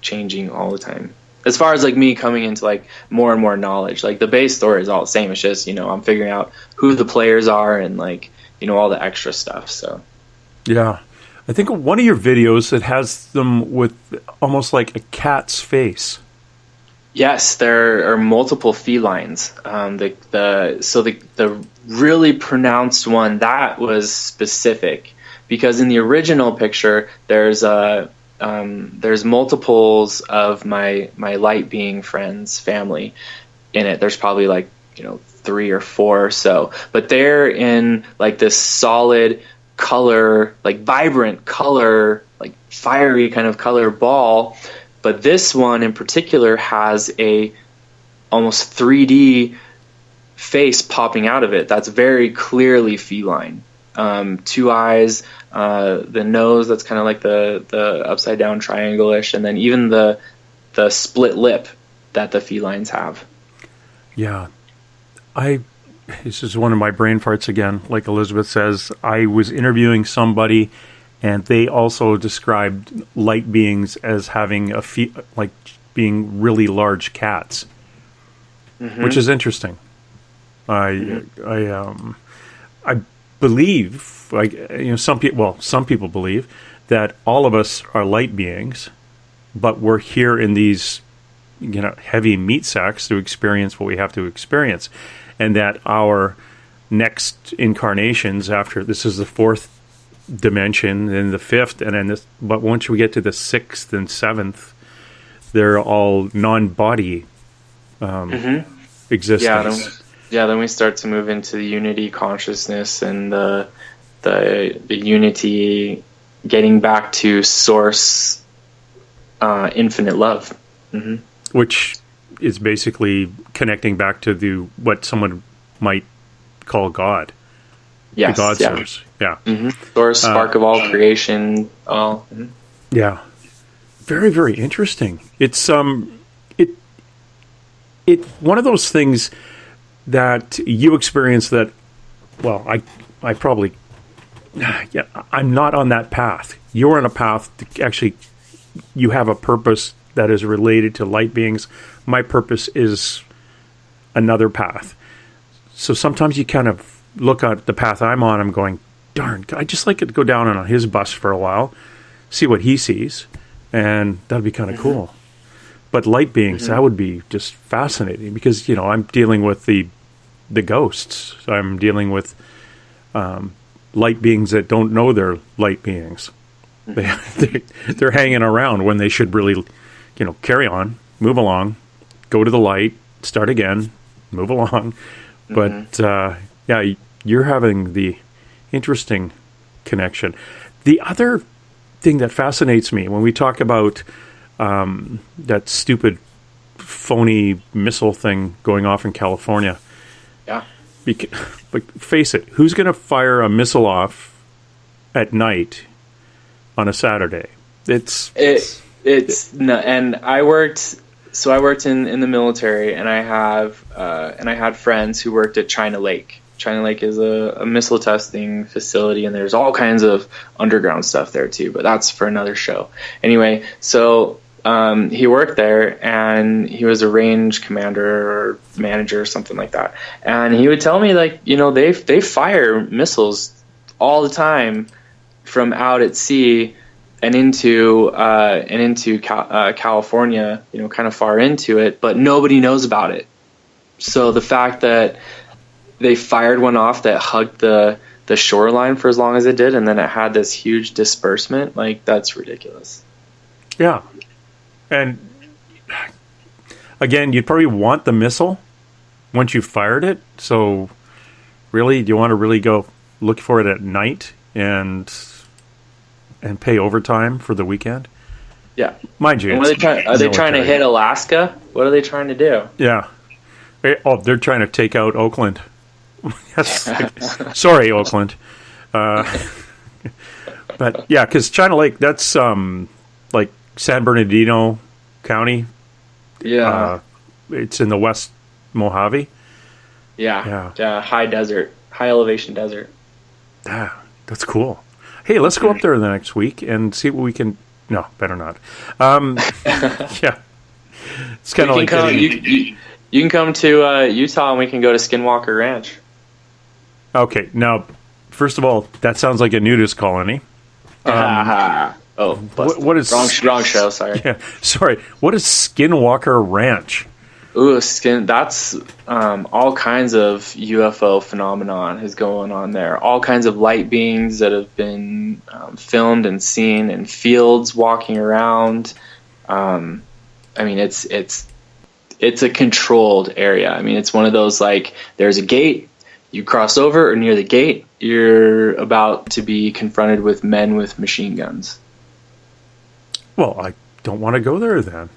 changing all the time. As far as like me coming into like more and more knowledge, like the base story is all the same. It's just, I'm figuring out who the players are and like, all the extra stuff. So, yeah. I think one of your videos that has them with almost like a cat's face. Yes, there are multiple felines. The really pronounced one, that was specific because in the original picture there's multiples of my light being friends family in it. There's probably like 3 or 4 or so, but they're in like this solid color, like vibrant color, like fiery kind of color ball. But this one in particular has a almost 3D face popping out of it. That's very clearly feline. 2 eyes, the nose that's kind of like the upside down triangle-ish, and then even the split lip that the felines have. Yeah. This is one of my brain farts again. Like Elizabeth says, I was interviewing somebody, and they also described light beings as having like being really large cats, which is interesting. I believe, like some people believe that all of us are light beings, but we're here in these heavy meat sacks to experience what we have to experience. And that our next incarnations after this is the 4th dimension and the 5th, and then but once we get to the 6th and 7th, they're all non-body existence. Then we start to move into the unity consciousness and the unity, getting back to source, infinite love, which is basically connecting back to what someone might call God. Yes, the God source. Yeah. Source, spark of all creation. Yeah. Very, very interesting. It's it's one of those things that you experience that, well, I probably, I'm not on that path. You're on a path to actually, you have a purpose that is related to light beings. My purpose is another path. So sometimes you kind of look at the path I'm on, I'm going, darn, I'd just like to go down on his bus for a while, see what he sees, and that'd be kind of cool. But light beings, that would be just fascinating because, I'm dealing with the ghosts. I'm dealing with light beings that don't know they're light beings. They're hanging around when they should really, carry on, move along, go to the light, start again, move along. But, you're having the interesting connection. The other thing that fascinates me when we talk about that stupid, phony missile thing going off in California. Yeah. But face it, who's going to fire a missile off at night on a Saturday? It's no, and I worked in the military, and I had friends who worked at China Lake. China Lake is a missile testing facility, and there's all kinds of underground stuff there too, but that's for another show. Anyway, so he worked there, and he was a range commander or manager or something like that. And he would tell me, like, they fire missiles all the time from out at sea and into California, kind of far into it, but nobody knows about it. So the fact that they fired one off that hugged the shoreline for as long as it did, and then it had this huge disbursement, like, that's ridiculous. Yeah. And again, you'd probably want the missile once you fired it. So really, do you want to really go look for it at night and pay overtime for the weekend? Yeah. Mind you. Are they trying to hit Alaska? What are they trying to do? Yeah. Oh, they're trying to take out Oakland. Sorry, Oakland. But yeah, because China Lake, that's like San Bernardino County. Yeah. It's in the west Mojave. Yeah, high elevation desert. Ah, that's cool. Hey, let's go up there the next week and see what we can. No, better not. Yeah, it's kind of like you can come to Utah and we can go to Skinwalker Ranch. Okay, now, first of all, that sounds like a nudist colony. What is wrong show? Sorry. Yeah, sorry. What is Skinwalker Ranch? Ooh, that's all kinds of UFO phenomenon is going on there. All kinds of light beings that have been filmed and seen in fields walking around. I mean, it's a controlled area. I mean, it's one of those, like, there's a gate, you cross over, or near the gate, you're about to be confronted with men with machine guns. Well, I don't want to go there then.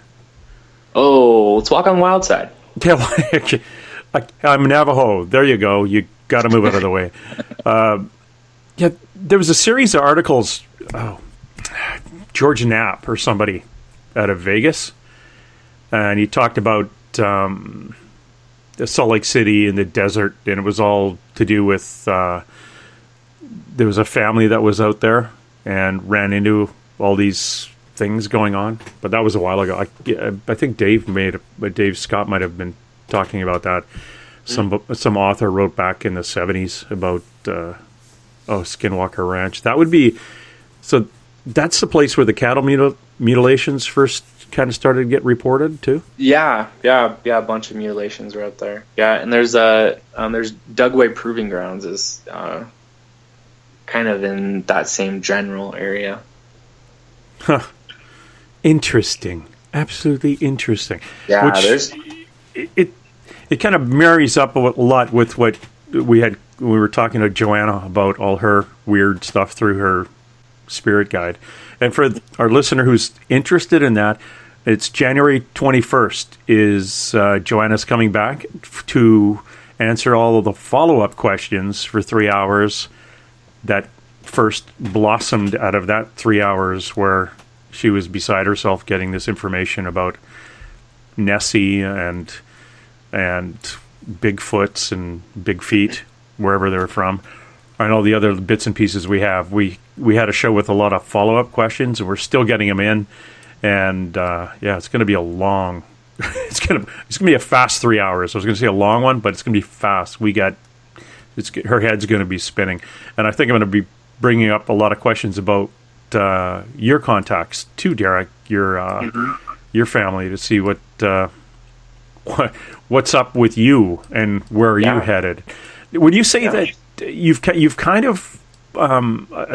Oh, let's walk on the wild side. Yeah, I'm Navajo. There you go. You got to move out of the way. Yeah, there was a series of articles. George Knapp or somebody out of Vegas, and he talked about the Salt Lake City in the desert, and it was all to do with there was a family that was out there and ran into all these things going on, but that was a while ago. I think Dave Scott might have been talking about that. Some author wrote back in the 70s about Skinwalker Ranch. That would be so. That's the place where the cattle mutilations first kind of started to get reported too. Yeah. A bunch of mutilations were out there. Yeah, and there's Dugway Proving Grounds is kind of in that same general area. Huh. Interesting. Absolutely interesting. Yeah, it kind of marries up a lot with what we were talking to Joanna about, all her weird stuff through her spirit guide. And for our listener who's interested in that, it's January 21st is Joanna's coming back to answer all of the follow-up questions for 3 hours that first blossomed out of that 3 hours where she was beside herself getting this information about Nessie and Bigfoots and Big Feet, wherever they're from, and all the other bits and pieces we have. We had a show with a lot of follow-up questions, and we're still getting them in. And it's going to be a long. It's going to be a fast 3 hours. I was going to say a long one, but it's going to be fast. Her head's going to be spinning, and I think I'm going to be bringing up a lot of questions about your contacts too, Derrick, your family, to see what's up with you and where are you headed. Would you say that you've kind of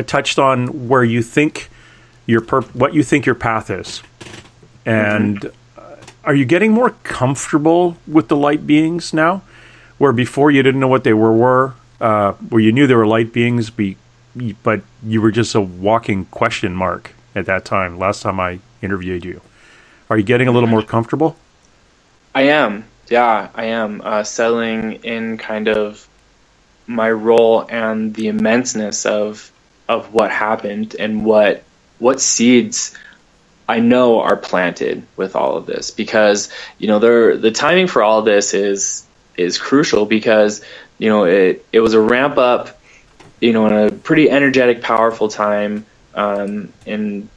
touched on where you think what you think your path is, and are you getting more comfortable with the light beings now, where before you didn't know what they were, where you knew they were light beings, but you were just a walking question mark at that time, last time I interviewed you? Are you getting a little more comfortable? I am. Yeah, I am. Settling in kind of my role and the immenseness of what happened and what seeds I know are planted with all of this. Because, the timing for all of this is crucial, because, it was a ramp up, in a pretty energetic, powerful time in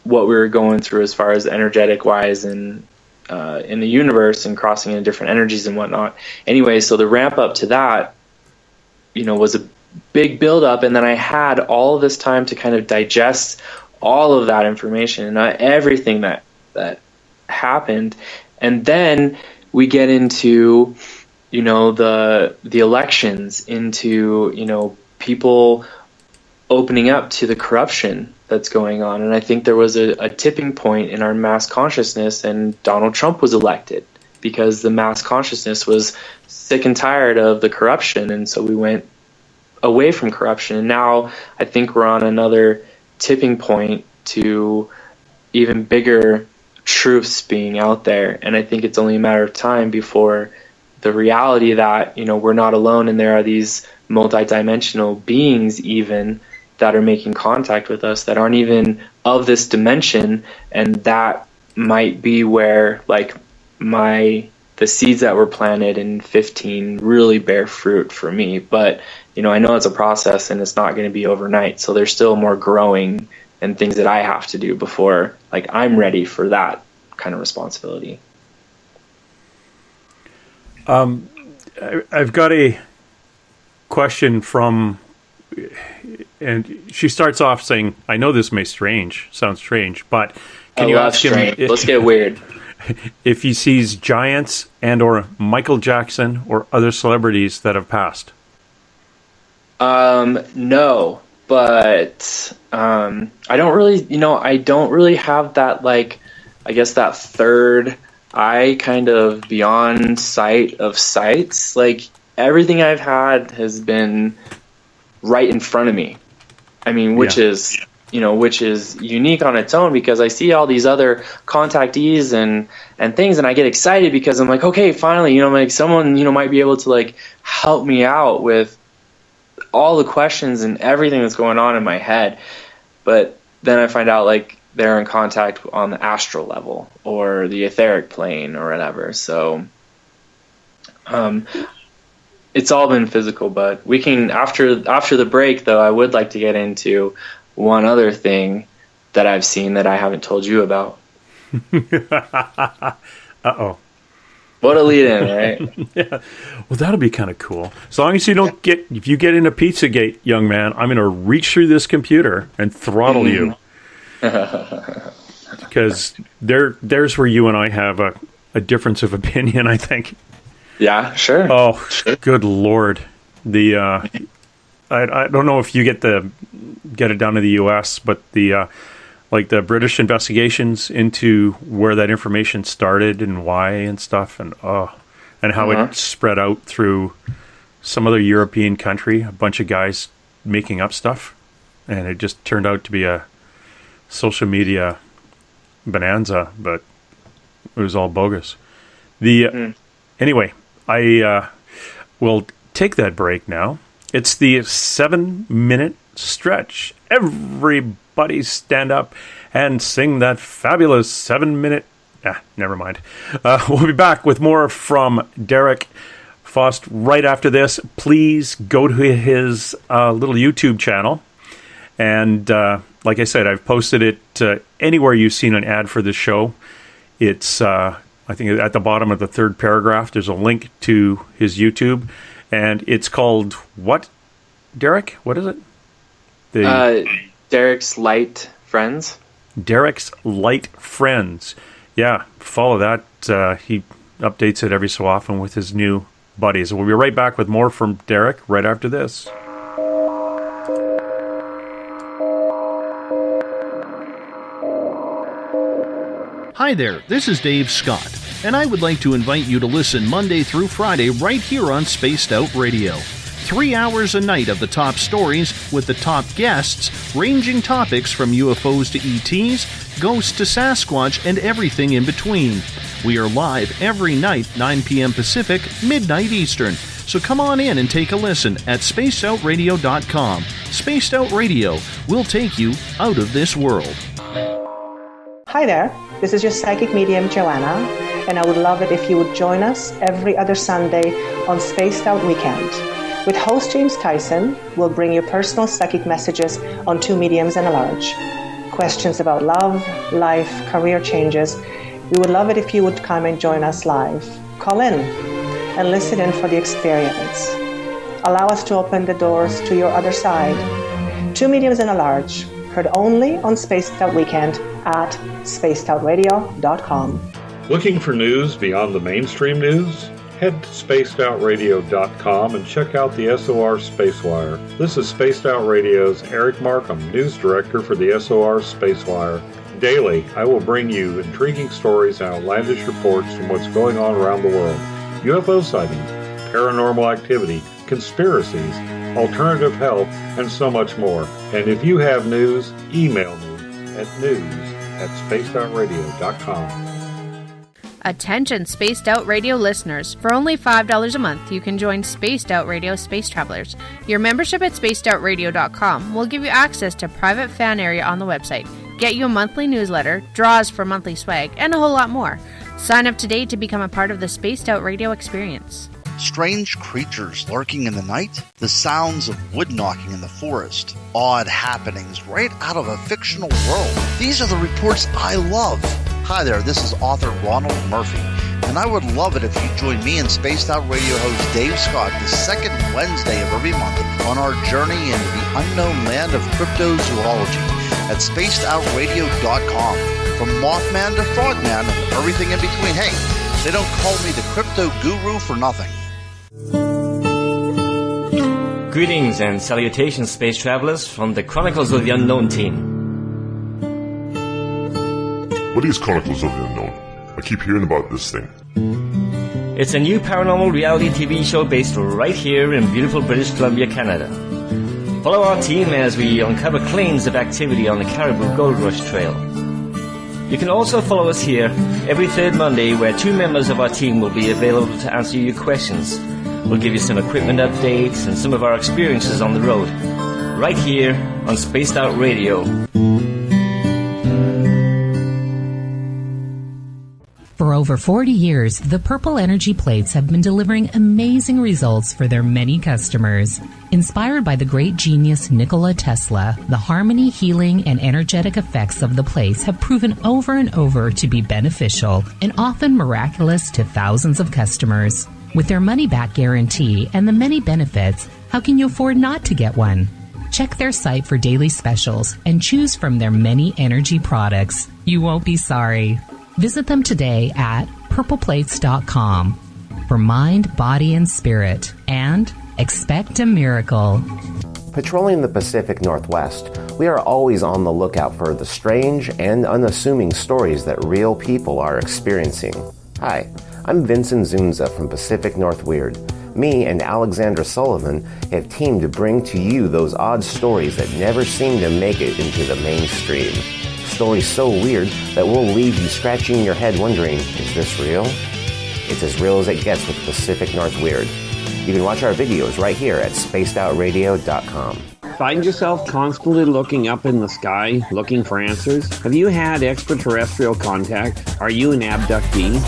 what we were going through as far as energetic wise and in the universe and crossing into different energies and whatnot. Anyway, so the ramp up to that, was a big build up, and then I had all of this time to kind of digest all of that information and everything that happened. And then we get into, the elections, into, people opening up to the corruption that's going on. And I think there was a tipping point in our mass consciousness, and Donald Trump was elected because the mass consciousness was sick and tired of the corruption. And so we went away from corruption. And now I think we're on another tipping point to even bigger truths being out there. And I think it's only a matter of time before the reality that, we're not alone, and there are these multi-dimensional beings even that are making contact with us that aren't even of this dimension. And that might be where, like, the the seeds that were planted in 15 really bear fruit for me. But, you know, I know it's a process and it's not going to be overnight. So there's still more growing and things that I have to do before, like, I'm ready for that kind of responsibility. I've got a question from, and she starts off saying, I know this may sound strange, but can you ask him, let's get weird, if he sees giants and or Michael Jackson or other celebrities that have passed? No, but I don't really have that, like, I guess that third eye kind of beyond sight of sights. Like, everything I've had has been right in front of me. I mean, which is unique on its own, because I see all these other contactees and things, and I get excited because I'm like, okay, finally, you know, like someone, you know, might be able to like help me out with all the questions and everything that's going on in my head. But then I find out like they're in contact on the astral level or the etheric plane or whatever. So it's all been physical, but we can, after the break though, I would like to get into one other thing that I've seen that I haven't told you about. Uh-oh. What a lead in, right? Yeah. Well, that'll be kind of cool. As long as you don't if you get into Pizzagate, young man, I'm going to reach through this computer and throttle you. Because there's where you and I have a difference of opinion, I think. Yeah, sure. Oh, sure. Good Lord. I don't know if you get it down to the U.S., but the British investigations into where that information started and why and stuff, and how it spread out through some other European country, a bunch of guys making up stuff, and it just turned out to be a social media bonanza, but it was all bogus. Anyway, I will take that break now. It's the 7-minute stretch. Everybody stand up and sing that fabulous 7-minute... never mind. We'll be back with more from Derrick Faust right after this. Please go to his little YouTube channel. And like I said, I've posted it anywhere you've seen an ad for this show. It's, I think at the bottom of the third paragraph, there's a link to his YouTube. And it's called what, Derrick? What is it? Derrick's Light Friends. Derrick's Light Friends. Yeah, follow that. He updates it every so often with his new buddies. We'll be right back with more from Derrick right after this. Hi there, this is Dave Scott, and I would like to invite you to listen Monday through Friday right here on Spaced Out Radio. 3 hours a night of the top stories with the top guests, ranging topics from UFOs to ETs, ghosts to Sasquatch, and everything in between. We are live every night, 9 p.m. Pacific, midnight Eastern. So come on in and take a listen at spacedoutradio.com. Spaced Out Radio will take you out of this world. Hi there, this is your psychic medium Joanna, and I would love it if you would join us every other Sunday on Spaced Out Weekend. With host James Tyson, we'll bring you personal psychic messages on 2 mediums and a large. Questions about love, life, career changes. We would love it if you would come and join us live. Call in and listen in for the experience. Allow us to open the doors to your other side. 2 mediums and a large, heard only on Spaced Out Weekend at spacedoutradio.com. Looking for news beyond the mainstream news? Head to spacedoutradio.com and check out the SOR Spacewire. This is Spaced Out Radio's Eric Markham, News Director for the SOR Spacewire. Daily, I will bring you intriguing stories and outlandish reports from what's going on around the world. UFO sightings, paranormal activity, conspiracies, alternative health, and so much more. And if you have news, email me at news@spacedoutradio.com. Attention Spaced Out Radio listeners. For only $5 a month, you can join Spaced Out Radio Space Travelers. Your membership at spacedoutradio.com will give you access to private fan area on the website, get you a monthly newsletter, draws for monthly swag, and a whole lot more. Sign up today to become a part of the Spaced Out Radio experience. Strange creatures lurking in the night, the sounds of wood knocking in the forest, odd happenings right out of a fictional world. These are the reports I love. Hi there, this is author Ronald Murphy, and I would love it if you join me and Spaced Out Radio host Dave Scott the second Wednesday of every month on our journey into the unknown land of cryptozoology at spacedoutradio.com. From Mothman to Frogman and everything in between. Hey, they don't call me the crypto guru for nothing. Greetings and salutations, space travelers, from the Chronicles of the Unknown team. What is Chronicles of the Unknown? I keep hearing about this thing. It's a new paranormal reality TV show based right here in beautiful British Columbia, Canada. Follow our team as we uncover claims of activity on the Caribou Gold Rush Trail. You can also follow us here every third Monday, where two members of our team will be available to answer your questions. We'll give you some equipment updates and some of our experiences on the road, right here on Spaced Out Radio. For over 40 years, the Purple Energy Plates have been delivering amazing results for their many customers. Inspired by the great genius Nikola Tesla, the harmony, healing, and energetic effects of the plates have proven over and over to be beneficial and often miraculous to thousands of customers. With their money-back guarantee and the many benefits, how can you afford not to get one? Check their site for daily specials and choose from their many energy products. You won't be sorry. Visit them today at purpleplates.com for mind, body, and spirit, and expect a miracle. Patrolling the Pacific Northwest, we are always on the lookout for the strange and unassuming stories that real people are experiencing. Hi, I'm Vincent Zunza from Pacific North Weird. Me and Alexandra Sullivan have teamed to bring to you those odd stories that never seem to make it into the mainstream. Stories so weird that will leave you scratching your head wondering, is this real? It's as real as it gets with Pacific North Weird. You can watch our videos right here at spacedoutradio.com. Find yourself constantly looking up in the sky, looking for answers? Have you had extraterrestrial contact? Are you an abductee?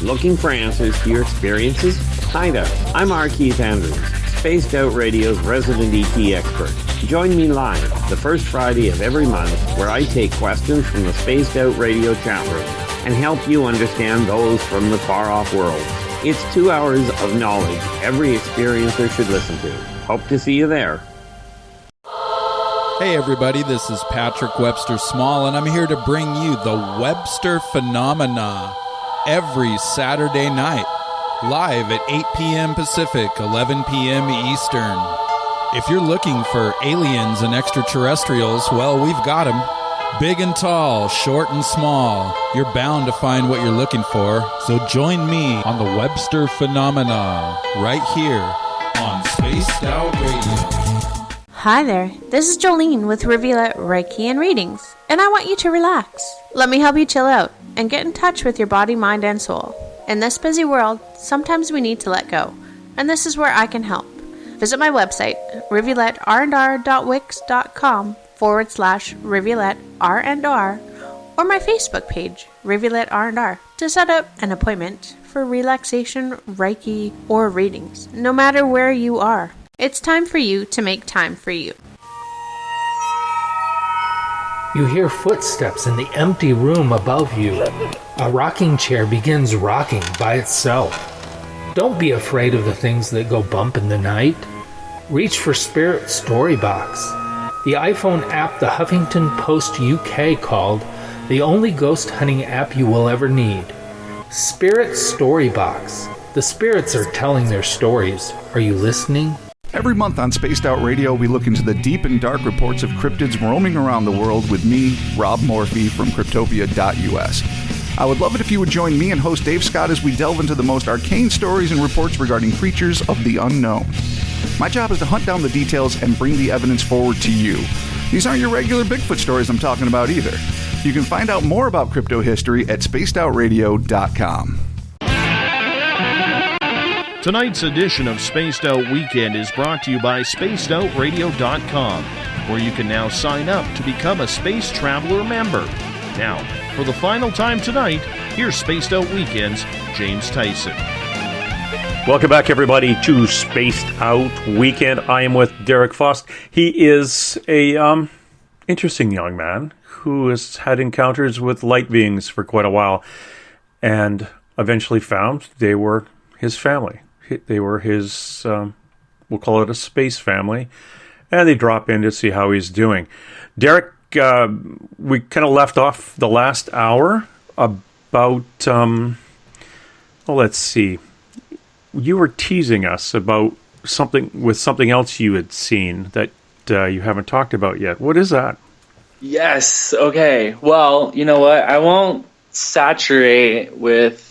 Looking for answers to your experiences? Hi there, I'm R. Keith Andrews, Spaced Out Radio's resident ET expert. Join me live the first Friday of every month, where I take questions from the Spaced Out Radio chat room and help you understand those from the far-off world. It's 2 hours of knowledge every experiencer should listen to. Hope to see you there. Hey everybody, this is Patrick Webster Small, and I'm here to bring you the Webster Phenomena every Saturday night, live at 8 p.m. Pacific, 11 p.m. Eastern. If you're looking for aliens and extraterrestrials, well, we've got them. Big and tall, short and small. You're bound to find what you're looking for. So join me on the Webster Phenomena right here on Spaced Out Radio. Hi there, this is Jolene with Rivulet Reiki and Readings, and I want you to relax. Let me help you chill out and get in touch with your body, mind, and soul. In this busy world, sometimes we need to let go, and this is where I can help. Visit my website, rivuletrndr.wix.com/rivuletrndr, or my Facebook page, Rivulet R&R, to set up an appointment for relaxation, Reiki, or readings, no matter where you are. It's time for you to make time for you. You hear footsteps in the empty room above you. A rocking chair begins rocking by itself. Don't be afraid of the things that go bump in the night. Reach for Spirit Storybox, the iPhone app the Huffington Post UK called the only ghost hunting app you will ever need. Spirit Storybox. The spirits are telling their stories. Are you listening? Every month on Spaced Out Radio, we look into the deep and dark reports of cryptids roaming around the world with me, Rob Morphy from Cryptopia.us. I would love it if you would join me and host Dave Scott as we delve into the most arcane stories and reports regarding creatures of the unknown. My job is to hunt down the details and bring the evidence forward to you. These aren't your regular Bigfoot stories I'm talking about either. You can find out more about crypto history at spacedoutradio.com. Tonight's edition of Spaced Out Weekend is brought to you by spacedoutradio.com, where you can now sign up to become a Space Traveler member. Now, for the final time tonight, here's Spaced Out Weekend's James Tyson. Welcome back, everybody, to Spaced Out Weekend. I am with Derrick Faust. He is a interesting young man who has had encounters with light beings for quite a while, and eventually found they were his family. They were his, we'll call it a space family, and they drop in to see how he's doing. Derrick, we kind of left off the last hour about, let's see. You were teasing us about something else you had seen that you haven't talked about yet. What is that? Yes. Okay. Well, you know what? I won't saturate with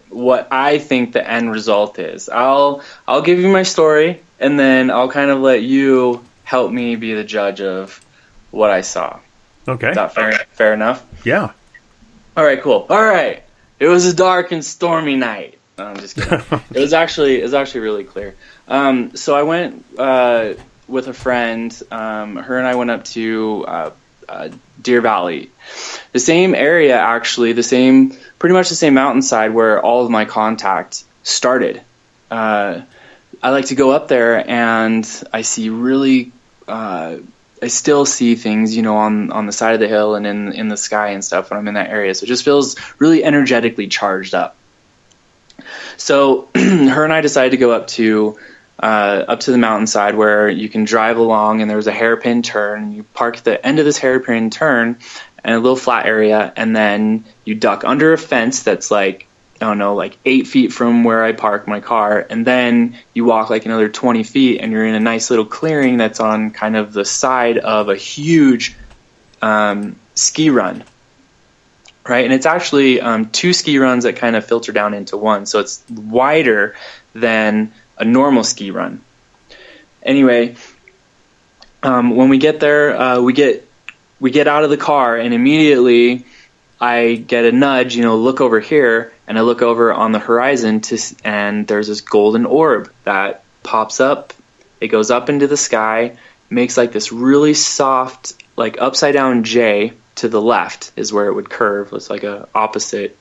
what I think the end result is. I'll give you my story, and then I'll kind of let you help me be the judge of what I saw. Okay. Is that fair enough? Yeah. All right. Cool. All right. It was a dark and stormy night. No, I'm just kidding. It was actually really clear. So I went with a friend. Her and I went up to Deer Valley, the same area, actually, pretty much the same mountainside where all of my contact started. I like to go up there, and I see I still see things, on the side of the hill and in the sky and stuff when I'm in that area. So it just feels really energetically charged up. So her and I decided to go up to the mountainside where you can drive along, and there's a hairpin turn. You park at the end of this hairpin turn and a little flat area, and then you duck under a fence that's like 8 feet from where I park my car, and then you walk like another 20 feet, and you're in a nice little clearing that's on kind of the side of a huge ski run. Right, and it's actually 2 ski runs that kind of filter down into one, so it's wider than a normal ski run. Anyway, when we get there, we get out of the car, and immediately I get a nudge. Look over here, and I look over on the horizon and there's this golden orb that pops up. It goes up into the sky, makes like this really soft, like upside down J. To the left is where it would curve. It's like a opposite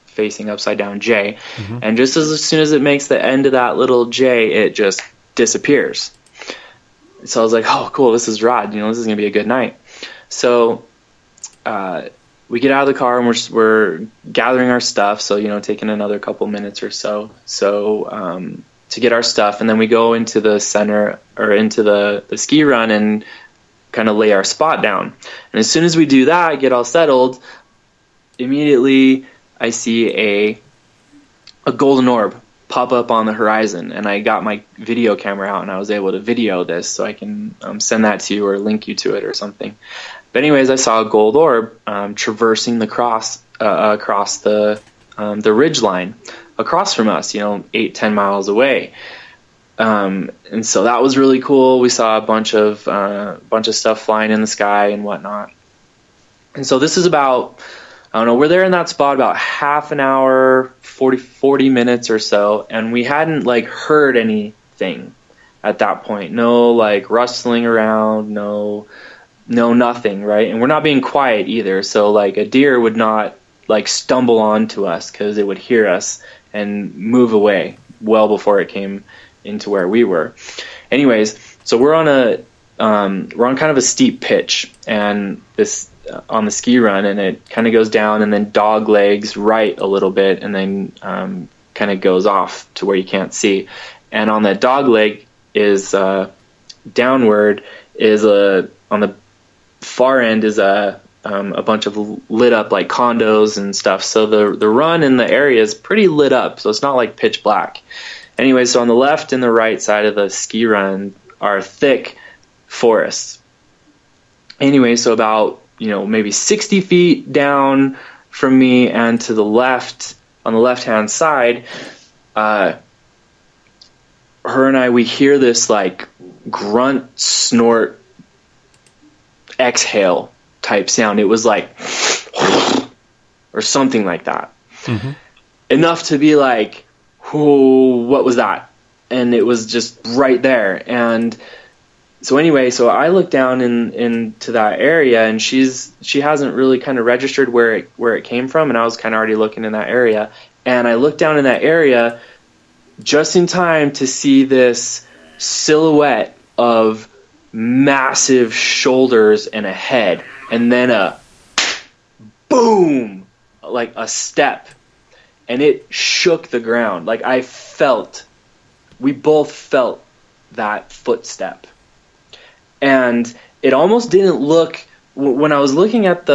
facing upside down J. Mm-hmm. And just as soon as it makes the end of that little J, it just disappears. So I was like, oh, cool, this is rad. This is going to be a good night. So we get out of the car, and we're gathering our stuff. So, taking another couple minutes or so. To get our stuff. And then we go into the center, or into the ski run, and kind of lay our spot down. And as soon as we do that, get all settled, immediately I see a golden orb pop up on the horizon, and I got my video camera out, and I was able to video this, so I can send that to you or link you to it or something. But anyways, I saw a gold orb traversing the across the ridge line across from us, 8-10 miles away. And so that was really cool. We saw a bunch of stuff flying in the sky and whatnot. And so this is about, we're there in that spot about half an hour, 40 minutes or so. And we hadn't heard anything at that point. No rustling around, no nothing. Right. And we're not being quiet either. So a deer would not stumble onto us, because it would hear us and move away well before it came into where we were. Anyways, so we're on kind of a steep pitch, and this on the ski run, and it kind of goes down and then dog legs right a little bit, and then kind of goes off to where you can't see. And on that dog leg is downward is on the far end is a bunch of lit up condos and stuff. So the run in the area is pretty lit up, so it's not pitch black. Anyway, so on the left and the right side of the ski run are thick forests. Anyway, so about, maybe 60 feet down from me and to the left, on the left-hand side, her and I, we hear this grunt, snort, exhale type sound. It was or something like that. Mm-hmm. Enough to be what was that? And it was just right there. And so anyway, so I look down into that area, and she hasn't really kind of registered where it came from, and I was kind of already looking in that area, and I look down in that area just in time to see this silhouette of massive shoulders and a head, and then a boom, like a step, and it shook the ground. Like we both felt that footstep. And it almost didn't look, when I was looking at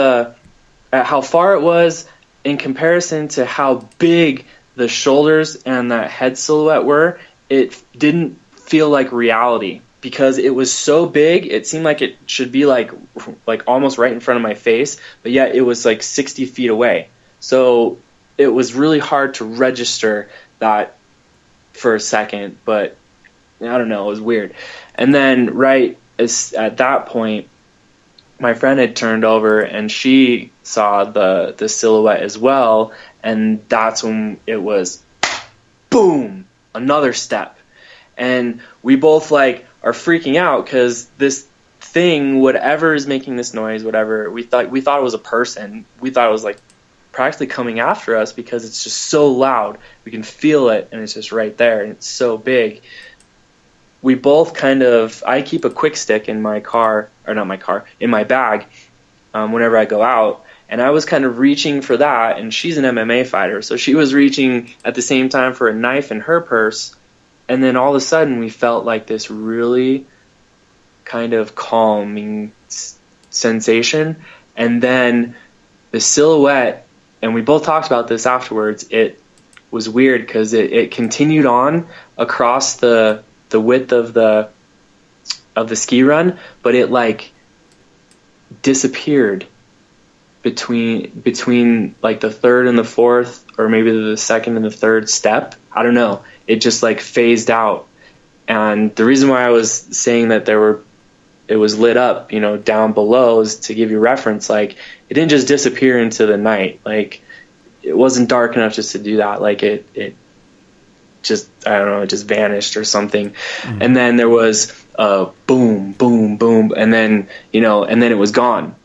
how far it was in comparison to how big the shoulders and that head silhouette were, it didn't feel like reality, because it was so big. It seemed like it should be like almost right in front of my face, but yet it was like 60 feet away. So it was really hard to register that for a second, but I don't know, it was weird. And then at that point, my friend had turned over and she saw the silhouette as well, and that's when it was boom, another step. And we both are freaking out, because this thing, whatever is making this noise, whatever, we thought it was a person. We thought it was practically coming after us, because it's just so loud. We can feel it, and it's just right there, and it's so big. We both I keep a quick stick in my car, or not my car, in my bag whenever I go out. And I was kind of reaching for that, and she's an MMA fighter, so she was reaching at the same time for a knife in her purse. And then all of a sudden we felt like this really kind of calming sensation. And then the silhouette, and we both talked about this afterwards, it was weird because it continued on across the width of the ski run, but it disappeared between like the third and the fourth, or maybe the second and the third step. I don't know. It just phased out. And the reason why I was saying that it was lit up, down below, is to give you reference. It didn't just disappear into the night. It wasn't dark enough just to do that. It just, I don't know, it just vanished or something. Mm-hmm. And then there was a boom, boom, boom, and then and then it was gone.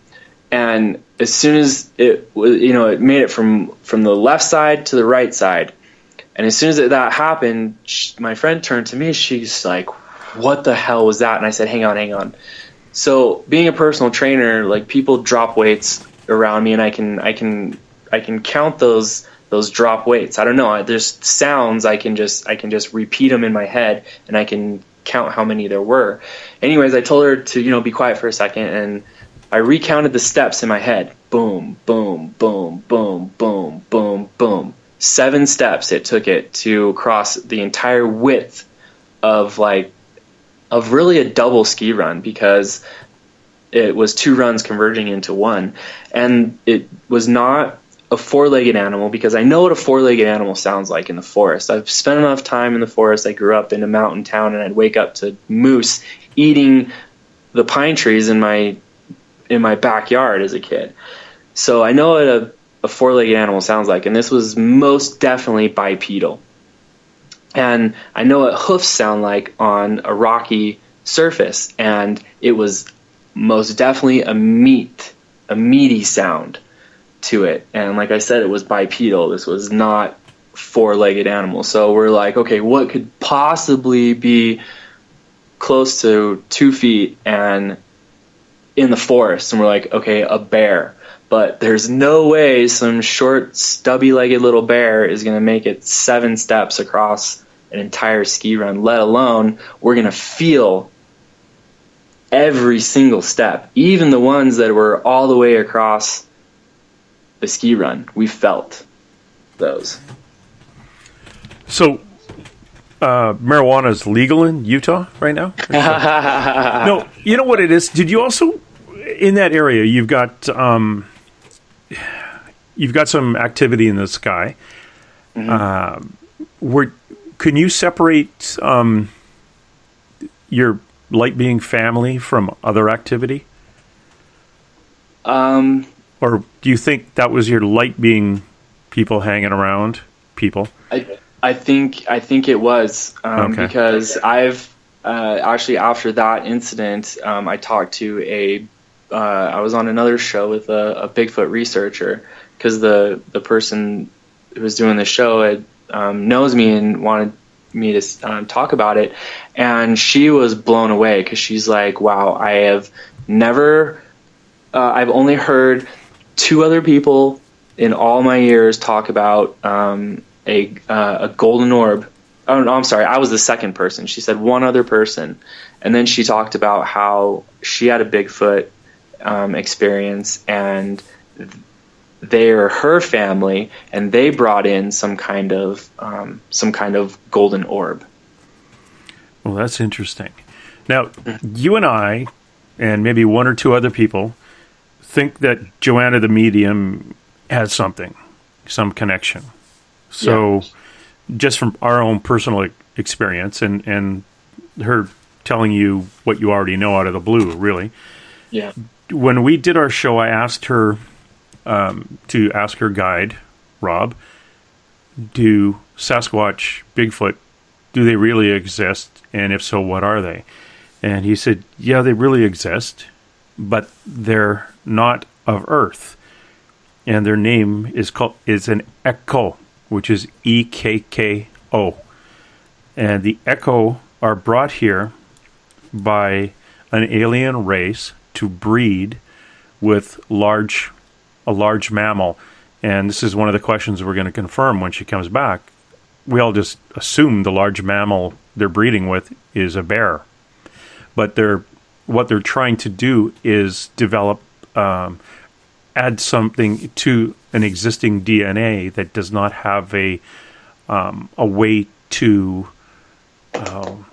And as soon as it was, it made it from the left side to the right side. And as soon as that happened, my friend turned to me. She's like, "What the hell was that?" And I said, "Hang on." So being a personal trainer, people drop weights around me, and I can count those drop weights. I don't know. There's sounds I can just repeat them in my head, and I can count how many there were. Anyways, I told her to be quiet for a second, and I recounted the steps in my head. Boom, boom, boom, boom, boom, boom, boom. 7 steps it took it to cross the entire width of really a double ski run, because it was 2 runs converging into one. And it was not a 4-legged animal, because I know what a 4-legged animal sounds like in the forest. I've spent enough time in the forest. I grew up in a mountain town, and I'd wake up to moose eating the pine trees in my backyard as a kid. So I know what a 4-legged animal sounds like, and this was most definitely bipedal. And I know what hoofs sound like on a rocky surface, and it was most definitely a meaty sound to it. And like I said, it was bipedal. This was not 4-legged animal. So we're like, okay, what could possibly be close to 2 feet and in the forest? And we're like, okay, a bear. But there's no way some short, stubby-legged little bear is going to make it 7 steps across an entire ski run, let alone we're going to feel every single step, even the ones that were all the way across the ski run. We felt those. So, marijuana is legal in Utah right now? No, you know what it is? Did you also, in that area, you've got some activity in the sky. Mm-hmm. Can you separate your light being family from other activity? Or do you think that was your light being people hanging around? People? I think it was, okay. Because actually after that incident, I talked to I was on another show with a Bigfoot researcher, because the person who was doing the show knows me and wanted me to talk about it, and she was blown away, because she's like, wow, I've only heard 2 other people in all my years talk about a golden orb. Oh, no, I'm sorry, I was the second person. She said one other person, and then she talked about how she had a Bigfoot experience, and they're her family, and they brought in some kind of golden orb. Well, that's interesting. Now, you and I, and maybe 1 or 2 other people, think that Joanna the medium has some connection. So, just from our own personal experience, and her telling you what you already know out of the blue, really. Yeah. When we did our show, I asked her to ask her guide, Rob, do Sasquatch, Bigfoot, do they really exist? And if so, what are they? And he said, yeah, they really exist, but they're not of Earth. And their name is an echo, which is EKKO. And the echo are brought here by an alien race to breed with a large mammal. And this is one of the questions we're going to confirm when she comes back. We all just assume the large mammal they're breeding with is a bear. But what they're trying to do is develop, add something to an existing DNA that does not have a way to,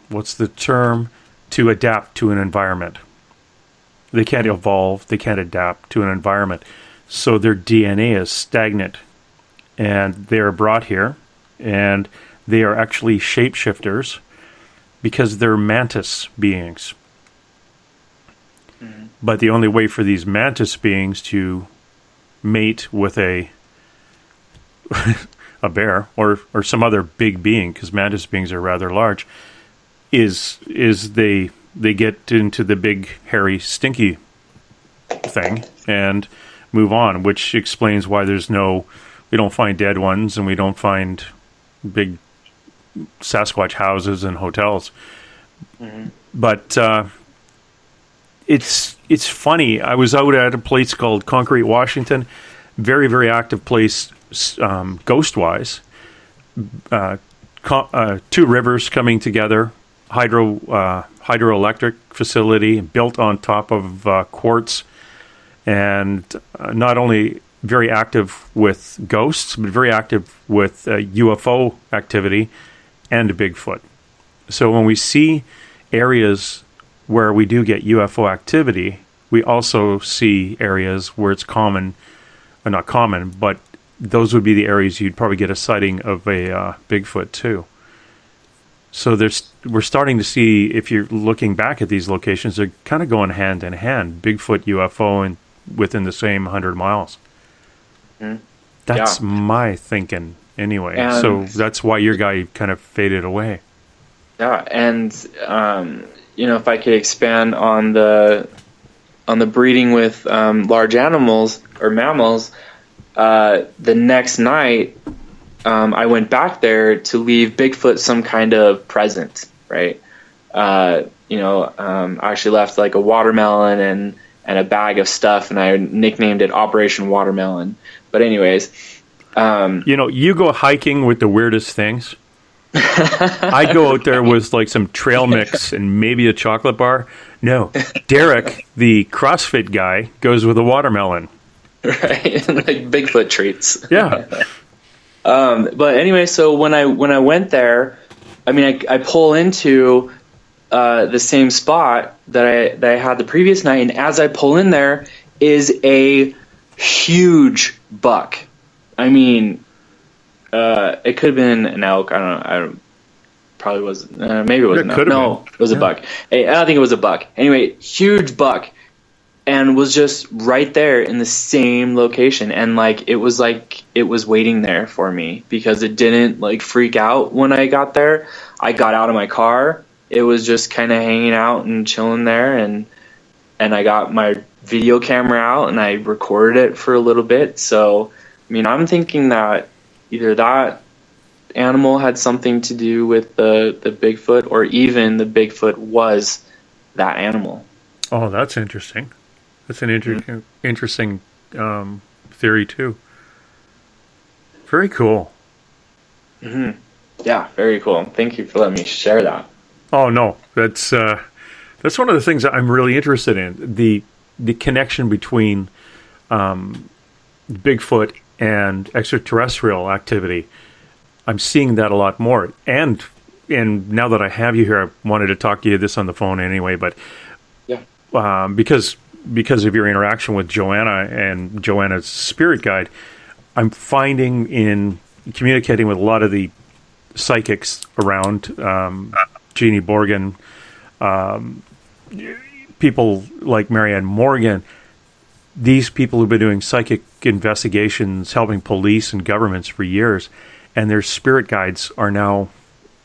what's the term, to adapt to an environment. They can't evolve, they can't adapt to an environment. So their DNA is stagnant, and they're brought here, and they are actually shapeshifters because they're mantis beings. Mm-hmm. But the only way for these mantis beings to mate with a bear or some other big being, because mantis beings are rather large, is they get into the big, hairy, stinky thing and move on, which explains why we don't find dead ones, and we don't find big Sasquatch houses and hotels. Mm-hmm. But it's funny. I was out at a place called Concrete, Washington. Very, very active place, ghost-wise. 2 rivers coming together. Hydroelectric facility built on top of quartz, and not only very active with ghosts, but very active with UFO activity and Bigfoot. So when we see areas where we do get UFO activity, we also see areas where it's common, or not common, but those would be the areas you'd probably get a sighting of a Bigfoot too. So we're starting to see, if you're looking back at these locations, they're kind of going hand in hand, Bigfoot, UFO, and within the same 100 miles. Mm. That's my thinking anyway. And so that's why your guy kind of faded away. Yeah, and if I could expand on the breeding with large animals or mammals, the next night I went back there to leave Bigfoot some kind of present, right? I actually left like a watermelon and a bag of stuff, and I nicknamed it Operation Watermelon. But anyways, you go hiking with the weirdest things. I go out there with like some trail mix and maybe a chocolate bar. No, Derrick, the CrossFit guy, goes with a watermelon. Right, like Bigfoot treats. Yeah. But anyway, so when I went there, I pull into the same spot that I had the previous night, and as I pull in there is a huge buck. It could have been an elk. I don't. Probably was. Maybe it was an elk. No, it was a buck. I don't think it was a buck. Anyway, huge buck, and was just right there in the same location, and it was waiting there for me because it didn't freak out when I got there. I got out of my car, it was just kind of hanging out and chilling there, and I got my video camera out and I recorded it for a little bit. So, I mean, I'm thinking that either that animal had something to do with the Bigfoot, or even the Bigfoot was that animal. Oh, that's interesting. That's an interesting theory too. Very cool. Mm-hmm. Yeah, very cool. Thank you for letting me share that. Oh no, that's one of the things that I'm really interested in, the connection between Bigfoot and extraterrestrial activity. I'm seeing that a lot more, and now that I have you here, I wanted to talk to you this on the phone anyway, but yeah, because of your interaction with Joanna and Joanna's spirit guide, I'm finding in communicating with a lot of the psychics around, Jeannie Borgen, people like Marianne Morgan, these people who've been doing psychic investigations, helping police and governments for years, and their spirit guides are now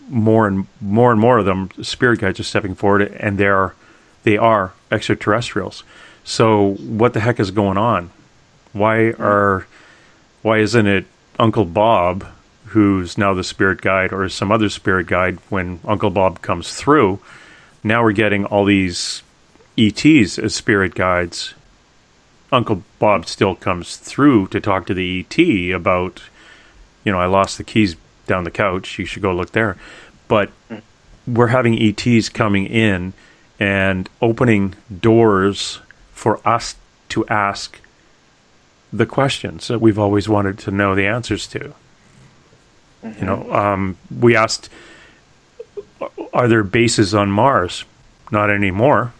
more and more of them. Spirit guides are stepping forward, and they are extraterrestrials. So what the heck is going on? Why isn't it Uncle Bob, who's now the spirit guide, or some other spirit guide when Uncle Bob comes through? Now we're getting all these ETs as spirit guides. Uncle Bob still comes through to talk to the ET about, I lost the keys down the couch, you should go look there. But we're having ETs coming in and opening doors for us to ask the questions that we've always wanted to know the answers to. Mm-hmm. We asked, are there bases on Mars? Not anymore.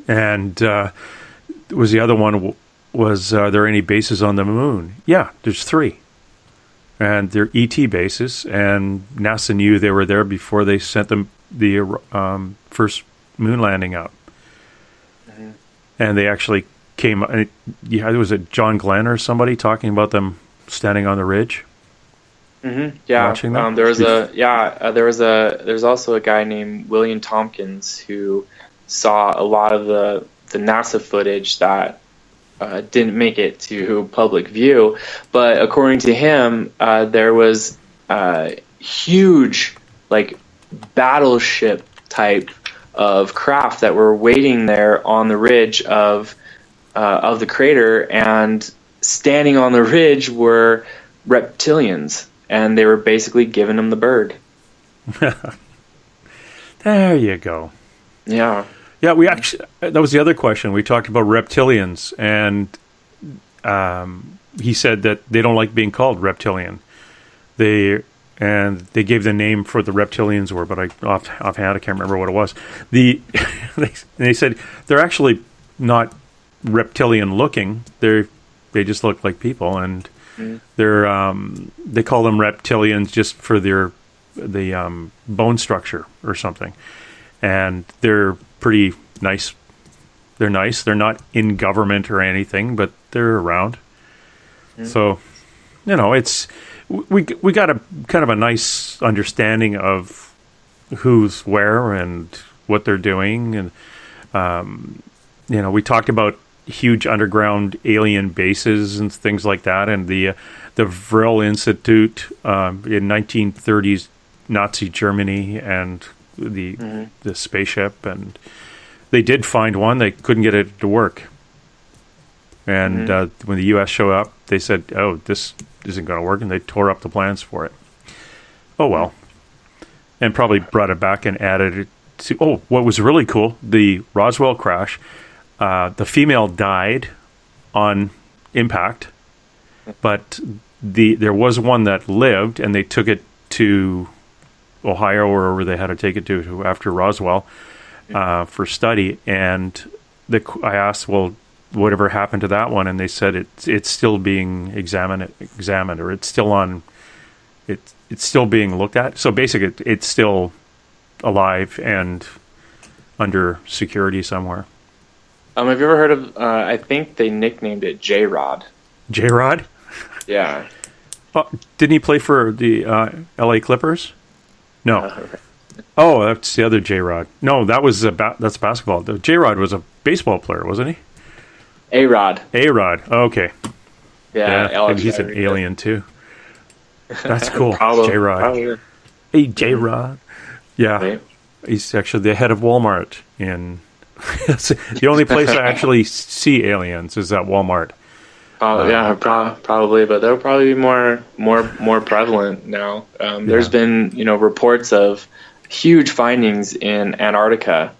And was the other one, are there any bases on the moon? Yeah, there's 3. And they're ET bases, and NASA knew they were there before they sent them the first moon landing up. Mm-hmm. And they actually came, there was a John Glenn or somebody talking about them standing on the ridge. Mm-hmm. Yeah, there's also a guy named William Tompkins who saw a lot of the NASA footage that didn't make it to public view, but according to him, there was huge, like, battleship type of craft that were waiting there on the ridge of the crater, and standing on the ridge were reptilians, and they were basically giving them the bird. There you go. Yeah. Yeah, that was the other question. We talked about reptilians, and he said that they don't like being called reptilian. They gave the name for the reptilians were, but offhand I can't remember what it was. They said they're actually not reptilian looking. They just look like people, and they call them reptilians just for the bone structure or something. And they're pretty nice. They're nice. They're not in government or anything, but they're around. So, it's we got a kind of a nice understanding of who's where and what they're doing, and we talked about huge underground alien bases and things like that, and the Vril Institute in 1930s Nazi Germany, and the spaceship, and they did find one. They couldn't get it to work, and when the U.S. showed up, they said, "Oh, this isn't going to work," and they tore up the plans for it. Oh well, and probably brought it back and added it to. Oh, what was really cool, the Roswell crash. The female died on impact, but there was one that lived, and they took it to Ohio or wherever they had to take it to after Roswell for study. And I asked, well, whatever happened to that one? And they said it's still being examined, or it's still on. It's still being looked at. So basically, it's still alive and under security somewhere. Have you ever heard of? I think they nicknamed it J-Rod. J-Rod? Yeah. Didn't he play for the L.A. Clippers? No. Oh, that's the other J-Rod. No, that's basketball. The J-Rod was a baseball player, wasn't he? A-Rod. A-Rod. Oh, okay. Yeah, maybe he's an alien too. That's cool. Probably. J-Rod. Hey, J-Rod. Yeah. Right. He's actually the head of Walmart in... the only place I actually see aliens is at Walmart. Probably, but they'll probably be more prevalent now. There's been, reports of huge findings in Antarctica.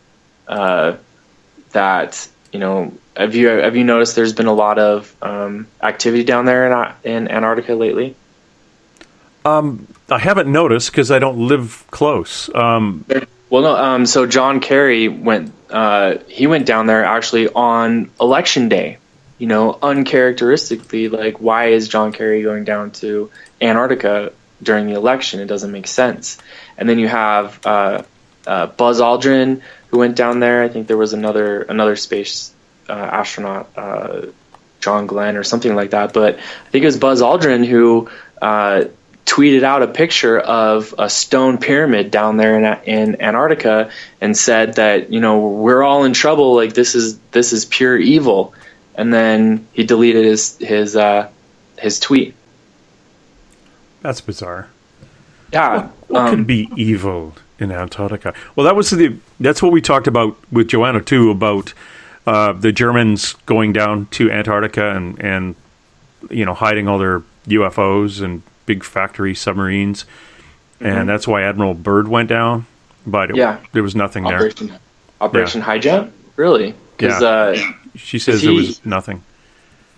That have you noticed? There's been a lot of activity down there in Antarctica lately. I haven't noticed because I don't live close. So John Kerry went down there actually on election day. Uncharacteristically, like, why is John Kerry going down to Antarctica during the election? It doesn't make sense. And then you have Buzz Aldrin, who went down there. I think there was another space astronaut, John Glenn or something like that. But I think it was Buzz Aldrin who tweeted out a picture of a stone pyramid down there in Antarctica and said that, we're all in trouble. Like, this is pure evil. And then he deleted his tweet. That's bizarre. Yeah. What could be evil in Antarctica? Well, that's what we talked about with Joanna too, about the Germans going down to Antarctica and hiding all their UFOs and big factory submarines. And that's why Admiral Byrd went down, but there was nothing there. Operation High Jump? Really? She says there was nothing.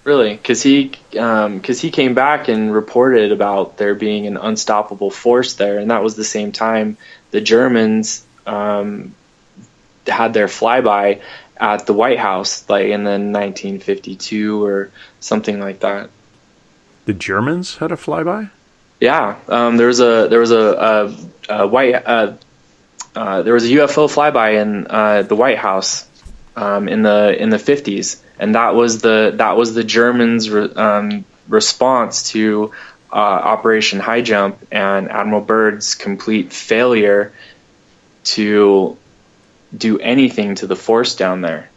Really? Because he came back and reported about there being an unstoppable force there, and that was the same time the Germans had their flyby at the White House, like in the 1952 or something like that. The Germans had a flyby? Yeah, there was a UFO flyby in the White House in the 50s, and that was the Germans' response to Operation High Jump and Admiral Byrd's complete failure to do anything to the force down there.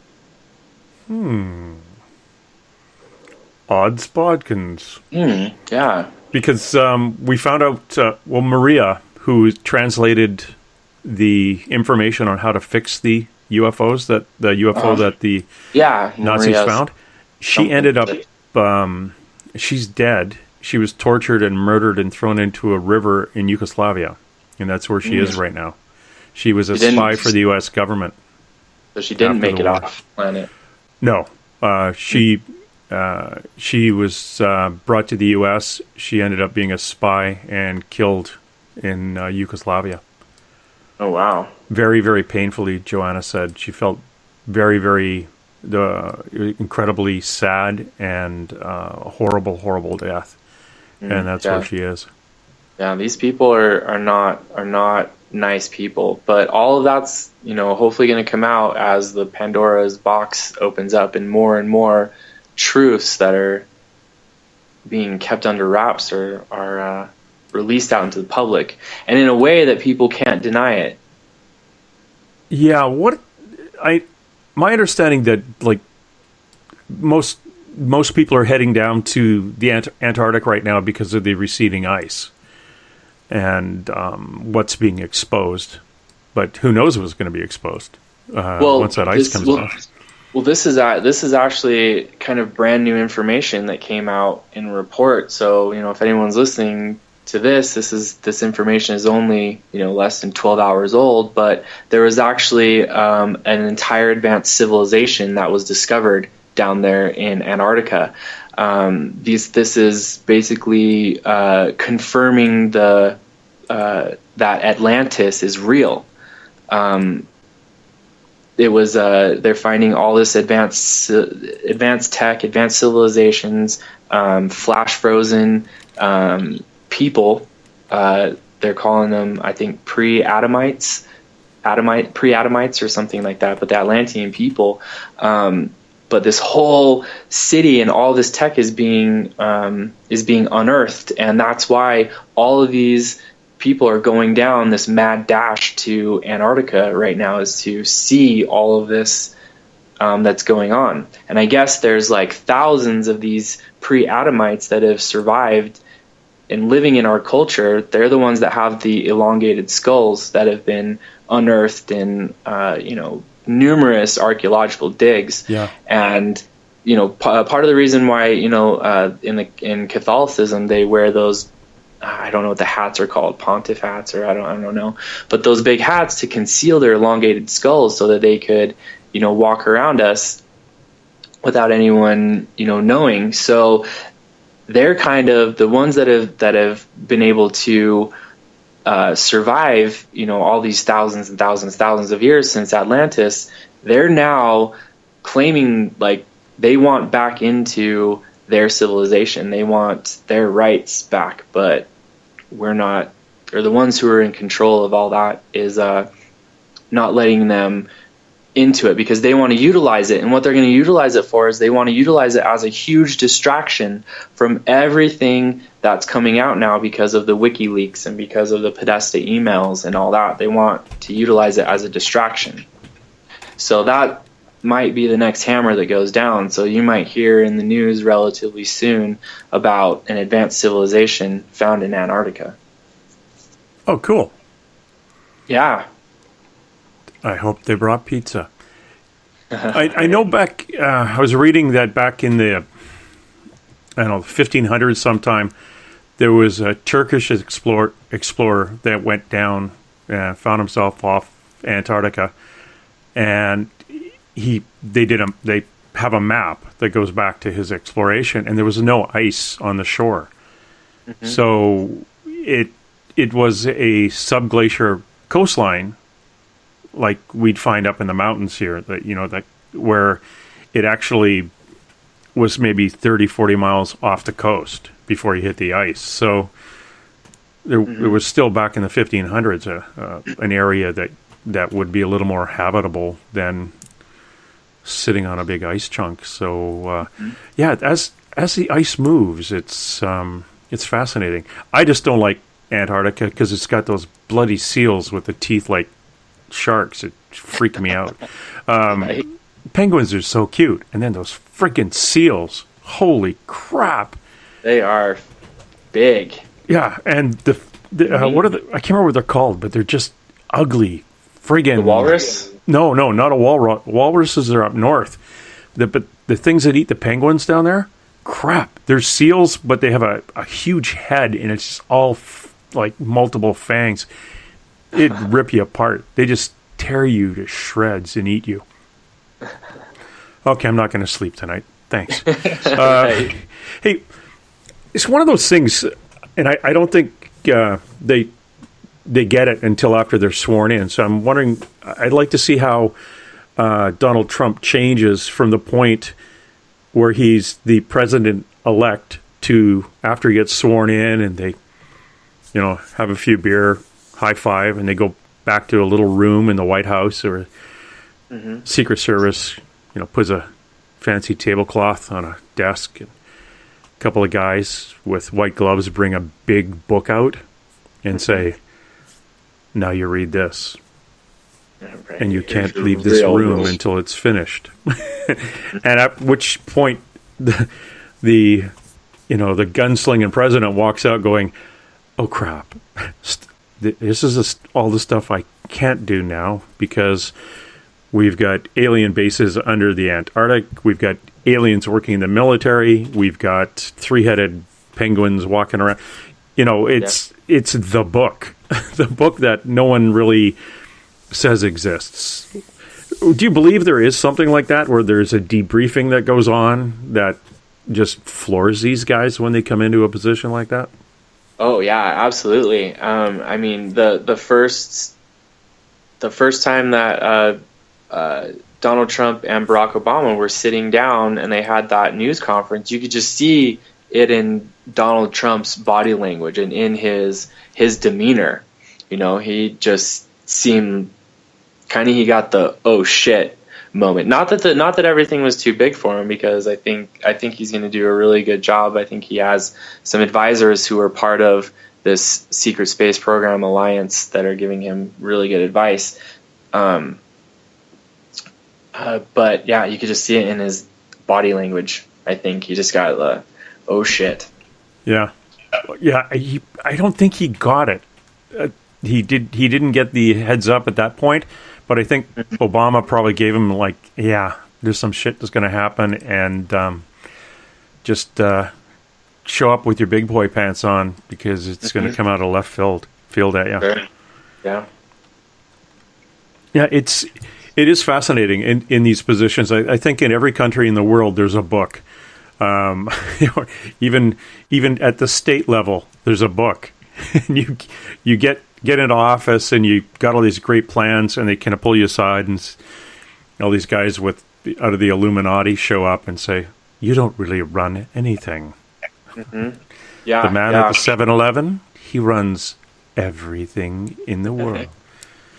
Odds bodkins. Yeah. Because we found out, Maria, who translated the information on how to fix the UFOs, that the Nazis found, she ended up, she's dead. She was tortured and murdered and thrown into a river in Yugoslavia. And that's where she is right now. She was a spy for the U.S. government. So she didn't make it off the planet. No. She was brought to the U.S. She ended up being a spy and killed in Yugoslavia. Oh, wow. Very, very painfully, Joanna said. She felt very, very incredibly sad and horrible, horrible death. And that's where she is. Yeah, these people are not nice people. But all of that's, hopefully going to come out as the Pandora's box opens up and more truths that are being kept under wraps are released out into the public, and in a way that people can't deny it. Yeah, my understanding that, like, most people are heading down to the Antarctic right now because of the receding ice and what's being exposed. But who knows what's going to be exposed once that ice comes off. Well, this is actually kind of brand new information that came out in a report. So, if anyone's listening to this information is only, less than 12 hours old, but there was actually an entire advanced civilization that was discovered down there in Antarctica. This is basically confirming that Atlantis is real. It was they're finding all this advanced tech, advanced civilizations, flash frozen people. They're calling them, I think, pre-Adamites or something like that. But the Atlantean people. But this whole city and all this tech is being unearthed, and that's why all of these people are going down this mad dash to Antarctica right now is to see all of this that's going on. And I guess there's like thousands of these pre-Adamites that have survived and living in our culture. They're the ones that have the elongated skulls that have been unearthed in, numerous archaeological digs. Yeah. And, part of the reason why, in Catholicism, they wear those, I don't know what the hats are called, pontiff hats, or I don't know, but those big hats to conceal their elongated skulls so that they could, walk around us without anyone, knowing. So they're kind of the ones that have been able to survive, all these thousands and thousands of years since Atlantis. They're now claiming like they want back into their civilization. They want their rights back, but we're not, or the ones who are in control of all that is not letting them into it, because they want to utilize it. And what they're going to utilize it for is they want to utilize it as a huge distraction from everything that's coming out now because of the WikiLeaks and because of the Podesta emails and all that. They want to utilize it as a distraction. So that might be the next hammer that goes down. So you might hear in the news relatively soon about an advanced civilization found in Antarctica. Oh, cool. Yeah. I hope they brought pizza. I know back, I was reading that back in the, 1500s sometime, there was a Turkish explorer that went down and found himself off Antarctica, and they have a map that goes back to his exploration, and there was no ice on the shore. Mm-hmm. So it was a subglacier coastline, like we'd find up in the mountains here, that where it actually was maybe 30, 40 miles off the coast before you hit the ice. So there was still, back in the 1500s, an area that would be a little more habitable than sitting on a big ice chunk. So yeah, as the ice moves, it's fascinating. I just don't like Antarctica because it's got those bloody seals with the teeth like sharks. It freak me out. Penguins are so cute, and then those freaking seals, holy crap, they are big. Yeah. And the what are the, I can't remember what they're called, but they're just ugly friggin' the walrus. No, not a walrus. Walruses are up north, but the things that eat the penguins down there, crap, they're seals, but they have a huge head, and it's just all like multiple fangs. It'd rip you apart. They just tear you to shreds and eat you. Okay, I'm not going to sleep tonight. Thanks. Hey, it's one of those things, and I don't think they get it until after they're sworn in. So I'm wondering, I'd like to see how Donald Trump changes from the point where he's the president-elect to after he gets sworn in and they, have a few beer, high five, and they go back to a little room in the White House, or Secret Service, puts a fancy tablecloth on a desk, and a couple of guys with white gloves bring a big book out and say, now you read this. Right. And you can't leave this room until it's finished. And at which point the gunslinging president walks out going, oh crap, this is all the stuff I can't do now because we've got alien bases under the Antarctic, we've got aliens working in the military, we've got three-headed penguins walking around. It's the book. The book that no one really says exists. Do you believe there is something like that, where there's a debriefing that goes on that just floors these guys when they come into a position like that? Oh yeah, absolutely. I mean, the first time that Donald Trump and Barack Obama were sitting down and they had that news conference, you could just see it in Donald Trump's body language and in his demeanor. He just seemed he got the oh shit moment. Not that everything was too big for him, because I think he's going to do a really good job. I think he has some advisors who are part of this secret space program alliance that are giving him really good advice. But yeah, you could just see it in his body language. I think he just got the, oh shit. Yeah. Yeah. I don't think he got it. He didn't get the heads up at that point, but I think Obama probably gave him like, yeah, there's some shit that's going to happen, and just show up with your big boy pants on, because it's going to come out of left field at you. Sure. Yeah. Yeah, it is fascinating in these positions. I think in every country in the world there's a book. Even at the state level, there's a book. And you get into office, and you got all these great plans, and they kind of pull you aside, and all these guys out of the Illuminati show up and say, "You don't really run anything." Mm-hmm. Yeah, the man at the 7-Eleven, he runs everything in the world.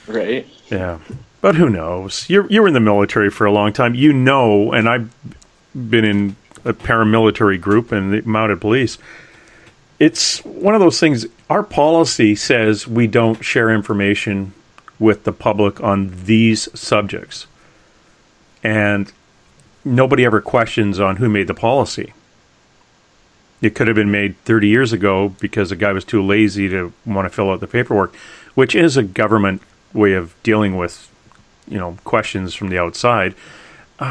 Right. Yeah. But who knows? You were in the military for a long time. You know, and I've been in a paramilitary group and the mounted police. It's one of those things. Our policy says we don't share information with the public on these subjects. And nobody ever questions on who made the policy. It could have been made 30 years ago because a guy was too lazy to want to fill out the paperwork, which is a government way of dealing with, questions from the outside.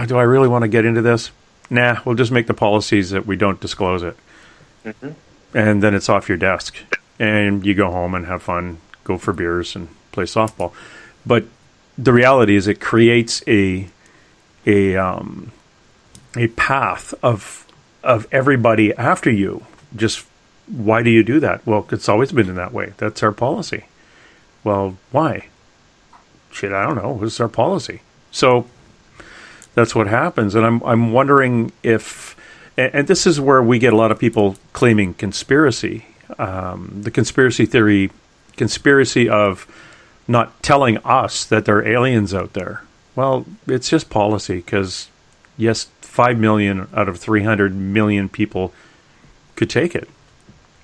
Do I really want to get into this? Nah, we'll just make the policies that we don't disclose it. Mm-hmm. And then it's off your desk. And you go home and have fun, go for beers and play softball. But the reality is it creates a path of everybody after you. Just why do you do that? Well, it's always been in that way. That's our policy. Well, why? Shit, I don't know. It's our policy. So that's what happens. And I'm wondering if, and this is where we get a lot of people claiming conspiracy. The conspiracy of not telling us that there are aliens out there. Well, it's just policy, because yes, 5 million out of 300 million people could take it.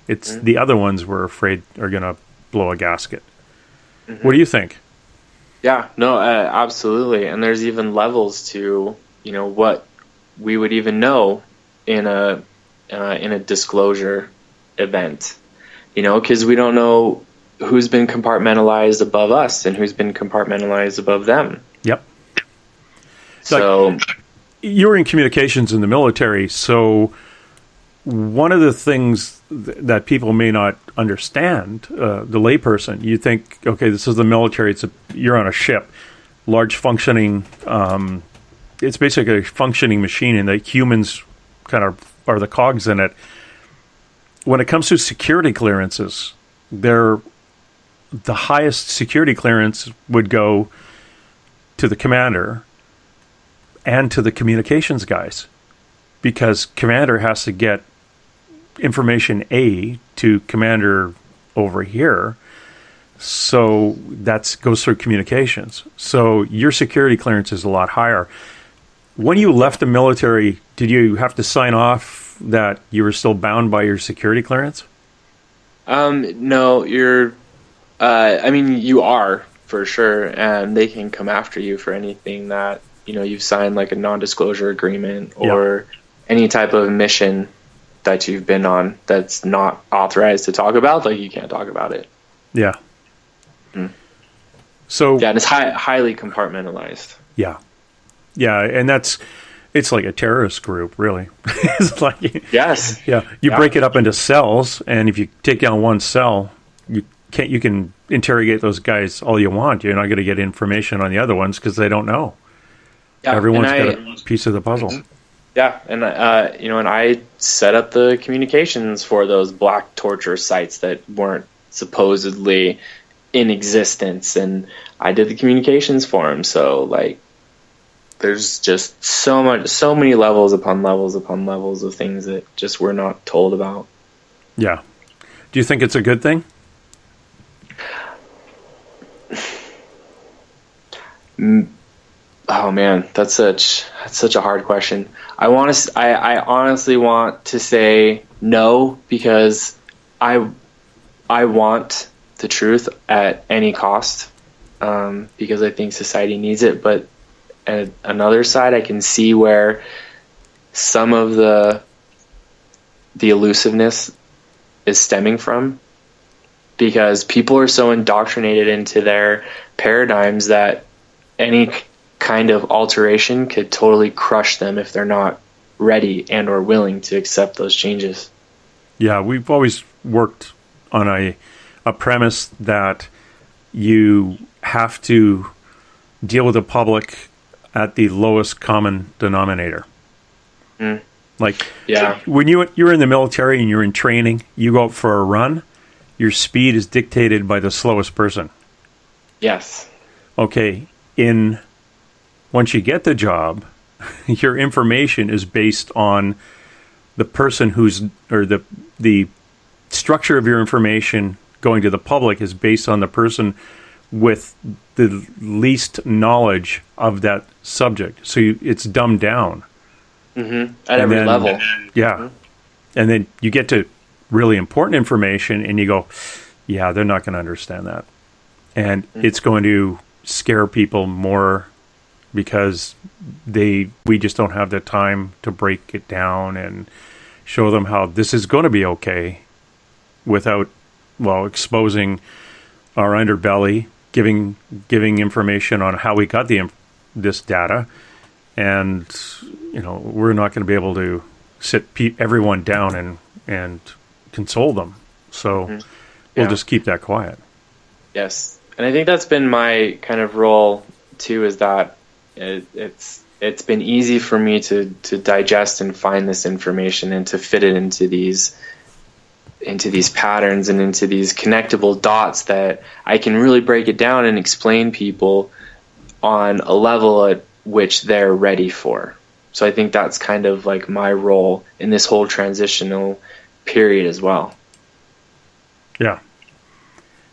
It's the other ones we're afraid are going to blow a gasket. Mm-hmm. What do you think? Yeah, no, absolutely. And there's even levels to, what we would even know in a disclosure event, because we don't know who's been compartmentalized above us and who's been compartmentalized above them. Yep. So you were in communications in the military, so one of the things that people may not understand, the layperson, you think, okay, this is the military, you're on a ship, large functioning, it's basically a functioning machine, and the humans kind of are the cogs in it. When it comes to security clearances, the highest security clearance would go to the commander and to the communications guys, because commander has to get information A to commander over here, so that goes through communications. So your security clearance is a lot higher. When you left the military, did you have to sign off that you were still bound by your security clearance? No, you are, for sure, and they can come after you for anything that you've signed, like a non-disclosure agreement or any type of mission that you've been on that's not authorized to talk about. Like, you can't talk about it. Yeah. Mm. So yeah, and it's highly compartmentalized. Yeah. Yeah, and it's like a terrorist group, really. It's like, yes. Yeah. You break it up into cells, and if you take down one cell, you can interrogate those guys all you want. You're not going to get information on the other ones because they don't know. Yeah, everyone's got a piece of the puzzle. Yeah, and and I set up the communications for those black torture sites that weren't supposedly in existence, and I did the communications for them. So there's just so many levels upon levels upon levels of things that just we're not told about. Yeah. Do you think it's a good thing? Oh man, that's such a hard question. I honestly want to say no, because I I want the truth at any cost, because I think society needs it. But at another side, I can see where some of the elusiveness is stemming from, because people are so indoctrinated into their paradigms that any kind of alteration could totally crush them if they're not ready and or willing to accept those changes. Yeah, we've always worked on a premise that you have to deal with the public at the lowest common denominator. Like, when you're in the military and you're in training, you go out for a run, your speed is dictated by the slowest person. Yes. Okay, once you get the job, your information is based on the person the structure of your information going to the public is based on the person with the least knowledge of that subject. So it's dumbed down. At every level. Yeah. And then you get to really important information and you go, yeah, they're not going to understand that. And it's going to scare people more because we just don't have the time to break it down and show them how this is going to be okay without, exposing our underbelly, giving information on how we got this data. And, we're not going to be able to sit everyone down and console them. So we'll just keep that quiet. Yes. And I think that's been my kind of role too, is that it's been easy for me to digest and find this information and to fit it into these patterns and into these connectable dots that I can really break it down and explain people on a level at which they're ready for. So I think that's kind of like my role in this whole transitional period as well. Yeah.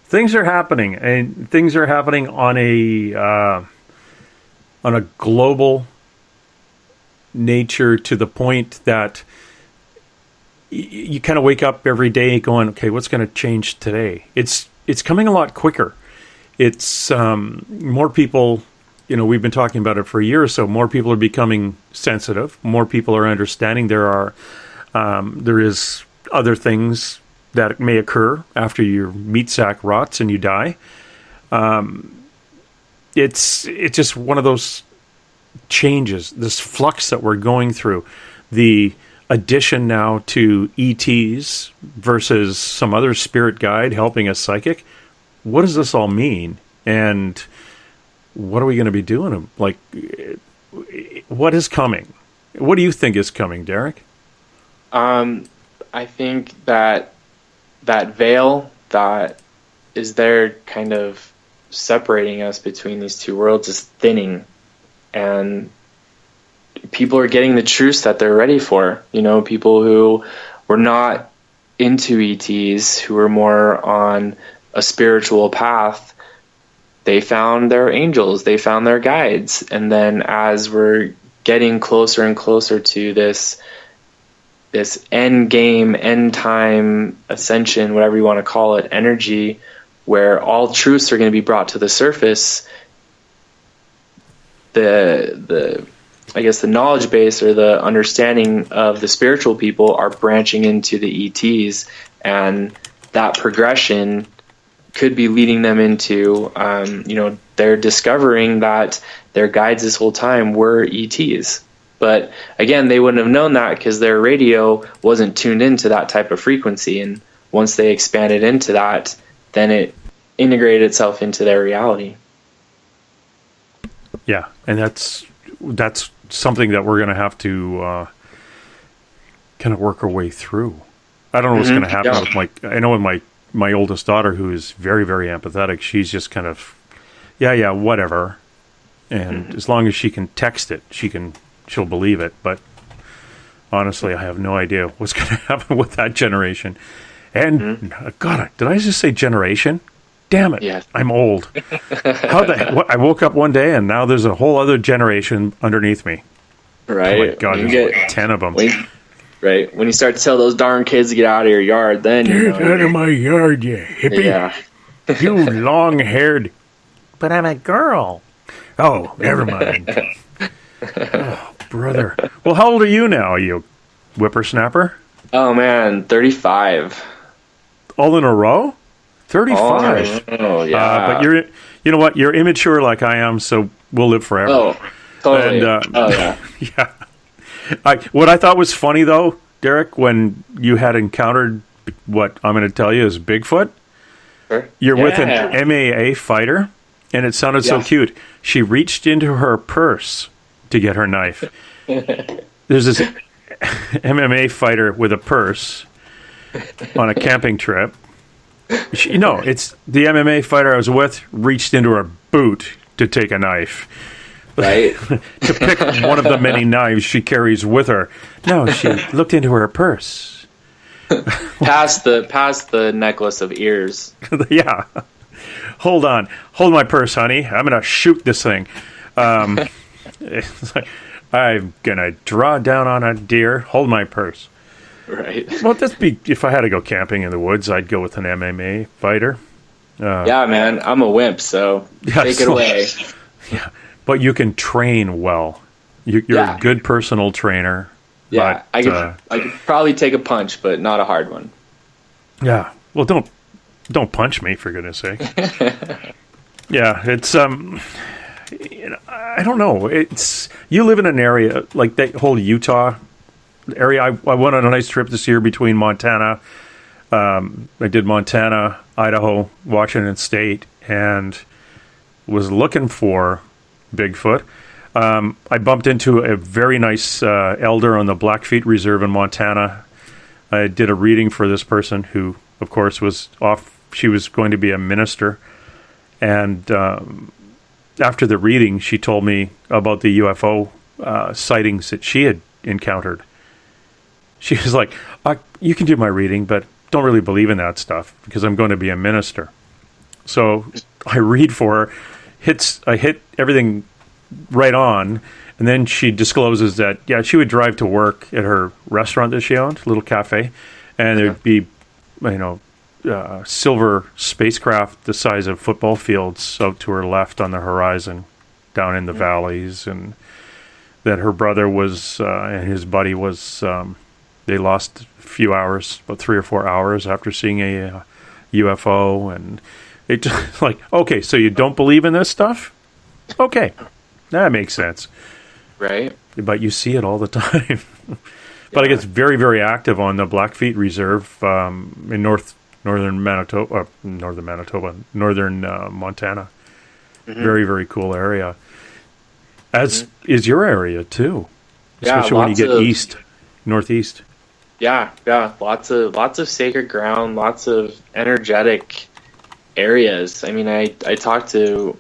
Things are happening, and things are happening on a global nature, to the point that you kind of wake up every day going, okay, what's going to change today? It's coming a lot quicker. It's more people, we've been talking about it for a year or so. More people are becoming sensitive. More people are understanding there is other things that may occur after your meat sack rots and you die. It's just one of those changes, this flux that we're going through. The addition now to ETs versus some other spirit guide helping a psychic. What does this all mean? And what are we going to be doing? Like, what is coming? What do you think is coming, Derrick? I think that veil that is there kind of separating us between these two worlds is thinning, and people are getting the truths that they're ready for. People who were not into ETs, who were more on a spiritual path, they found their angels, they found their guides. And then as we're getting closer and closer to this end game, end time, ascension, whatever you want to call it, energy, where all truths are going to be brought to the surface, the knowledge base or the understanding of the spiritual people are branching into the ETs, and that progression could be leading them into, they're discovering that their guides this whole time were ETs. But again, they wouldn't have known that because their radio wasn't tuned into that type of frequency. And once they expanded into that, then it integrated itself into their reality. Yeah, and that's something that we're going to have to kind of work our way through. I don't know what's going to happen with with my oldest daughter, who is very, very empathetic. She's just kind of, yeah, whatever. And as long as she can text it, she'll believe it. But honestly, I have no idea what's going to happen with that generation. And God, did I just say generation? Damn it! Yes. I'm old. I woke up one day and now there's a whole other generation underneath me. Right? Oh my God, there's like 10 of them. Right? When you start to tell those darn kids to get out of your yard, then you Get out of my yard, you hippie. Yeah. You long-haired. But I'm a girl. Oh, never mind. Oh, brother. Well, how old are you now, you whippersnapper? Oh, man, 35. All in a row? 35. Oh, yeah. But you know what? You're immature like I am, so we'll live forever. Oh, totally. And, yeah. Yeah. What I thought was funny, though, Derek, when you had encountered what I'm going to tell you is Bigfoot, you're with an MAA fighter, and it sounded so cute. She reached into her purse to get her knife. There's this MMA fighter with a purse on a camping trip. It's the MMA fighter I was with reached into her boot to take a knife. Right. To pick one of the many knives she carries with her. No, she looked into her purse. Past the necklace of ears. Yeah. Hold on. Hold my purse, honey. I'm going to shoot this thing. It's like, I'm going to draw down on a deer. Hold my purse. Right. Well, if I had to go camping in the woods, I'd go with an MMA fighter. Yeah, man. I'm a wimp, so take it away. Yeah. But you can train well. You're a good personal trainer. Yeah, but, I could probably take a punch, but not a hard one. Yeah. Well, don't punch me, for goodness sake. Yeah, it's I don't know. It's you live in an area like that whole Utah area. I went on a nice trip this year between Montana. I did Montana, Idaho, Washington State, and was looking for Bigfoot. I bumped into a very nice elder on the Blackfeet Reserve in Montana. I did a reading for this person who, of course, was off. She was going to be a minister. And after the reading, she told me about the UFO sightings that she had encountered. She was like, you can do my reading, but don't really believe in that stuff because I'm going to be a minister. So I read for her. I hit everything right on, and then she discloses that she would drive to work at her restaurant that she owned, a little cafe, and there'd be silver spacecraft the size of football fields out to her left on the horizon down in the valleys, and that her brother was and his buddy was they lost a few hours, about 3 or 4 hours after seeing a UFO. And it just like, okay, so you don't believe in this stuff? Okay, that makes sense. Right. But you see it all the time. But it gets very, very active on the Blackfeet Reserve in northern Montana. Mm-hmm. Very, very cool area. As is your area too, especially when you get northeast. Yeah, lots of sacred ground, lots of energetic areas. I mean, I talk to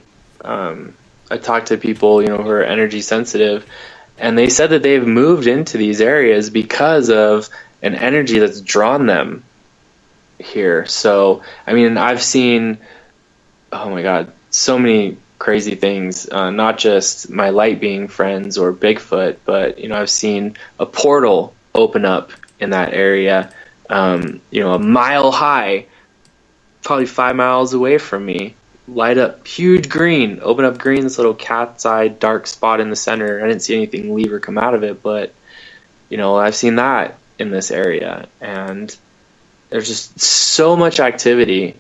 people, who are energy sensitive, and they said that they've moved into these areas because of an energy that's drawn them here. So, I mean, I've seen, oh my God, so many crazy things, not just my light being friends or Bigfoot, but, I've seen a portal open up in that area, a mile high, probably 5 miles away from me, light up huge green, open up green, this little cat's eye dark spot in the center. I didn't see anything leave or come out of it, but, I've seen that in this area, and there's just so much activity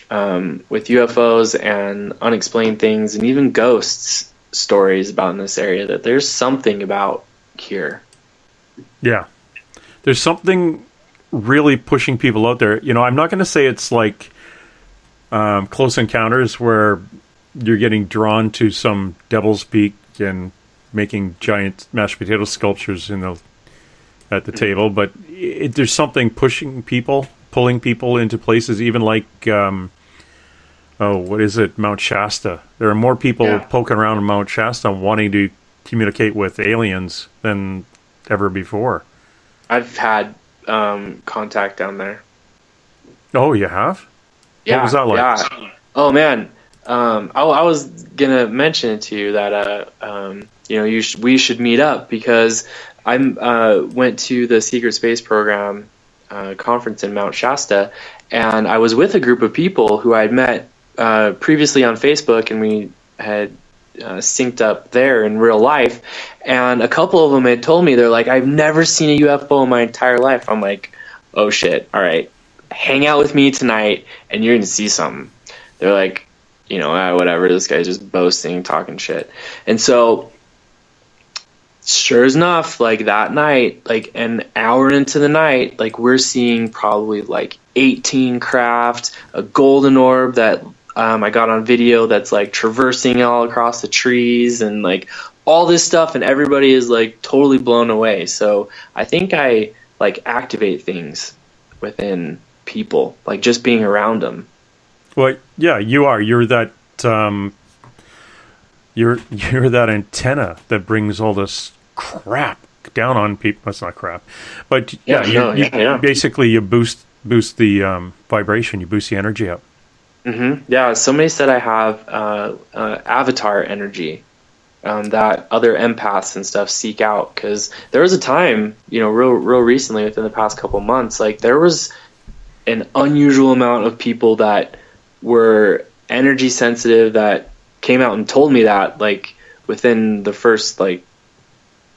with UFOs and unexplained things and even ghosts stories about in this area that there's something about here. Yeah. There's something really pushing people out there. I'm not going to say it's like Close Encounters where you're getting drawn to some devil's peak and making giant mashed potato sculptures at the table, but there's something pushing people, pulling people into places, even like what is it, Mount Shasta. There are more people poking around in Mount Shasta wanting to communicate with aliens than ever before. I've had contact down there. Oh, you have? Yeah, what was that like? Yeah. Oh man, I was gonna mention to you that we should meet up because I went to the Secret Space Program conference in Mount Shasta, and I was with a group of people who I'd met previously on Facebook, and we had synced up there in real life. And a couple of them had told me, they're like, I've never seen a UFO in my entire life. I'm like, oh shit, all right, hang out with me tonight and you're gonna see something. They're like, whatever, this guy's just boasting, talking shit. And so sure enough, like that night, like an hour into the night, like we're seeing probably like 18 craft, a golden orb that I got on video that's like traversing all across the trees and like all this stuff, and everybody is like totally blown away. So I think I like activate things within people, like just being around them. Well, yeah, you are. You're that you're that antenna that brings all this crap down on people. That's not crap, but yeah, basically you boost the vibration, you boost the energy up. Mm-hmm. Yeah, somebody said I have avatar energy that other empaths and stuff seek out, because there was a time, real recently within the past couple months, like there was an unusual amount of people that were energy sensitive that came out and told me that, like within the first like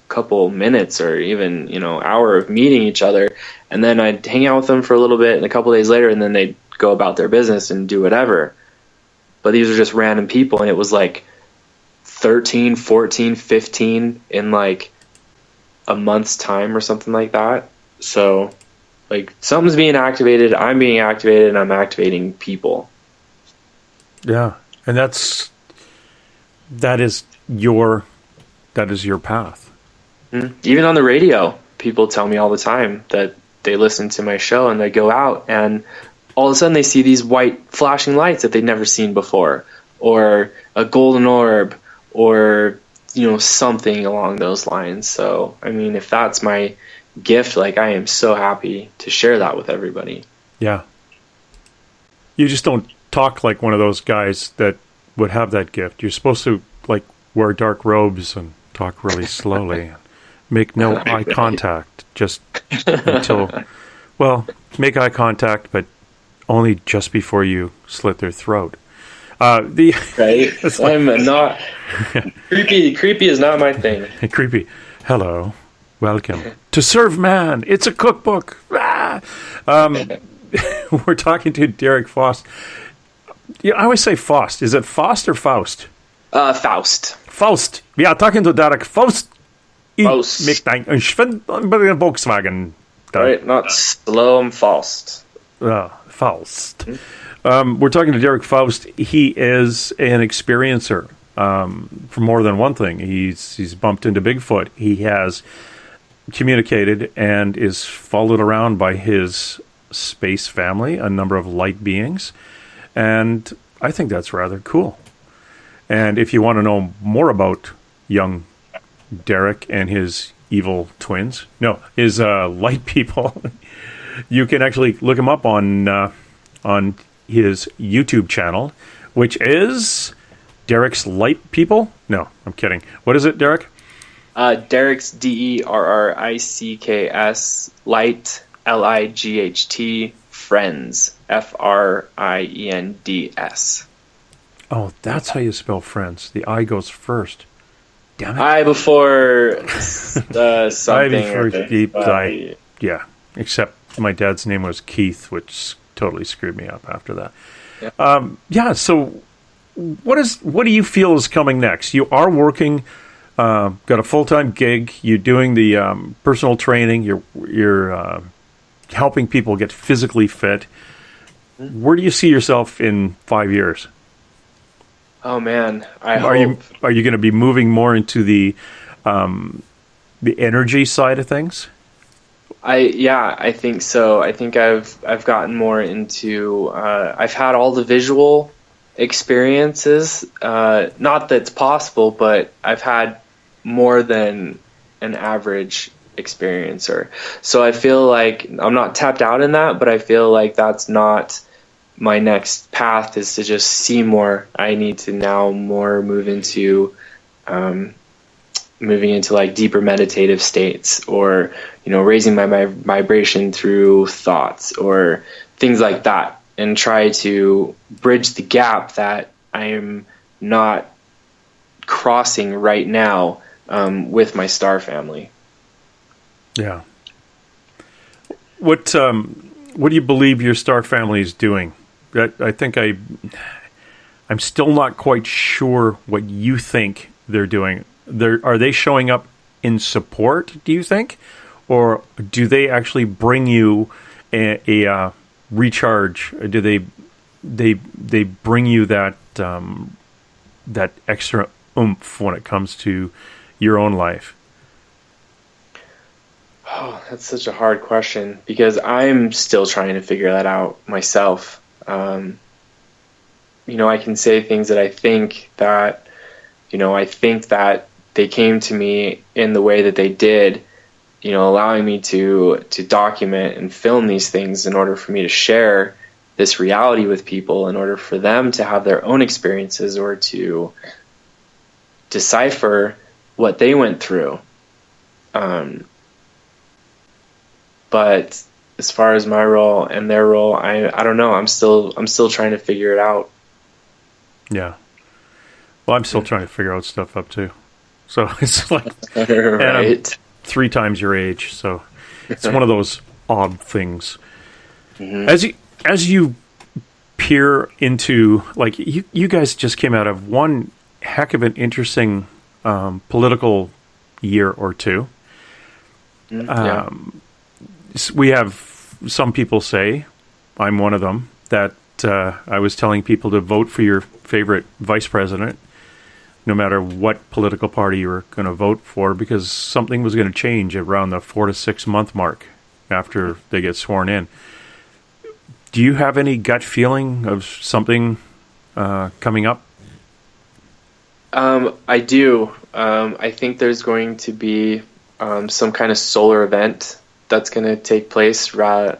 couple minutes or even hour of meeting each other, and then I'd hang out with them for a little bit, and a couple days later, and then they'd go about their business and do whatever. But these are just random people, and it was like 13, 14, 15 in like a month's time or something like that. So like something's being activated, I'm being activated, and I'm activating people. Yeah, and that is your path. Mm-hmm. Even on the radio, people tell me all the time that they listen to my show and they go out and all of a sudden they see these white flashing lights that they'd never seen before, or a golden orb, or something along those lines. So I mean, if that's my gift, like I am so happy to share that with everybody. Yeah, you just don't talk like one of those guys that would have that gift. You're supposed to like wear dark robes and talk really slowly and make no eye contact just until, well, make eye contact, but only just before you slit their throat. Right? I'm not creepy. Creepy is not my thing. Creepy. Hello, welcome to Serve Man. It's a cookbook. We're talking to Derrick Faust. Yeah, I always say Fost. Is it Faust or Faust? Faust. Faust. We are talking to Derrick Faust. Faust. Volkswagen. Right, not slow and Faust. Faust. We're talking to Derrick Faust. He is an experiencer for more than one thing. He's bumped into Bigfoot. He has communicated and is followed around by his space family, a number of light beings. And I think that's rather cool. And if you want to know more about young Derrick and his evil twins, his light people, you can actually look him up on his YouTube channel, which is Derrick's Light People. No, I'm kidding. What is it, Derrick? Derrick's DERRICKS Light LIGHT Friends FRIENDS. Oh, that's how you spell friends. The I goes first. Damn it. I before something. I before deep. Yeah, except my dad's name was Keith, which totally screwed me up after that. Yeah. So what do you feel is coming next? You are working, got a full-time gig. You're doing the personal training. You're helping people get physically fit. Where do you see yourself in 5 years? Oh man, Are you going to be moving more into the energy side of things? I think so. I think I've gotten more into. I've had all the visual experiences. Not that it's possible, but I've had more than an average experiencer. So I feel like I'm not tapped out in that, but I feel like that's not my next path, is to just see more. I need to now more move into moving into like deeper meditative states, or raising my vibration through thoughts or things like that, and try to bridge the gap that I am not crossing right now with my star family. Yeah. What do you believe your star family is doing? I think I'm still not quite sure what you think they're doing. Are they showing up in support, do you think? Or do they actually bring you a recharge? Do they bring you that that extra oomph when it comes to your own life? Oh, that's such a hard question, because I'm still trying to figure that out myself. I can say things that I think that they came to me in the way that they did, allowing me to document and film these things in order for me to share this reality with people, in order for them to have their own experiences or to decipher what they went through. But as far as my role and their role, I don't know. I'm still trying to figure it out. Yeah. Well, I'm still trying to figure out stuff up too. So it's like, right. And I'm 3 times your age, so it's one of those odd things. Mm-hmm. As you peer into, like, you guys just came out of one heck of an interesting political year or two. Yeah. We have some people say, I'm one of them, that I was telling people to vote for your favorite vice president, no matter what political party you were going to vote for, because something was going to change around the 4 to 6 month mark after they get sworn in. Do you have any gut feeling of something coming up? I do. I think there's going to be some kind of solar event that's going to take place in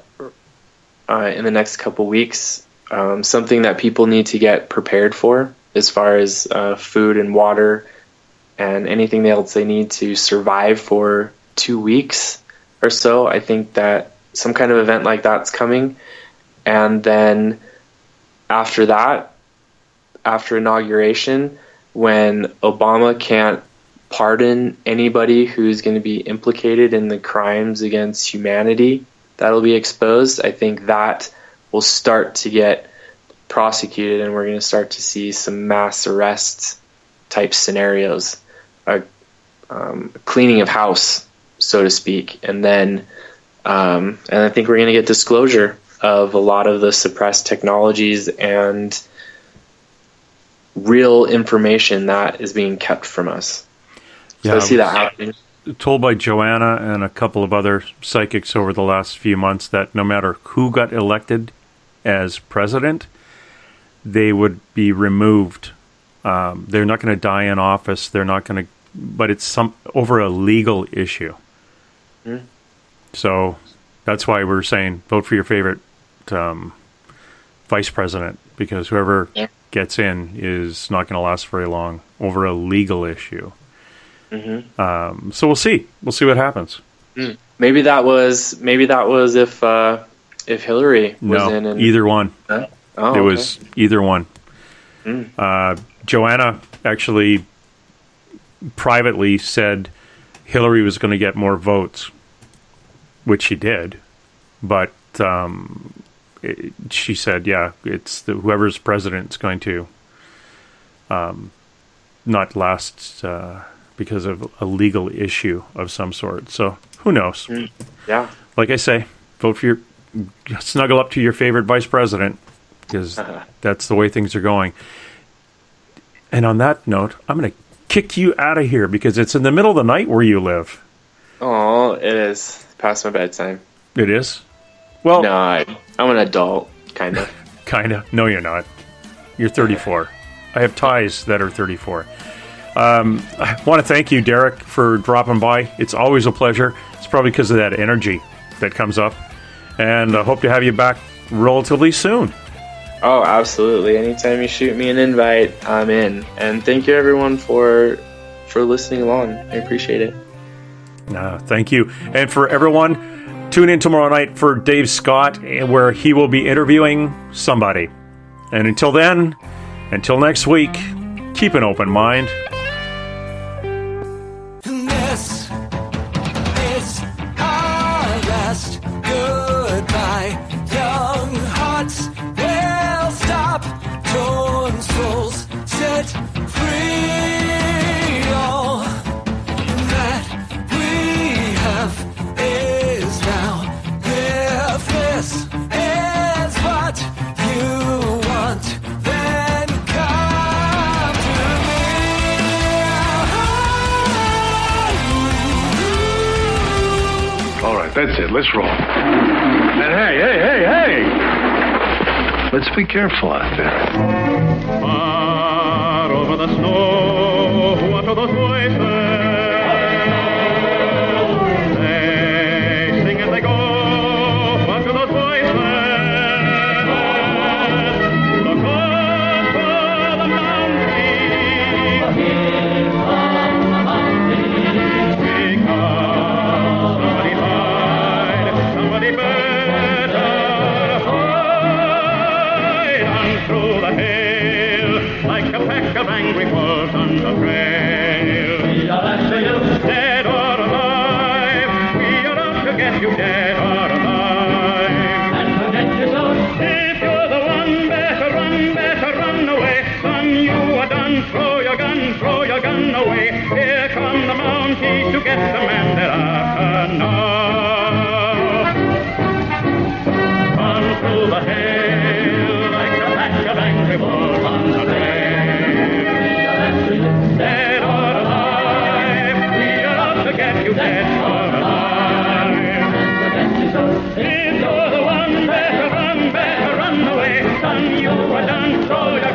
the next couple weeks. Something that people need to get prepared for, as far as food and water and anything else they need to survive for 2 weeks or so. I think that some kind of event like that's coming. And then after that, after inauguration, when Obama can't pardon anybody who's going to be implicated in the crimes against humanity that'll be exposed, I think that will start to get prosecuted, and we're going to start to see some mass arrest type scenarios, a cleaning of house, so to speak. And then and I think we're going to get disclosure of a lot of the suppressed technologies and real information that is being kept from us. So I see that happening. Told by Joanna and a couple of other psychics over the last few months that no matter who got elected as president, they would be removed. They're not going to die in office. They're not going to, but it's over a legal issue. Mm. So that's why we're saying vote for your favorite vice president, because whoever gets in is not going to last very long over a legal issue. Mm-hmm. So we'll see what happens. Mm. Maybe that was if Hillary was in. And either one. It was either one. Mm. Joanna actually privately said Hillary was going to get more votes, which she did, but she said, it's whoever's president is going to not last because of a legal issue of some sort. So who knows? Mm. Yeah. Like I say, snuggle up to your favorite vice president, because that's the way things are going. And on that note, I'm going to kick you out of here because it's in the middle of the night where you live. Oh, it is past my bedtime. It is? Well, no, I'm an adult, kind of. Kind of. No, you're not. You're 34. I have ties that are 34. I want to thank you, Derrick, for dropping by. It's always a pleasure. It's probably because of that energy that comes up. And I hope to have you back relatively soon. Oh, absolutely. Anytime you shoot me an invite, I'm in. And thank you, everyone, for for listening along. I appreciate it. Thank you. And for everyone, tune in tomorrow night for Dave Scott, where he will be interviewing somebody. And until then, until next week, keep an open mind. This is our last goodbye. Young hearts will stop. Torn souls set free. All that we have is now. If this is what you want, then come to me. All right, that's it. Let's roll. And hey! Let's be careful out there. Far over the snow, what are those voices? They sing and they go. What are those voices? Look over the mountain. Because somebody hide, somebody better hide on through the hill, like a pack of angry wolves on the trail. Dead or alive, we are out to get you, dead or alive. And forget yourself. If you're the one, better run away. Son, you are done, throw your gun away. Here come the Mounties to get the man they're after now. On through the hill, like a pack of angry wolves on the trail. Dead or alive, we are out to get you, dead or alive. If you're the one, better run away. Son, you are done, throw your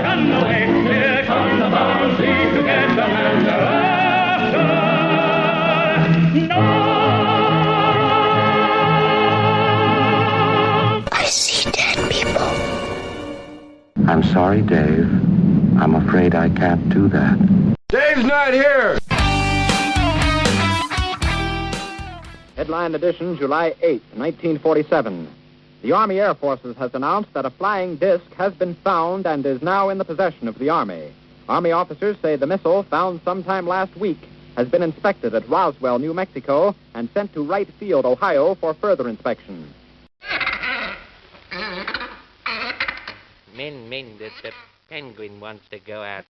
gun away. Here come the Mounties to get the man they're after. No! I see dead people. I'm sorry, Dave. I'm afraid I can't do that. Dave's not here! Headline edition, July 8, 1947. The Army Air Forces has announced that a flying disc has been found and is now in the possession of the Army. Army officers say the missile, found sometime last week, has been inspected at Roswell, New Mexico, and sent to Wright Field, Ohio, for further inspection. Men, the penguin wants to go out